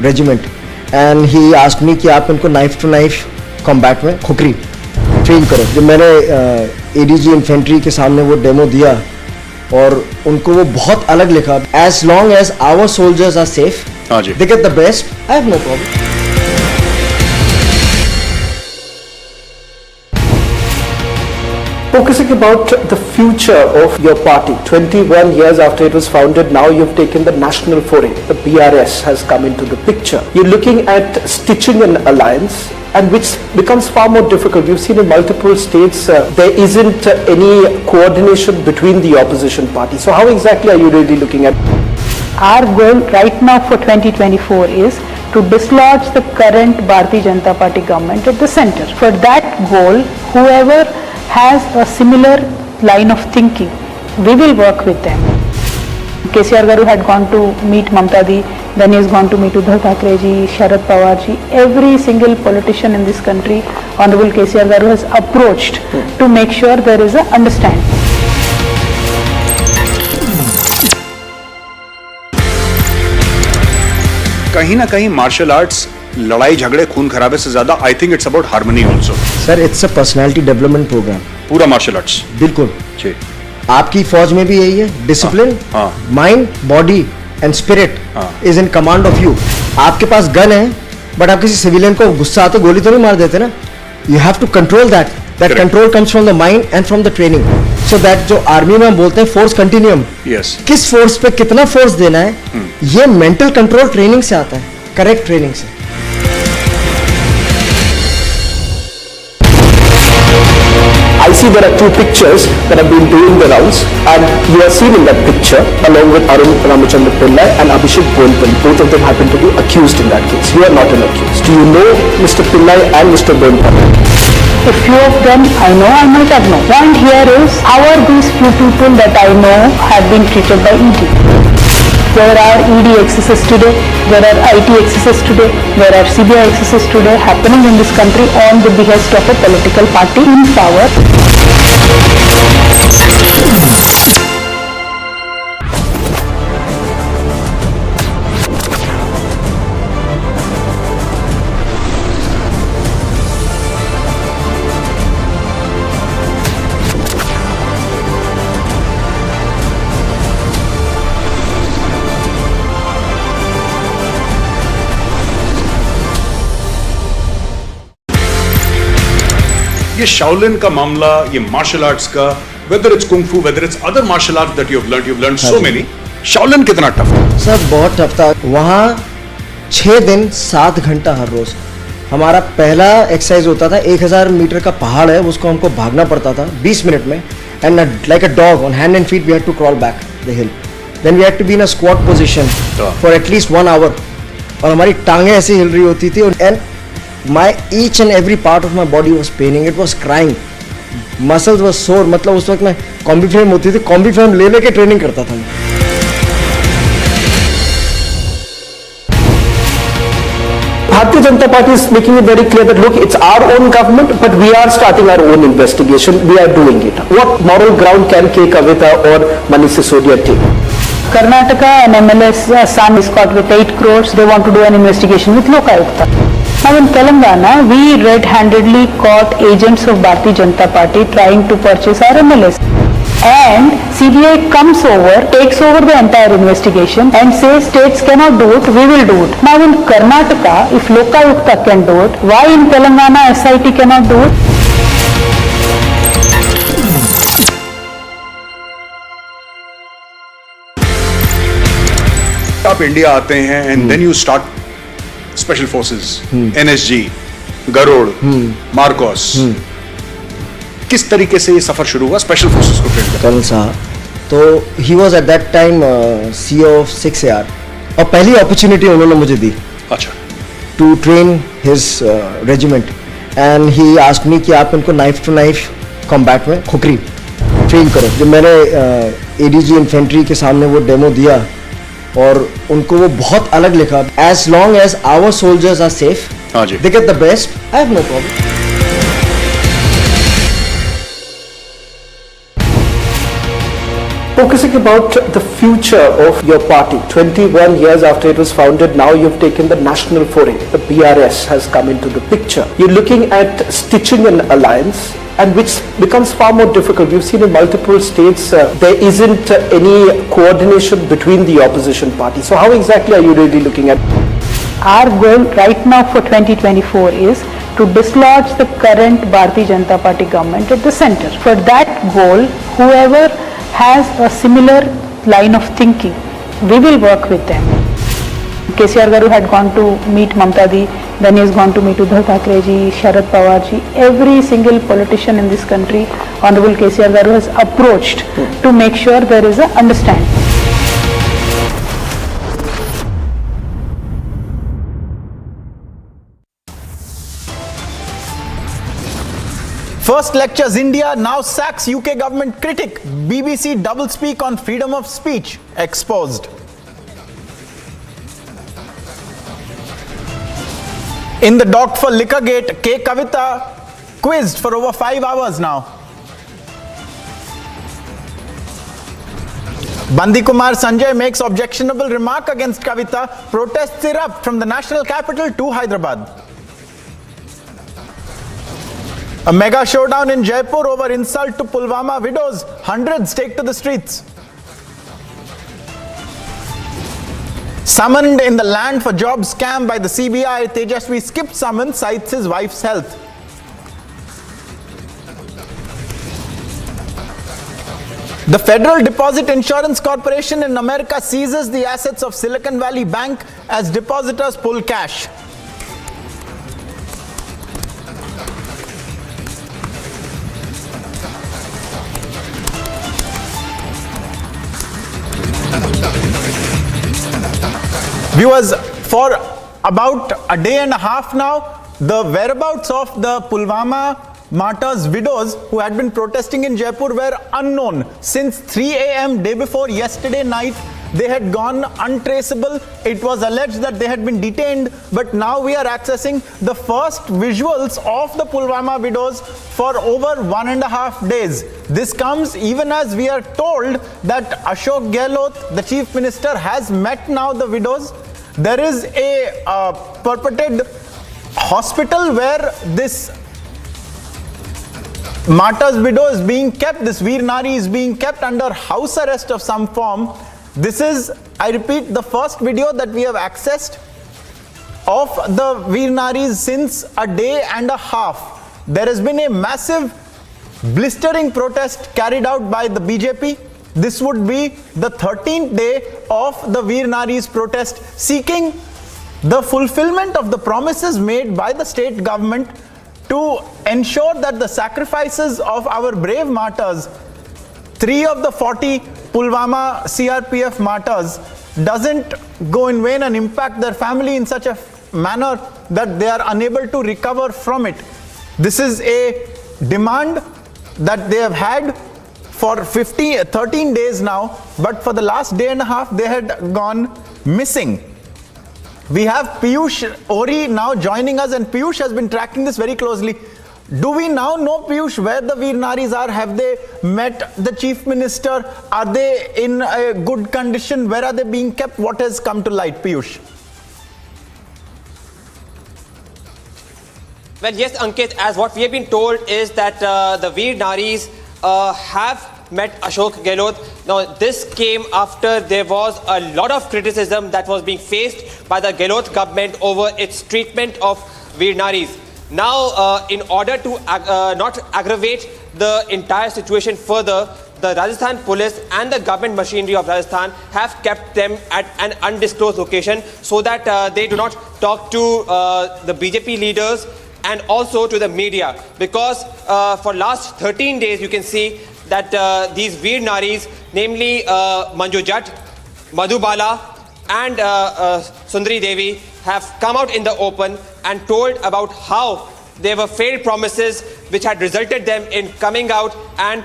regiment and he asked me कि आप इनको नाइफ टू नाइफ कॉम्बैट में खुकरी ट्रेन करो. जब मैंने ADG इन्फेंट्री के सामने वो डेमो दिया और उनको वो बहुत अलग लिखा. As long as our soldiers are safe, they get the best, I have no problem. Focusing about the future of your party, 21 years after it was founded, now you've taken the national foray. The BRS has come into the picture. You're looking at stitching an alliance, and which becomes far more difficult. We've seen in multiple states there isn't any coordination between the opposition parties. So how exactly are you really looking at? Our goal right now for 2024 is to dislodge the current Bharatiya Janata Party government at the center. For that goal, whoever has a similar line of thinking, we will work with them. KCR Garu had gone to meet Mamta Di, then he has gone to meet Uddhav Thackeray ji, Sharad Pawar ji. Every single politician in this country, Honorable KCR Garu has approached to make sure there is a understanding. कहीं ना कहीं martial arts लड़ाई झगड़े खून खराबे से ज्यादा I think it's about harmony also. Sir, it's a personality development programme. पूरा मार्शल आर्ट्स. बिल्कुल. जी. आपकी फौज में भी यही है, discipline, mind, body and spirit is in command of you. आपके पास गन है, बट आप किसी सिविलियन को गुस्सा आते गोली तो नहीं मार देते ना। You have to control that control comes from the mind and from the training. So that जो आर्मी में हम बोलते हैं फोर्स कंटिन्यूम, किस फोर्स पे कितना फोर्स देना है, ये मेंटल कंट्रोल ट्रेनिंग से आता है, करेक्ट ट्रेनिंग से। I see there are two pictures that have been doing the rounds, and you are seen in that picture along with Arun Ramachandra Pillai and Abhishek Bonpal. Both of them happen to be accused in that case. You are not an accused. Do you know Mr. Pillai and Mr. Bonpal? A few of them I know, I might have known. Point here is, how are these few people that I know have been treated by ED? There are ED excesses today, there are IT excesses today, there are CBI excesses today happening in this country on the behest of a political party in power. ये Shaolin का मामला, ये martial arts का, whether it's kung fu, whether it's other martial arts that you've learned so many, Shaolin कितना tough है? Sir बहुत tough था। वहाँ 6 दिन 7 घंटा हर रोज। हमारा पहला एक्सरसाइज होता था, 1000 मीटर का पहाड़ है, उसको हमको भागना पड़ता था 20 मिनट में, and like a dog on hand and feet we had to crawl back the hill, then we had to be in a squat position for at least 1 hour, और हमारी टांगें ऐसे हिल रही होती थी, and my each and every part of my body was paining, it was crying, muscles were sore। मतलब उस वक्त मैं कॉम्बी फ्रेम होती थी, कॉम्बी फ्रेम ले लेके ट्रेनिंग करता था मैं। Bharatiya Janata Party is making it very clear that look, it's our own government, but we are starting our own investigation. We are doing it. What moral ground can K. Kavita or Manish Sisodia take? Karnataka, an MLS son is caught with 8 crores. They want to do an investigation with Lokayukta. Now in Telangana, we red-handedly caught agents of Bharatiya Janata Party trying to purchase our MLS. And CBI comes over, takes over the entire investigation and says states cannot do it, we will do it. Now in Karnataka, if Lokayukta can do it, why in Telangana SIT cannot do it? आप India आते हैं and then you start special forces, NSG, Garud, Marcos, किस तरीके से ये सफर शुरू हुआ स्पेशल फोर्सेस को ट्रेन करने? कर्नल साहब, तो he was at that time CEO of 6AR, और पहली अपॉर्चुनिटी उन्होंने मुझे दी, अच्छा, to train his regiment, and he asked me कि आप इनको नाइफ टू नाइफ कॉम्बैट में खुकरी ट्रेन करो। जब मैंने ADG इन्फेंट्री के सामने वो डेमो दिया, और उनको वो बहुत अलग लिखा, as long as our soldiers are safe, they get the best, I have no problem. Focusing about the future of your party, 21 years after it was founded, now you've taken the national foray. The BRS has come into the picture. You're looking at stitching an alliance, and which becomes far more difficult. We've seen in multiple states there isn't any coordination between the opposition parties. So how exactly are you really looking at? Our goal right now for 2024 is to dislodge the current Bharatiya Janata Party government at the center. For that goal, whoever has a similar line of thinking, we will work with them. KCR Garu had gone to meet Mamta Di, then he has gone to meet Uddhav Thackeray ji, Sharad Pawar ji. Every single politician in this country, Honorable KCR Garu has approached to make sure there is a understanding. First lectures India, now sacks UK government critic. BBC doublespeak on freedom of speech exposed. In the dock for Liquorgate, K. Kavita quizzed for over 5 hours now. Bandi Kumar Sanjay makes objectionable remark against Kavita. Protests erupt from the national capital to Hyderabad. A mega showdown in Jaipur over insult to Pulwama widows. Hundreds take to the streets. Summoned in the land for job scam by the CBI, Tejasvi skipped summons, cites his wife's health. The Federal Deposit Insurance Corporation in America seizes the assets of Silicon Valley Bank as depositors pull cash. Viewers, for about a day and a half now, the whereabouts of the Pulwama martyrs' widows who had been protesting in Jaipur were unknown. Since 3 a.m. day before yesterday night, they had gone untraceable. It was alleged that they had been detained, but now we are accessing the first visuals of the Pulwama widows for over 1.5 days. This comes even as we are told that Ashok Gehlot, the Chief Minister, has met now the widows. There is a purported hospital where this martyr's widow is being kept, this Veer Nari is being kept under house arrest of some form. This is, I repeat, the first video that we have accessed of the Veer Naris since a day and a half. There has been a massive blistering protest carried out by the BJP. This would be the 13th day of the Veer Naris protest, seeking the fulfillment of the promises made by the state government to ensure that the sacrifices of our brave martyrs, 3 of the 40 Pulwama CRPF martyrs, doesn't go in vain and impact their family in such a manner that they are unable to recover from it. This is a demand that they have had for 13 days now, but for the last day and a half they had gone missing. We have Piyush Ori now joining us, and Piyush has been tracking this very closely. Do we now know, Piyush, where the Veer Naris are? Have they met the Chief Minister? Are they in a good condition? Where are they being kept? What has come to light, Piyush? Well, yes, Ankit, as what we have been told is that the Veer Naris have met Ashok Gehlot. Now, this came after there was a lot of criticism that was being faced by the Gehlot government over its treatment of Veer Naris. Now, in order to not aggravate the entire situation further, the Rajasthan police and the government machinery of Rajasthan have kept them at an undisclosed location so that they do not talk to the BJP leaders and also to the media, because for last 13 days you can see that these Veer Naris, namely Manju Jatt, Madhubala and Sundari Devi, have come out in the open and told about how there were failed promises which had resulted them in coming out and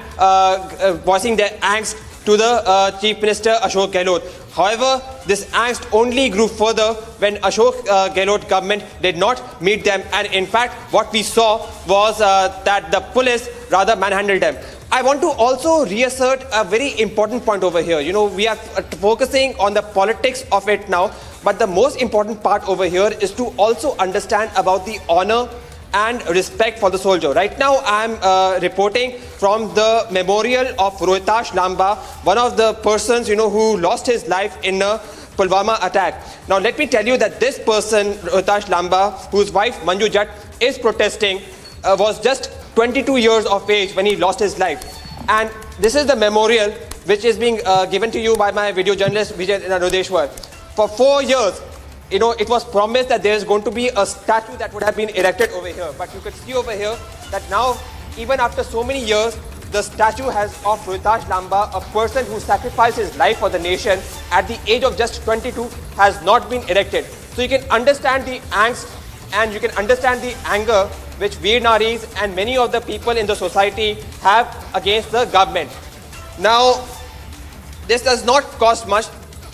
voicing their angst to the Chief Minister Ashok Gehlot. However, this angst only grew further when Ashok Gehlot government did not meet them, and in fact what we saw was that the police rather manhandled them. I want to also reassert a very important point over here. You know, we are focusing on the politics of it now, but the most important part over here is to also understand about the honor and respect for the soldier. Right now, I am reporting from the memorial of Rohitash Lamba, one of the persons, you know, who lost his life in a Pulwama attack. Now, let me tell you that this person, Rohitash Lamba, whose wife Manju Jatt is protesting, was just 22 years of age when he lost his life. And this is the memorial which is being given to you by my video journalist Vijay Rodeshwar. For 4 years, you know, it was promised that there is going to be a statue that would have been erected over here. But you could see over here that now, even after so many years, the statue of Rohitash Lamba, a person who sacrificed his life for the nation at the age of just 22, has not been erected. So you can understand the angst and you can understand the anger which Veer Naris and many of the people in the society have against the government. Now, this does not cost much,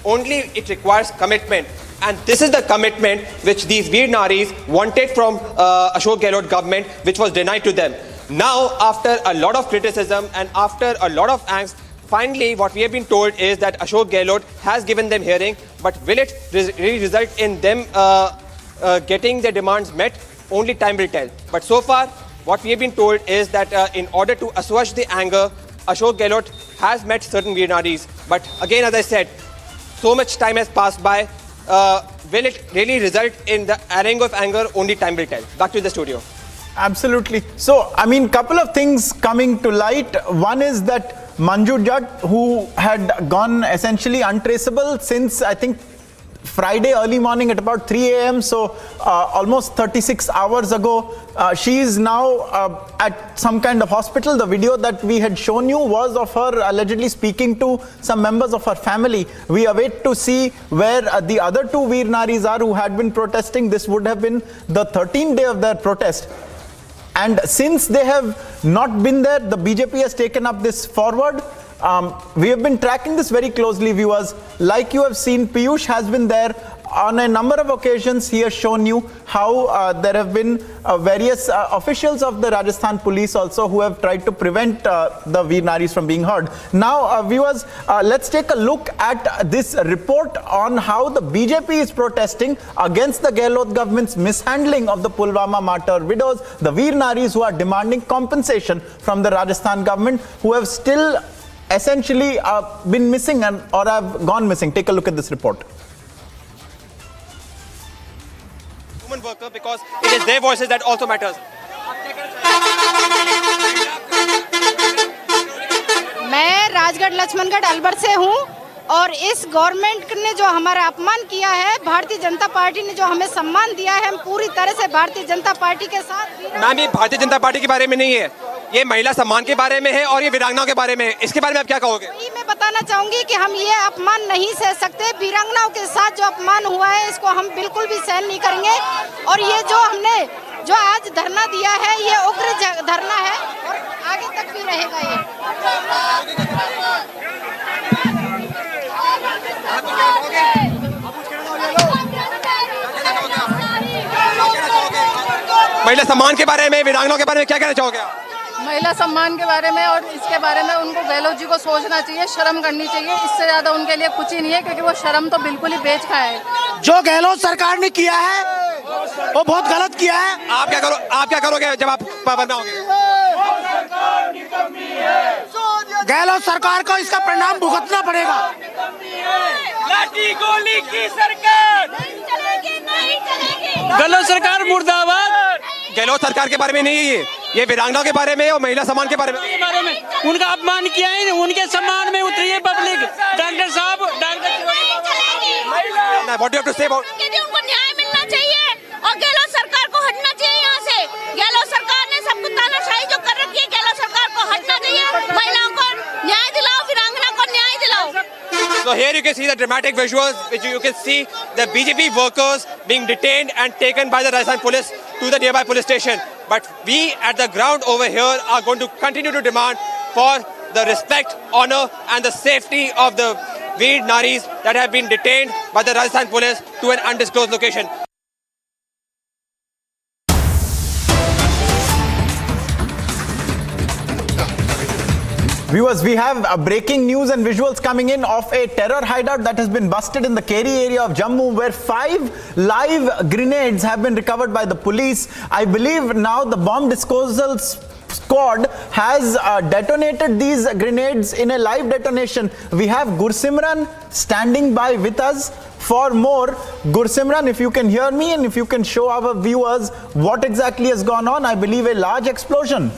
only it requires commitment. And this is the commitment which these Veer Naris wanted from Ashok Gehlot government, which was denied to them. Now, after a lot of criticism and after a lot of angst, finally what we have been told is that Ashok Gehlot has given them hearing, but will it really result in them getting their demands met? Only time will tell. But so far, what we have been told is that in order to assuage the anger, Ashok Gehlot has met certain Veer Naris. But again, as I said, so much time has passed by. Will it really result in the airing of anger? Only time will tell. Back to the studio. Absolutely. So, I mean, couple of things coming to light. One is that Manju Jatt, who had gone essentially untraceable since, I think, Friday early morning at about 3 a.m. So almost 36 hours ago, she is now at some kind of hospital. The video that we had shown you was of her allegedly speaking to some members of her family. We await to see where the other two Veer Naris are who had been protesting. This would have been the 13th day of their protest. And since they have not been there, the BJP has taken up this forward. We have been tracking this very closely, viewers. Like you have seen, Piyush has been there on a number of occasions. He has shown you how there have been various officials of the Rajasthan police also who have tried to prevent the Veer Naris from being heard. Now, viewers, let's take a look at this report on how the BJP is protesting against the Gehlot government's mishandling of the Pulwama martyr widows, the Veer Naris who are demanding compensation from the Rajasthan government, who have still essentially been missing or have gone missing. Take a look at this report. Human worker, because it is their voices that also matters. मैं राजगढ़ लक्ष्मणगढ़ अलवर से हूँ और इस government ने जो हमारा अपमान किया है, भारतीय जनता पार्टी ने जो हमें सम्मान दिया है, हम पूरी तरह से भारतीय जनता पार्टी के साथ। मैम, ये भारतीय जनता पार्टी के बारे में नहीं है, ये महिला सम्मान के बारे में है और ये वीरांगनाओं के बारे में है। इसके बारे में आप क्या कहोगे? मैं बताना चाहूंगी कि हम ये अपमान नहीं सह सकते। वीरांगनाओं के साथ जो अपमान हुआ है, इसको हम बिल्कुल भी सहन नहीं करेंगे। और ये जो हमने जो आज धरना दिया है, ये उग्र धरना है और आगे तक भी रहेगा ये। महिला सम्मान के बारे में, वीरांगनाओं के बारे में क्या कहना चाहोगे? महिला सम्मान के बारे में और इसके बारे में उनको गहलोत जी को सोचना चाहिए, शर्म करनी चाहिए। इससे ज्यादा उनके लिए कुछ ही नहीं है, क्योंकि वो शर्म तो बिल्कुल ही बेच खाए है। जो गहलोत सरकार ने किया है वो बहुत गलत किया है। आप क्या करोगे जब आप पाबंद होंगे? गहलोत सरकार को इसका परिणाम भुगतना पड़ेगा। लाठी गोली की सरकार, गहलोत सरकार मुर्दाबाद। गहलोत सरकार के बारे में नहीं है ये वीरांगनाओं के बारे में और महिला सम्मान के बारे में उनका अपमान किया है, उनके सम्मान में उतरी है पब्लिक। डॉक्टर साहब, what do you have to say about? उनको न्याय मिलना चाहिए और गहलोत सरकार को हटना चाहिए यहाँ से। गहलोत सरकार ने सबको तानाशाही जो कर रखी है, गहलोत सरकार को हटना चाहिए। महिलाओं को न्याय दिलाओ, वीरांगना को न्याय दिलाओ। So here you can see the dramatic visuals, which you can see the BJP workers being detained and taken by the Rajasthan police to the nearby police station. But we at the ground over here are going to continue to demand for the respect, honor and the safety of the Veer Naris that have been detained by the Rajasthan police to an undisclosed location. Viewers, we have breaking news and visuals coming in of a terror hideout that has been busted in the Keri area of Jammu, where 5 live grenades have been recovered by the police. I believe now the bomb disposal squad has detonated these grenades in a live detonation. We have Gursimran standing by with us for more. Gursimran, if you can hear me and if you can show our viewers what exactly has gone on. I believe a large explosion.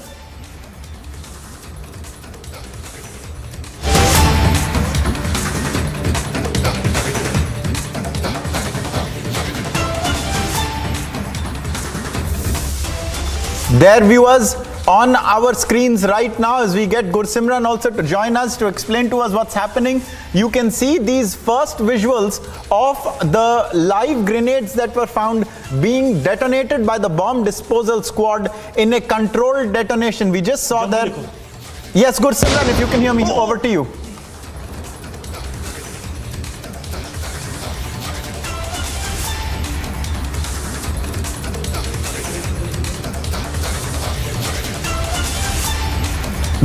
There, viewers, on our screens right now, as we get Gursimran also to join us to explain to us what's happening, you can see these first visuals of the live grenades that were found being detonated by the bomb disposal squad in a controlled detonation. We just saw that. Yes, Gursimran, if you can hear me, over to you.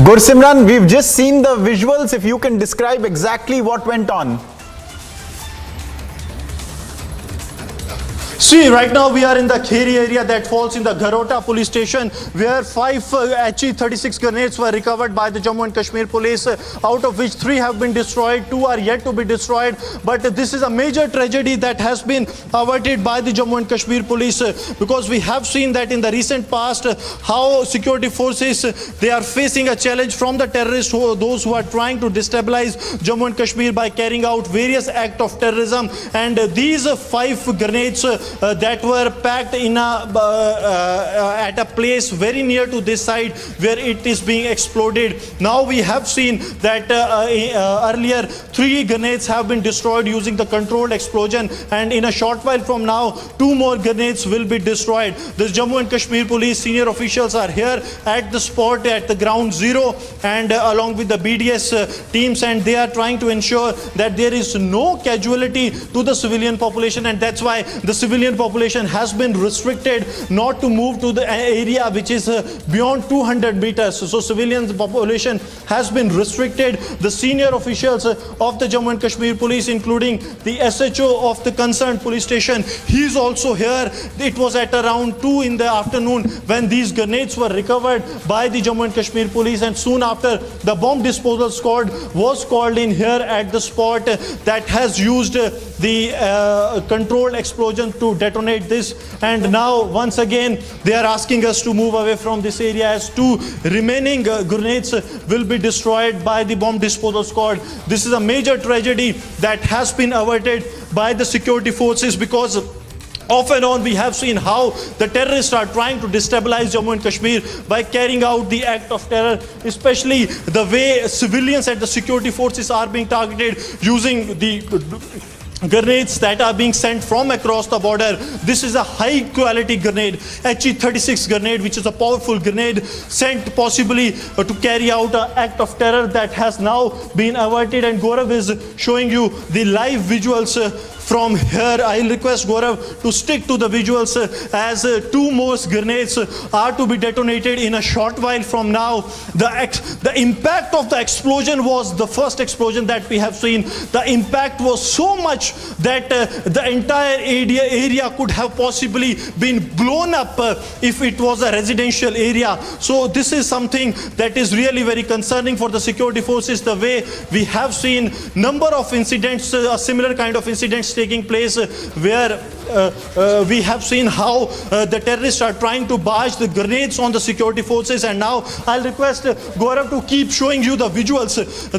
Gursimran, we've just seen the visuals. If you can describe exactly what went on. See, right now we are in the Kheri area that falls in the Gharota police station, where 5 HE-36 grenades were recovered by the Jammu and Kashmir police, out of which 3 have been destroyed, 2 are yet to be destroyed. But this is a major tragedy that has been averted by the Jammu and Kashmir police, because we have seen that in the recent past how security forces, they are facing a challenge from the terrorists, those who are trying to destabilize Jammu and Kashmir by carrying out various acts of terrorism. And these 5 grenades that were packed in at a place very near to this site where it is being exploded. Now we have seen that earlier 3 grenades have been destroyed using the controlled explosion, and in a short while from now 2 more grenades will be destroyed. The Jammu and Kashmir police senior officials are here at the spot, at the ground zero, and along with the BDS teams, and they are trying to ensure that there is no casualty to the civilian population, and that's why the civilian population has been restricted not to move to the area which is beyond 200 meters. So civilian population has been restricted. The senior officials of the Jammu and Kashmir police, including the SHO of the concerned police station, he is also here. It was at around 2 in the afternoon when these grenades were recovered by the Jammu and Kashmir police, and soon after the bomb disposal squad was called in here at the spot that has used the controlled explosion to detonate this. And now once again they are asking us to move away from this area, as 2 remaining grenades will be destroyed by the bomb disposal squad. This is a major tragedy that has been averted by the security forces, because off and on we have seen how the terrorists are trying to destabilize Jammu and Kashmir by carrying out the act of terror, especially the way civilians and the security forces are being targeted using the grenades that are being sent from across the border. This is a high quality grenade, HE-36 grenade, which is a powerful grenade sent possibly to carry out an act of terror that has now been averted. And Gaurav is showing you the live visuals from here. I'll request Gaurav to stick to the visuals as 2 more grenades are to be detonated in a short while from now. The impact of the explosion was the first explosion that we have seen. The impact was so much that the entire area could have possibly been blown up if it was a residential area. So this is something that is really very concerning for the security forces, the way we have seen number of incidents, similar kind of incidents taking place where we have seen how the terrorists are trying to barge the grenades on the security forces. And now I'll request Gaurav to keep showing you the visuals,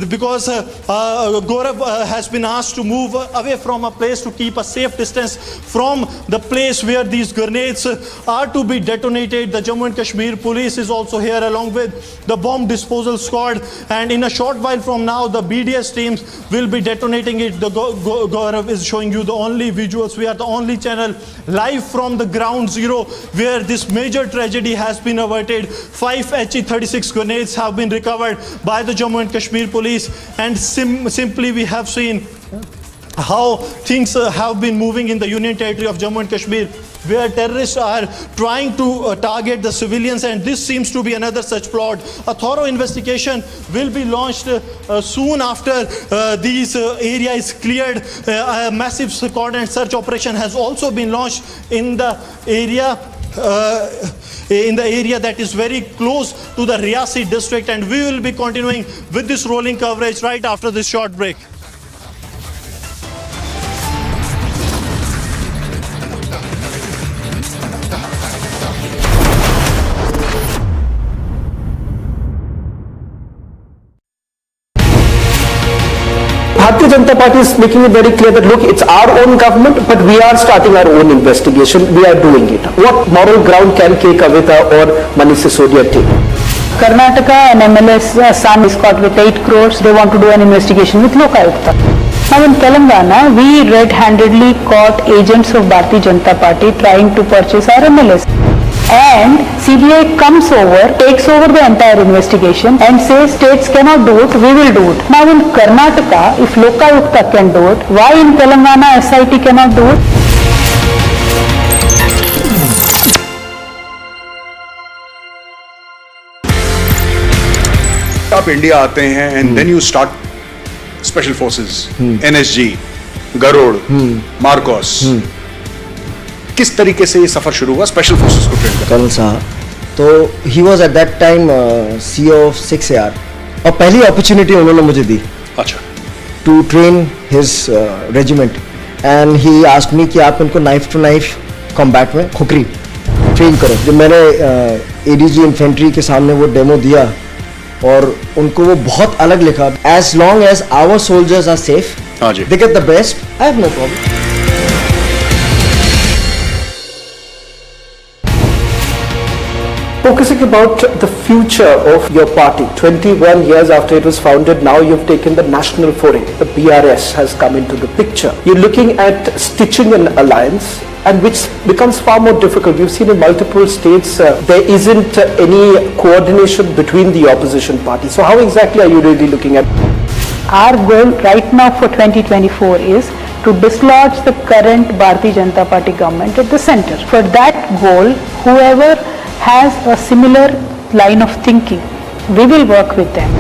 because Gaurav has been asked to move away from a place to keep a safe distance from the place where these grenades are to be detonated. The Jammu and Kashmir police is also here along with the bomb disposal squad, and in a short while from now the BDS teams will be detonating it. The Gaurav is showing you the only visuals. We are the only channel live from the ground zero where this major tragedy has been averted. 5 HE-36 grenades have been recovered by the Jammu and Kashmir police, and simply we have seen how things have been moving in the Union Territory of Jammu and Kashmir, where terrorists are trying to target the civilians, and this seems to be another such plot. A thorough investigation will be launched soon after these area is cleared. A massive squad and search operation has also been launched in the area that is very close to the Riyasi district, and we will be continuing with this rolling coverage right after this short break. Bharatiya Janata Party is making it very clear that look, it's our own government, but we are starting our own investigation. We are doing it. What moral ground can K. Kavita or Manish Sisodia take? Karnataka and MLS Sam is caught with 8 crores. They want to do an investigation with Lokayukta. Now in Telangana, we red-handedly caught agents of Bharatiya Janata Party trying to purchase our MLS. And CBI comes over, takes over the entire investigation and says states cannot do it, we will do it. Now in Karnataka, if Lokayukta can do it, why in Telangana SIT cannot do it? आप India आते हैं and then you start special forces, NSG, Garud, Marcos. किस तरीके से ये सफर शुरू हुआ स्पेशल फोर्सेस को ट्रेन कर्नल साहब, तो he was at that time CEO of 6AR, और पहली अपॉर्चुनिटी उन्होंने मुझे दी अच्छा to train his regiment, and he asked me कि आप उनको नाइफ टू नाइफ कॉम्बैट में खुकरी ट्रेन करो। जब मैंने ADG इन्फेंट्री के सामने वो डेमो दिया और उनको वो बहुत अलग लिखा, as long as our soldiers are safe, they get the best, I have no problem. Focusing about the future of your party, 21 years after it was founded, now you've taken the national foray. The BRS has come into the picture. You're looking at stitching an alliance, and which becomes far more difficult. We've seen in multiple states there isn't any coordination between the opposition parties. So how exactly are you really looking at? Our goal right now for 2024 is to dislodge the current Bharatiya Janata Party government at the center. For that goal, whoever has a similar line of thinking, we will work with them.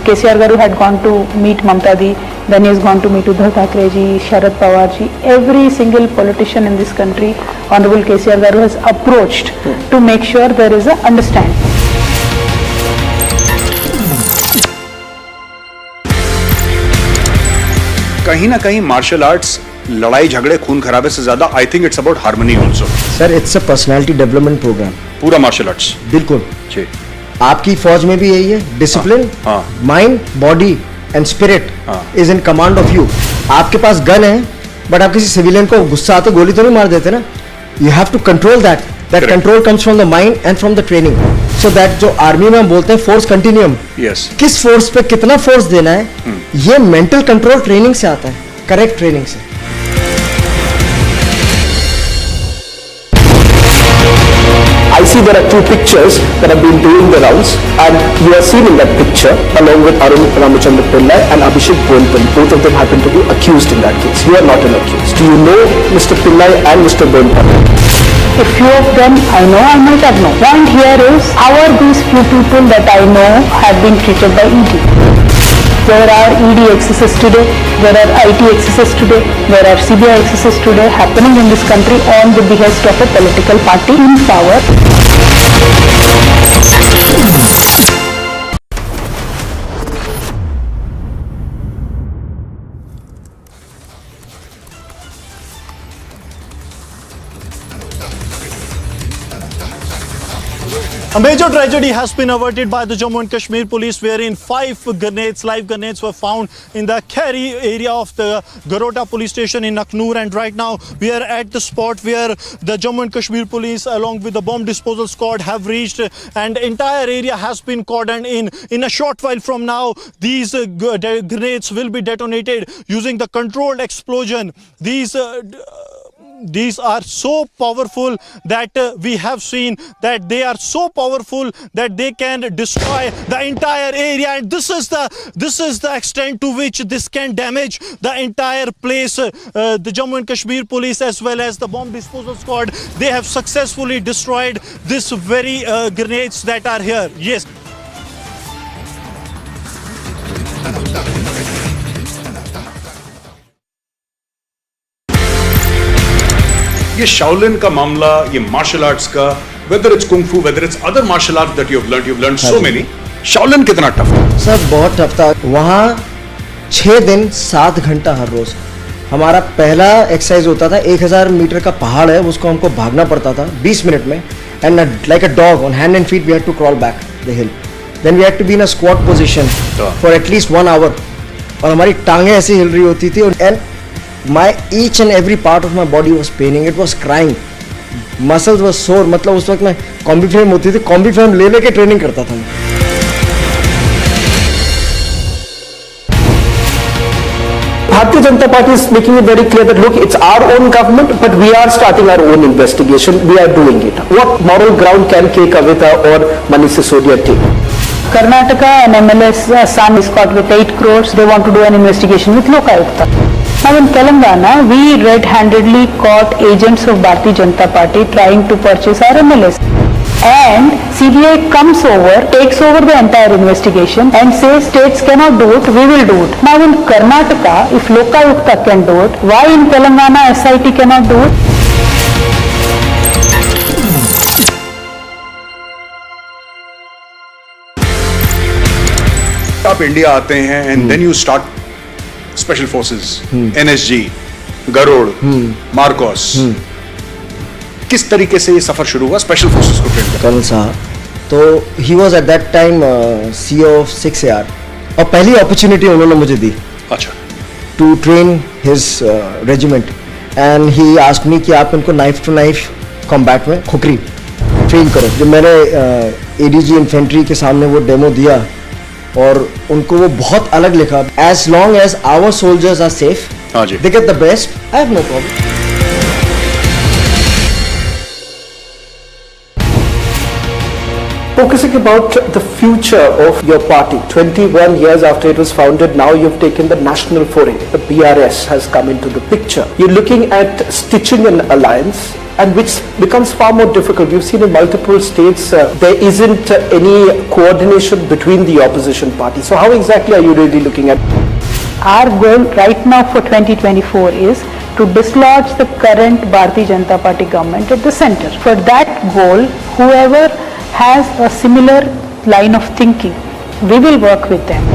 KCR Garu had gone to meet Mamta Di, then he has gone to meet Uddhav Thackeray ji, Sharad Pawar ji. Every single politician in this country, Honorable KCR Garu has approached to make sure there is a understanding. कहीं ना कहीं martial arts लड़ाई झगड़े खून खराबे से ज्यादा I think it's about harmony also. Sir, it's a personality development programme, पूरा मार्शल आर्ट्स। बिल्कुल जी, आपकी फौज में भी यही है, discipline, mind, body and spirit is in command of you. आपके पास गन है, बट आप किसी सिविलियन को गुस्सा आते गोली तो नहीं मार देते ना। You have to control that control comes from the mind and from the training. So that जो आर्मी में हम बोलते हैं फोर्स कंटिन्यूम, किस फोर्स पे कितना फोर्स देना है, ये मेंटल कंट्रोल ट्रेनिंग से आता है, करेक्ट ट्रेनिंग से। I see there are two pictures that have been doing the rounds, and you are seen in that picture along with Arun Ramachandra Pillai and Abhishek Bonpally. Both of them happen to be accused in that case. You are not an accused. Do you know Mr. Pillai and Mr. Bonpally? A few of them I know, I might have known. Point here is, how are these few people that I know have been treated by ED? There are ED excesses today, there are IT excesses today, there are CBI excesses today happening in this country on the behest of a political party in power. A major tragedy has been averted by the Jammu and Kashmir police, wherein 5 grenades, live grenades, were found in the Kheri area of the Garota police station in Aknoor. And right now we are at the spot where the Jammu and Kashmir police along with the bomb disposal squad have reached, and entire area has been cordoned in. In a short while from now, these grenades will be detonated using the controlled explosion. These are so powerful that we have seen that they are so powerful that they can destroy the entire area, and this is the extent to which this can damage the entire place. The Jammu and Kashmir police as well as the bomb disposal squad, they have successfully destroyed this very grenades that are here. Yes. ये Shaolin का मामला, ये martial arts का, whether it's kung fu, whether it's other martial arts that you've learned so many, Shaolin कितना tough था? Sir बहुत tough था। वहाँ 6 दिन 7 घंटा हर रोज। हमारा पहला एक्सरसाइज होता था, 1000 मीटर का पहाड़ है, उसको हमको भागना पड़ता था 20 मिनट में, and like a dog on hand and feet we had to crawl back the hill, then we had to be in a squat position for at least 1 hour, और हमारी टांगें ऐसे हिल रही होती थी, and each and every part of my body was paining, it was crying, muscles were sore। मतलब उस वक्त मैं कॉम्बी फ्रेम होती थी, कॉम्बी फ्रेम ले लेके ट्रेनिंग करता था मैं। Bharatiya Janata Party is making it very clear that look, it's our own government, but we are starting our own investigation. We are doing it. What moral ground can K. Kavita or Manish Sisodia take? Karnataka and MLS Sun is caught with 8 crores. They want to do an investigation with Lokayukta. Now in Telangana, we red-handedly caught agents of Bharatiya Janata Party trying to purchase our MLS. And CBI comes over, takes over the entire investigation and says states cannot do it, we will do it. Now in Karnataka, if Lokayukta can do it, why in Telangana SIT cannot do it? आप India आते हैं and then you start special forces, NSG, Garud, Marcos, किस तरीके से ये सफर शुरू हुआ स्पेशल फोर्सेस को ट्रेन करने? कर्नल साहब, तो he was at that time CEO of 6AR, और पहली अपॉर्चुनिटी उन्होंने मुझे दी अच्छा to train his regiment, and he asked me कि आप इनको नाइफ टू नाइफ कॉम्बैट में खुकरी ट्रेन करो। जब मैंने ADG इन्फेंट्री के सामने वो डेमो दिया और उनको वो बहुत अलग लिखा, as long as our soldiers are safe, they get the best, I have no problem. Focusing about the future of your party, 21 years after it was founded, now you've taken the national foray. The BRS has come into the picture. You're looking at stitching an alliance, and which becomes far more difficult. We've seen in multiple states there isn't any coordination between the opposition parties. So how exactly are you really looking at? Our goal right now for 2024 is to dislodge the current Bharatiya Janata Party government at the center. For that goal, whoever has a similar line of thinking, we will work with them.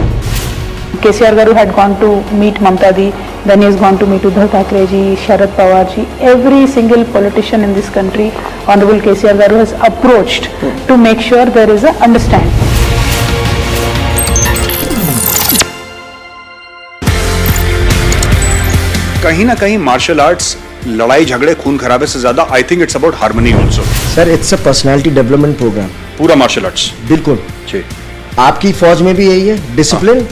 KCR Garu had gone to meet Mamta Di, then he has gone to meet Uddhav Thackeray ji, Sharad Pawar ji. Every single politician in this country, Honorable KCR Garu has approached to make sure there is a understanding. कहीं ना कहीं martial arts लड़ाई झगड़े खून खराबे से ज्यादा I think it's about harmony also. Sir, it's a personality development programme, पूरा मार्शल आर्ट्स। बिल्कुल जी, आपकी फौज में भी यही है, discipline,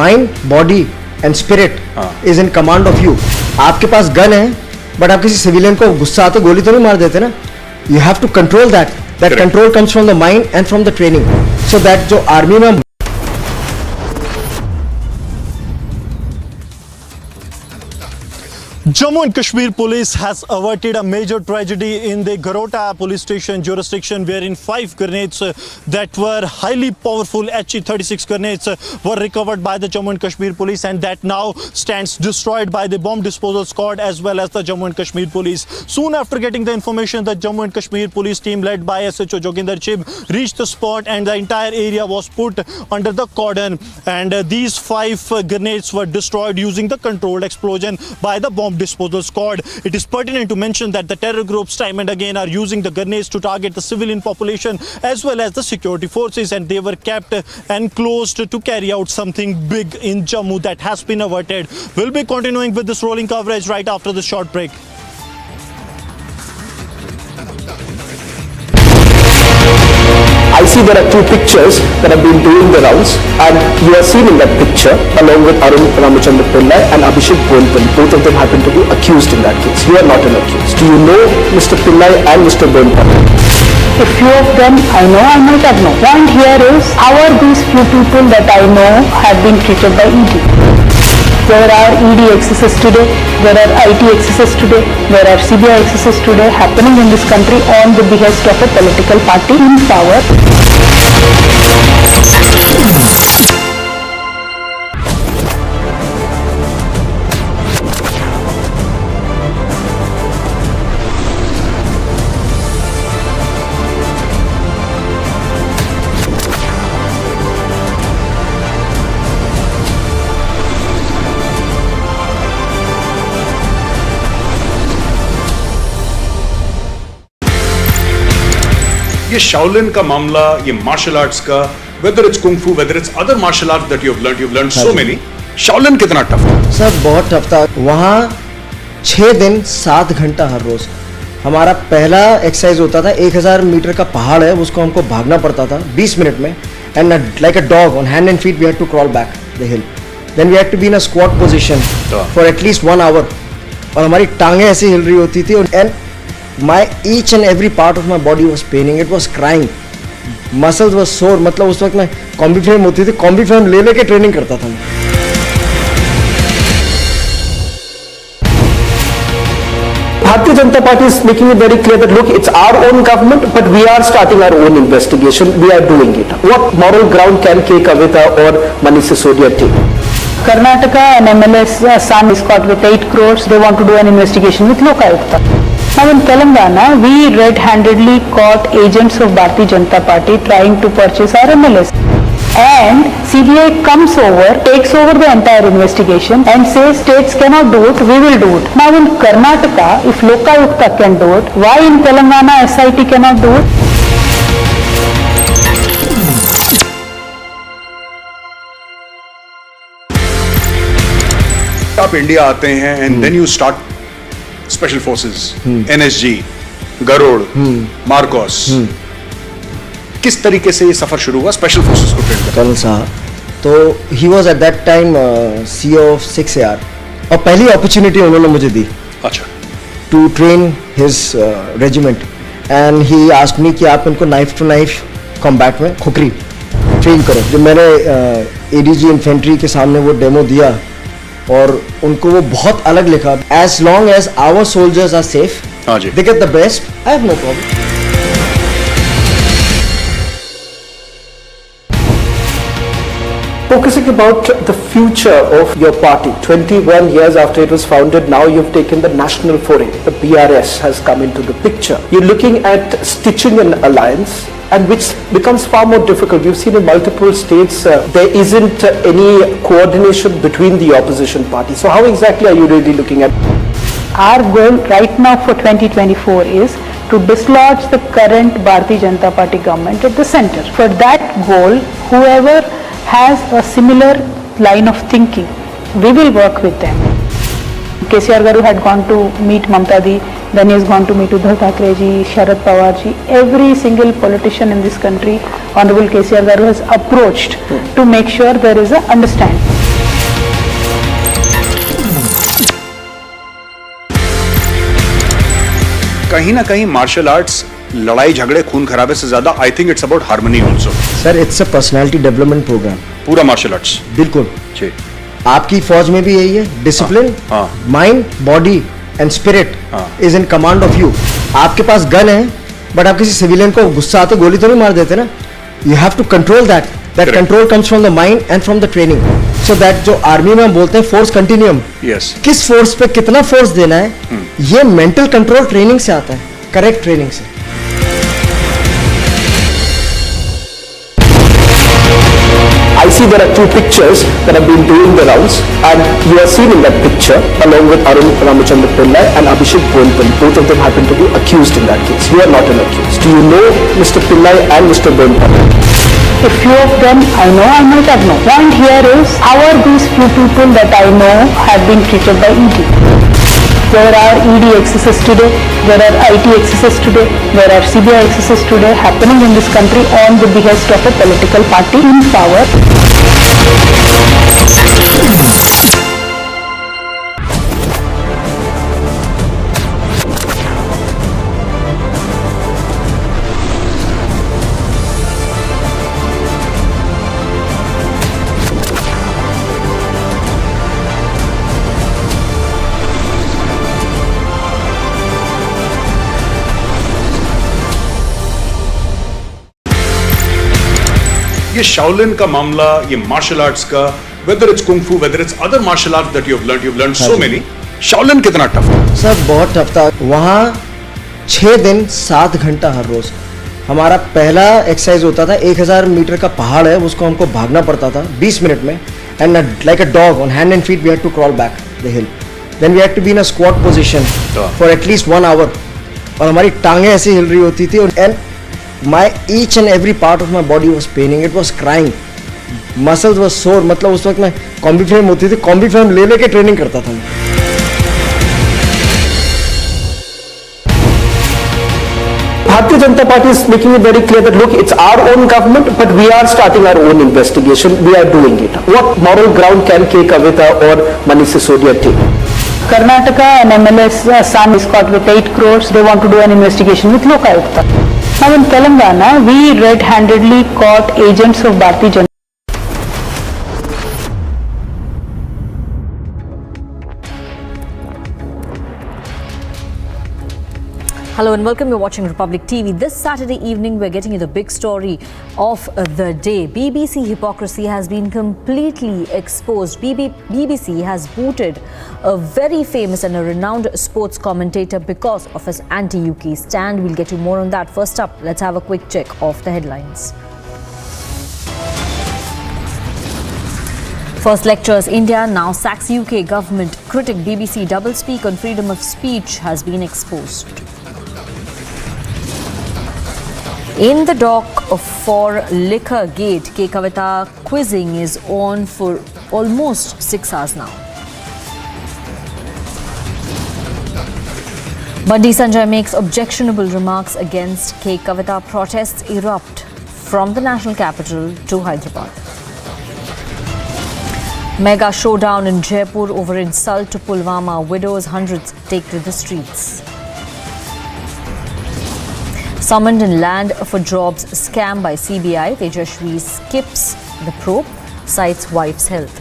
mind, body and spirit is in command of you. आपके पास गन है, बट आप किसी सिविलियन को गुस्सा आते गोली तो नहीं मार देते ना। You have to control that control comes from the mind and from the training, so that जो आर्मी में Jammu and Kashmir police has averted a major tragedy in the Garota police station jurisdiction, wherein 5 grenades that were highly powerful HE-36 grenades were recovered by the Jammu and Kashmir police, and that now stands destroyed by the bomb disposal squad as well as the Jammu and Kashmir police. Soon after getting the information, the Jammu and Kashmir police team led by SHO Joginder Chib reached the spot, and the entire area was put under the cordon, and these 5 grenades were destroyed using the controlled explosion by the bomb disposal squad. It is pertinent to mention that the terror groups time and again are using the grenades to target the civilian population as well as the security forces, and they were kept enclosed to carry out something big in Jammu that has been averted. We'll be continuing with this rolling coverage right after this short break. I see there are 2 pictures that have been doing the rounds, and you are seen in that picture along with Arun Ramachandra Pillai and Abhishek Bonpally. Both of them happen to be accused in that case. You are not an accused. Do you know Mr. Pillai and Mr. Bonpally? A few of them I know, I might have known. Point here is, how are these few people that I know have been treated by ED? There are ED excesses today, there are IT excesses today, there are CBI excesses today happening in this country on the behest of a political party in power. ये Shaolin का मामला, ये martial arts का, whether it's kung फू, whether it's other martial arts that you have learned so many, Shaolin कितना tough था? Sir, बहुत tough था। वहाँ 6 दिन 7 घंटा हर रोज हमारा पहला एक्सरसाइज होता था। 1000 मीटर का पहाड़ है, उसको हमको भागना पड़ता था 20 मिनट में, and like a dog on hand and feet we had to crawl back the hill, then we had to be in a squat position for at least 1 hour, और हमारी टांगें ऐसी हिल रही होती थी, and my each and every part of my body was paining, it was crying, muscles were sore। मतलब उस वक्त मैं कॉम्बी फ्रेम होती थी, कॉम्बी फ्रेम ले लेके ट्रेनिंग करता था मैं। Bharatiya Janata Party is making it very clear that look, it's our own government, but we are starting our own investigation, we are doing it. What moral ground can K. Kavita or Manish Sisodia take? Karnataka, an MLA's son is caught with 8 crores, they want to do an investigation with Lokayukta. Now in Telangana, we red-handedly caught agents of Bharatiya Janata Party trying to purchase our MLAs. and CBI comes over, takes over the entire investigation and says states cannot do it, we will do it. Now in Karnataka, if Lokayukta can do it, why in Telangana SIT cannot do it? आप India आते हैं and then you start special forces, NSG, Garud, Marcos, किस तरीके से ये सफर शुरू हुआ स्पेशल फोर्सेस को ट्रेन करने? कर्नल साहब, तो he was at that time CEO of 6AR और पहली अपॉर्चुनिटी उन्होंने मुझे दी, अच्छा, to train his regiment and he asked me कि आप इनको नाइफ टू नाइफ कॉम्बैट में खुकरी ट्रेन करो। जब मैंने ADG इन्फेंट्री के सामने वो डेमो दिया और उनको वो बहुत अलग लिखा, as long as our soldiers are safe, they get the best, I have no problem. Focusing about the future of your party, 21 years after it was founded, now you've taken the national foray. The BRS has come into the picture. You're looking at stitching an alliance, and which becomes far more difficult. We've seen in multiple states there isn't any coordination between the opposition parties. So how exactly are you really looking at? Our goal right now for 2024 is to dislodge the current Bharatiya Janata Party government at the center. For that goal, whoever has a similar line of thinking, we will work with them. KCR Garu had gone to meet Mamta Di, then he has gone to meet Uddhav Thackeray ji, Sharad Pawar ji. Every single politician in this country, Honorable KCR Garu has approached to make sure there is a understanding. कहीं ना कहीं martial arts लड़ाई झगड़े खून खराबे से ज्यादा I think it's about harmony also. Sir, it's a personality development programme, पूरा मार्शल आर्ट्स। बिल्कुल जी। आपकी फौज में भी यही है, discipline, mind, body and spirit is in command of you. आपके पास गन है बट आप किसी सिविलियन को गुस्सा आते गोली तो नहीं मार देते ना, you have to control that control comes from the mind and from the training. So that जो आर्मी में हम बोलते हैं फोर्स कंटिन्यूम, किस फोर्स पे कितना फोर्स देना है, ये मेंटल कंट्रोल ट्रेनिंग से आता है, करेक्ट ट्रेनिंग से। I see there are two pictures that have been doing the rounds, and you are seen in that picture along with Arun Ramachandra Pillai and Abhishek Bonpal. Both of them happen to be accused in that case. You are not an accused. Do you know Mr. Pillai and Mr. Bonpal? A few of them I know, I might have known. Point here is, how are these few people that I know have been treated by ED? There are ED excesses today, there are IT excesses today, there are CBI excesses today happening in this country on the behest of a political party in power. ये Shaolin का मामला, ये martial arts का, whether it's kung fu, whether it's other martial arts that you've learned so many, Shaolin कितना tough था? Sir बहुत tough था। वहाँ 6 दिन 7 घंटा हर रोज। हमारा पहला एक्सरसाइज होता था, 1000 मीटर का पहाड़ है, उसको हमको भागना पड़ता था 20 मिनट में, and like a dog on hand and feet we had to crawl back the hill, then we had to be in a squat position for at least 1 hour, और हमारी टांगें ऐसे हिल रही होती थी, and my each and every part of my body was paining, it was crying, muscles were sore। मतलब उस वक्त मैं कॉम्बी फ्रेम होती थी, कॉम्बी फ्रेम ले लेके ट्रेनिंग करता था मैं। Bharatiya Janata Party is making it very clear that look, it's our own government, but we are starting our own investigation. We are doing it. What moral ground can K. Kavita or Manish Sisodia take? Karnataka, an MLS son is caught with 8 crores. They want to do an investigation with Lokayukta. Now in Telangana, we red-handedly caught agents of Bharatiya Janata. Hello and welcome. You're watching Republic TV. This Saturday evening, we're getting you the big story of the day. BBC hypocrisy has been completely exposed. BBC has booted a very famous and a renowned sports commentator because of his anti-UK stand. We'll get you more on that. First up, let's have a quick check of the headlines. First lectures India now sacks UK government. Critic BBC doublespeak on freedom of speech has been exposed. In the dock for Liquor Gate, K. Kavita quizzing is on for almost 6 hours now. Bandi Sanjay makes objectionable remarks against K. Kavita. Protests erupt from the national capital to Hyderabad. Mega showdown in Jaipur over insult to Pulwama. Widows, hundreds take to the streets. Summoned in land for jobs scam by CBI, Tejashwi skips the probe, cites wife's health.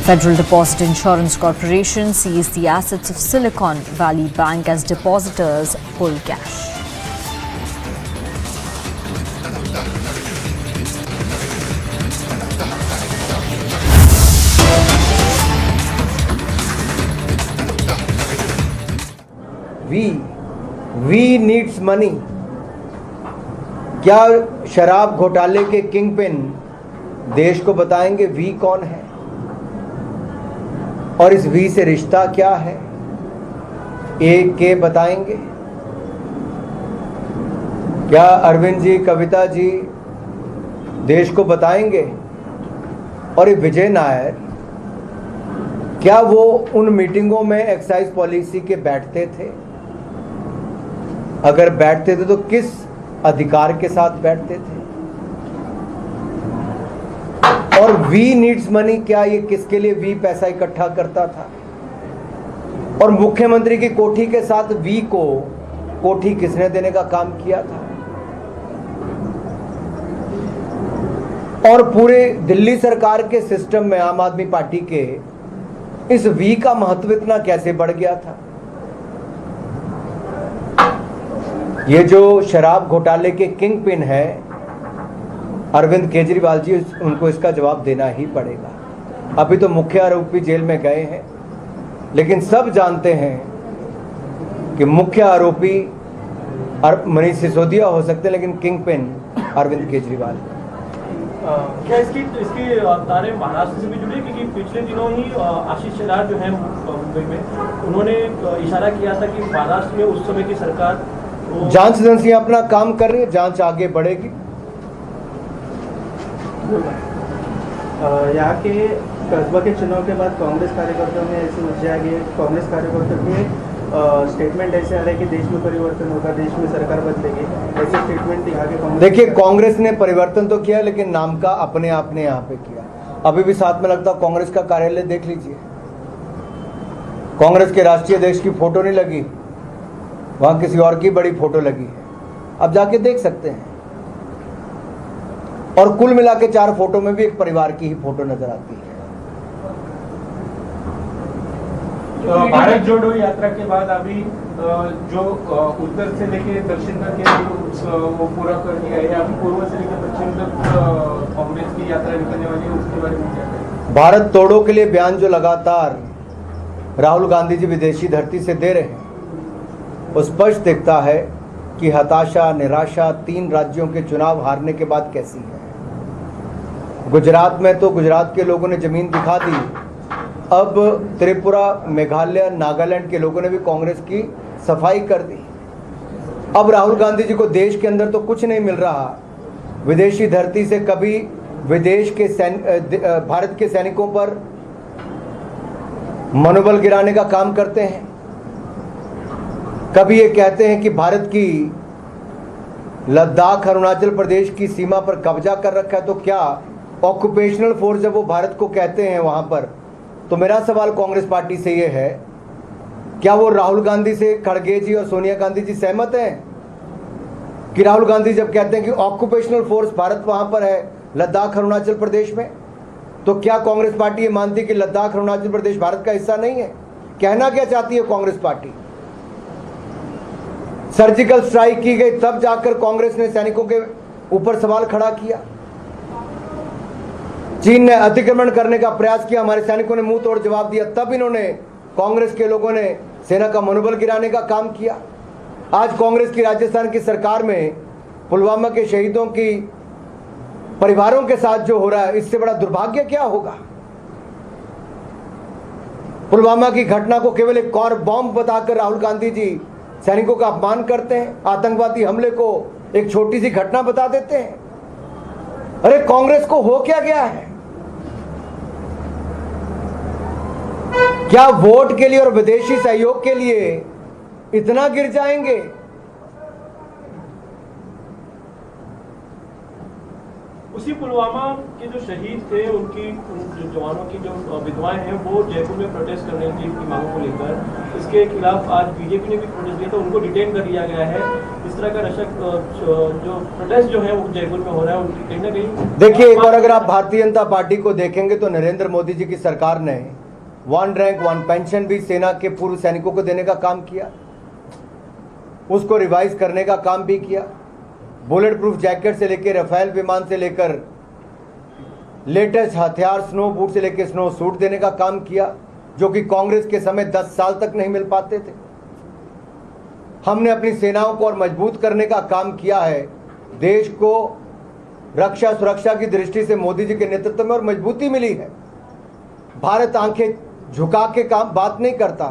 Federal Deposit Insurance Corporation seized the assets of Silicon Valley Bank as depositors pull cash. We needs money. क्या शराब घोटाले के king pin देश को बताएंगे we कौन है और इस वी से रिश्ता क्या है? एक के बताएंगे? क्या अरविंद जी, कविता जी देश को बताएंगे? और ये विजय नायर, क्या वो उन मीटिंगों में एक्साइज पॉलिसी के बैठते थे? अगर बैठते थे तो किस अधिकार के साथ बैठते थे? और वी नीड्स मनी, क्या ये किसके लिए वी पैसा इकट्ठा करता था? और मुख्यमंत्री की कोठी के साथ वी को कोठी किसने देने का काम किया था? और पूरे दिल्ली सरकार के सिस्टम में आम आदमी पार्टी के इस वी का महत्व इतना कैसे बढ़ गया था? ये जो शराब घोटाले के किंग पिन है अरविंद केजरीवाल जी, उनको इसका जवाब देना ही पड़ेगा। अभी तो मुख्य आरोपी जेल में गए हैं, लेकिन सब जानते हैं कि मुख्य आरोपी मनीष सिसोदिया हो सकते हैं, लेकिन किंग पिन अरविंद केजरीवाल। क्या इसकी तारे महाराष्ट्र से भी जुड़ी? क्योंकि पिछले दिनों ही आशीष शेलार जो है मुंबई में, उन्होंने इशारा किया था कि महाराष्ट्र में उस समय की सरकार जांच एजेंसियां अपना काम कर रही है, जांच आगे बढ़ेगी। यहाँ के कस्बा के चुनाव के बाद कांग्रेस कार्यकर्ताओं में ऐसी ऊर्जा आ गई, कांग्रेस कार्यकर्ताओं के स्टेटमेंट ऐसे आ रहे कि देश में परिवर्तन होगा, देश में सरकार बदलेगी, ऐसे स्टेटमेंट यहाँ के कांग्रेस। देखिए, कांग्रेस ने परिवर्तन तो किया, लेकिन नाम का अपने आप ने यहाँ पे किया। अभी भी साथ में लगता कांग्रेस का कार्यालय देख लीजिए, कांग्रेस के राष्ट्रीय अध्यक्ष की फोटो नहीं लगी, वहां किसी और की बड़ी फोटो लगी है। अब जाके देख सकते हैं। और कुल मिला के 4 फोटो में भी एक परिवार की ही फोटो नजर आती है। भारत जोड़ो यात्रा के बाद अभी जो उत्तर से लेके दक्षिण तक वो पूरा कर दिया है, अभी पूर्व से लेकर पश्चिम तक कांग्रेस की यात्रा निकलने वाली है, उसके बारे में क्या कहें? भारत तोड़ो के लिए बयान जो लगातार राहुल गांधी जी विदेशी धरती से दे रहे हैं, वो स्पष्ट दिखता है कि हताशा, निराशा 3 राज्यों के चुनाव हारने के बाद कैसी है। गुजरात में तो गुजरात के लोगों ने जमीन दिखा दी, अब त्रिपुरा, मेघालय, नागालैंड के लोगों ने भी कांग्रेस की सफाई कर दी। अब राहुल गांधी जी को देश के अंदर तो कुछ नहीं मिल रहा, विदेशी धरती से कभी विदेश के भारत के सैनिकों पर मनोबल गिराने का काम करते हैं, कभी ये कहते हैं कि भारत की लद्दाख, अरुणाचल प्रदेश की सीमा पर कब्जा कर रखा है, तो क्या ऑक्यूपेशनल फोर्स जब वो भारत को कहते हैं वहां पर, तो मेरा सवाल कांग्रेस पार्टी से ये है, क्या वो राहुल गांधी से खड़गे जी और सोनिया गांधी जी सहमत हैं कि राहुल गांधी जब कहते हैं कि ऑक्यूपेशनल फोर्स भारत वहां पर है लद्दाख, अरुणाचल प्रदेश में, तो क्या कांग्रेस पार्टी ये मानती है कि लद्दाख, अरुणाचल प्रदेश भारत का हिस्सा नहीं है? कहना क्या चाहती है कांग्रेस पार्टी? सर्जिकल स्ट्राइक की गई, तब जाकर कांग्रेस ने सैनिकों के ऊपर सवाल खड़ा किया। चीन ने अतिक्रमण करने का प्रयास किया, हमारे सैनिकों ने मुंह तोड़ जवाब दिया, तब इन्होंने, कांग्रेस के लोगों ने सेना का मनोबल गिराने का काम किया। आज कांग्रेस की राजस्थान की सरकार में पुलवामा के शहीदों की परिवारों के साथ जो हो रहा है, इससे बड़ा दुर्भाग्य क्या होगा? पुलवामा की घटना को केवल एक कार बॉम्ब बताकर राहुल गांधी जी सैनिकों का अपमान करते हैं, आतंकवादी हमले को एक छोटी सी घटना बता देते हैं। अरे कांग्रेस को हो क्या गया है? क्या वोट के लिए और विदेशी सहयोग के लिए इतना गिर जाएंगे? उसी पुलवामा के जो शहीद थे, उनकी जो जवानों की जो विधवाएं हैं, वो जयपुर में प्रोटेस्ट कर रही थी इनकी मांगों को लेकर। इसके खिलाफ आज बीजेपी ने भी प्रोटेस्ट किया, तो उनको डिटेन कर लिया गया है। इस तरह का जो प्रोटेस्ट जो है वो जयपुर में हो रहा है, उनकी कहीं ना कहीं देखिए, एक और अगर आप भारतीय जनता पार्टी को देखेंगे तो नरेंद्र मोदी जी की सरकार ने 1 रैंक 1 पेंशन भी सेना के पूर्व सैनिकों को देने का काम किया, उसको रिवाइज करने का काम भी किया। बुलेट प्रूफ जैकेट से लेकर राफेल विमान से लेकर लेटेस्ट हथियार, स्नो बूट से लेकर स्नो सूट देने का काम किया, जो कि कांग्रेस के समय 10 साल तक नहीं मिल पाते थे। हमने अपनी सेनाओं को और मजबूत करने का काम किया है। देश को रक्षा सुरक्षा की दृष्टि से मोदी जी के नेतृत्व में और मजबूती मिली है। भारत आंखें झुका के काम बात नहीं करता।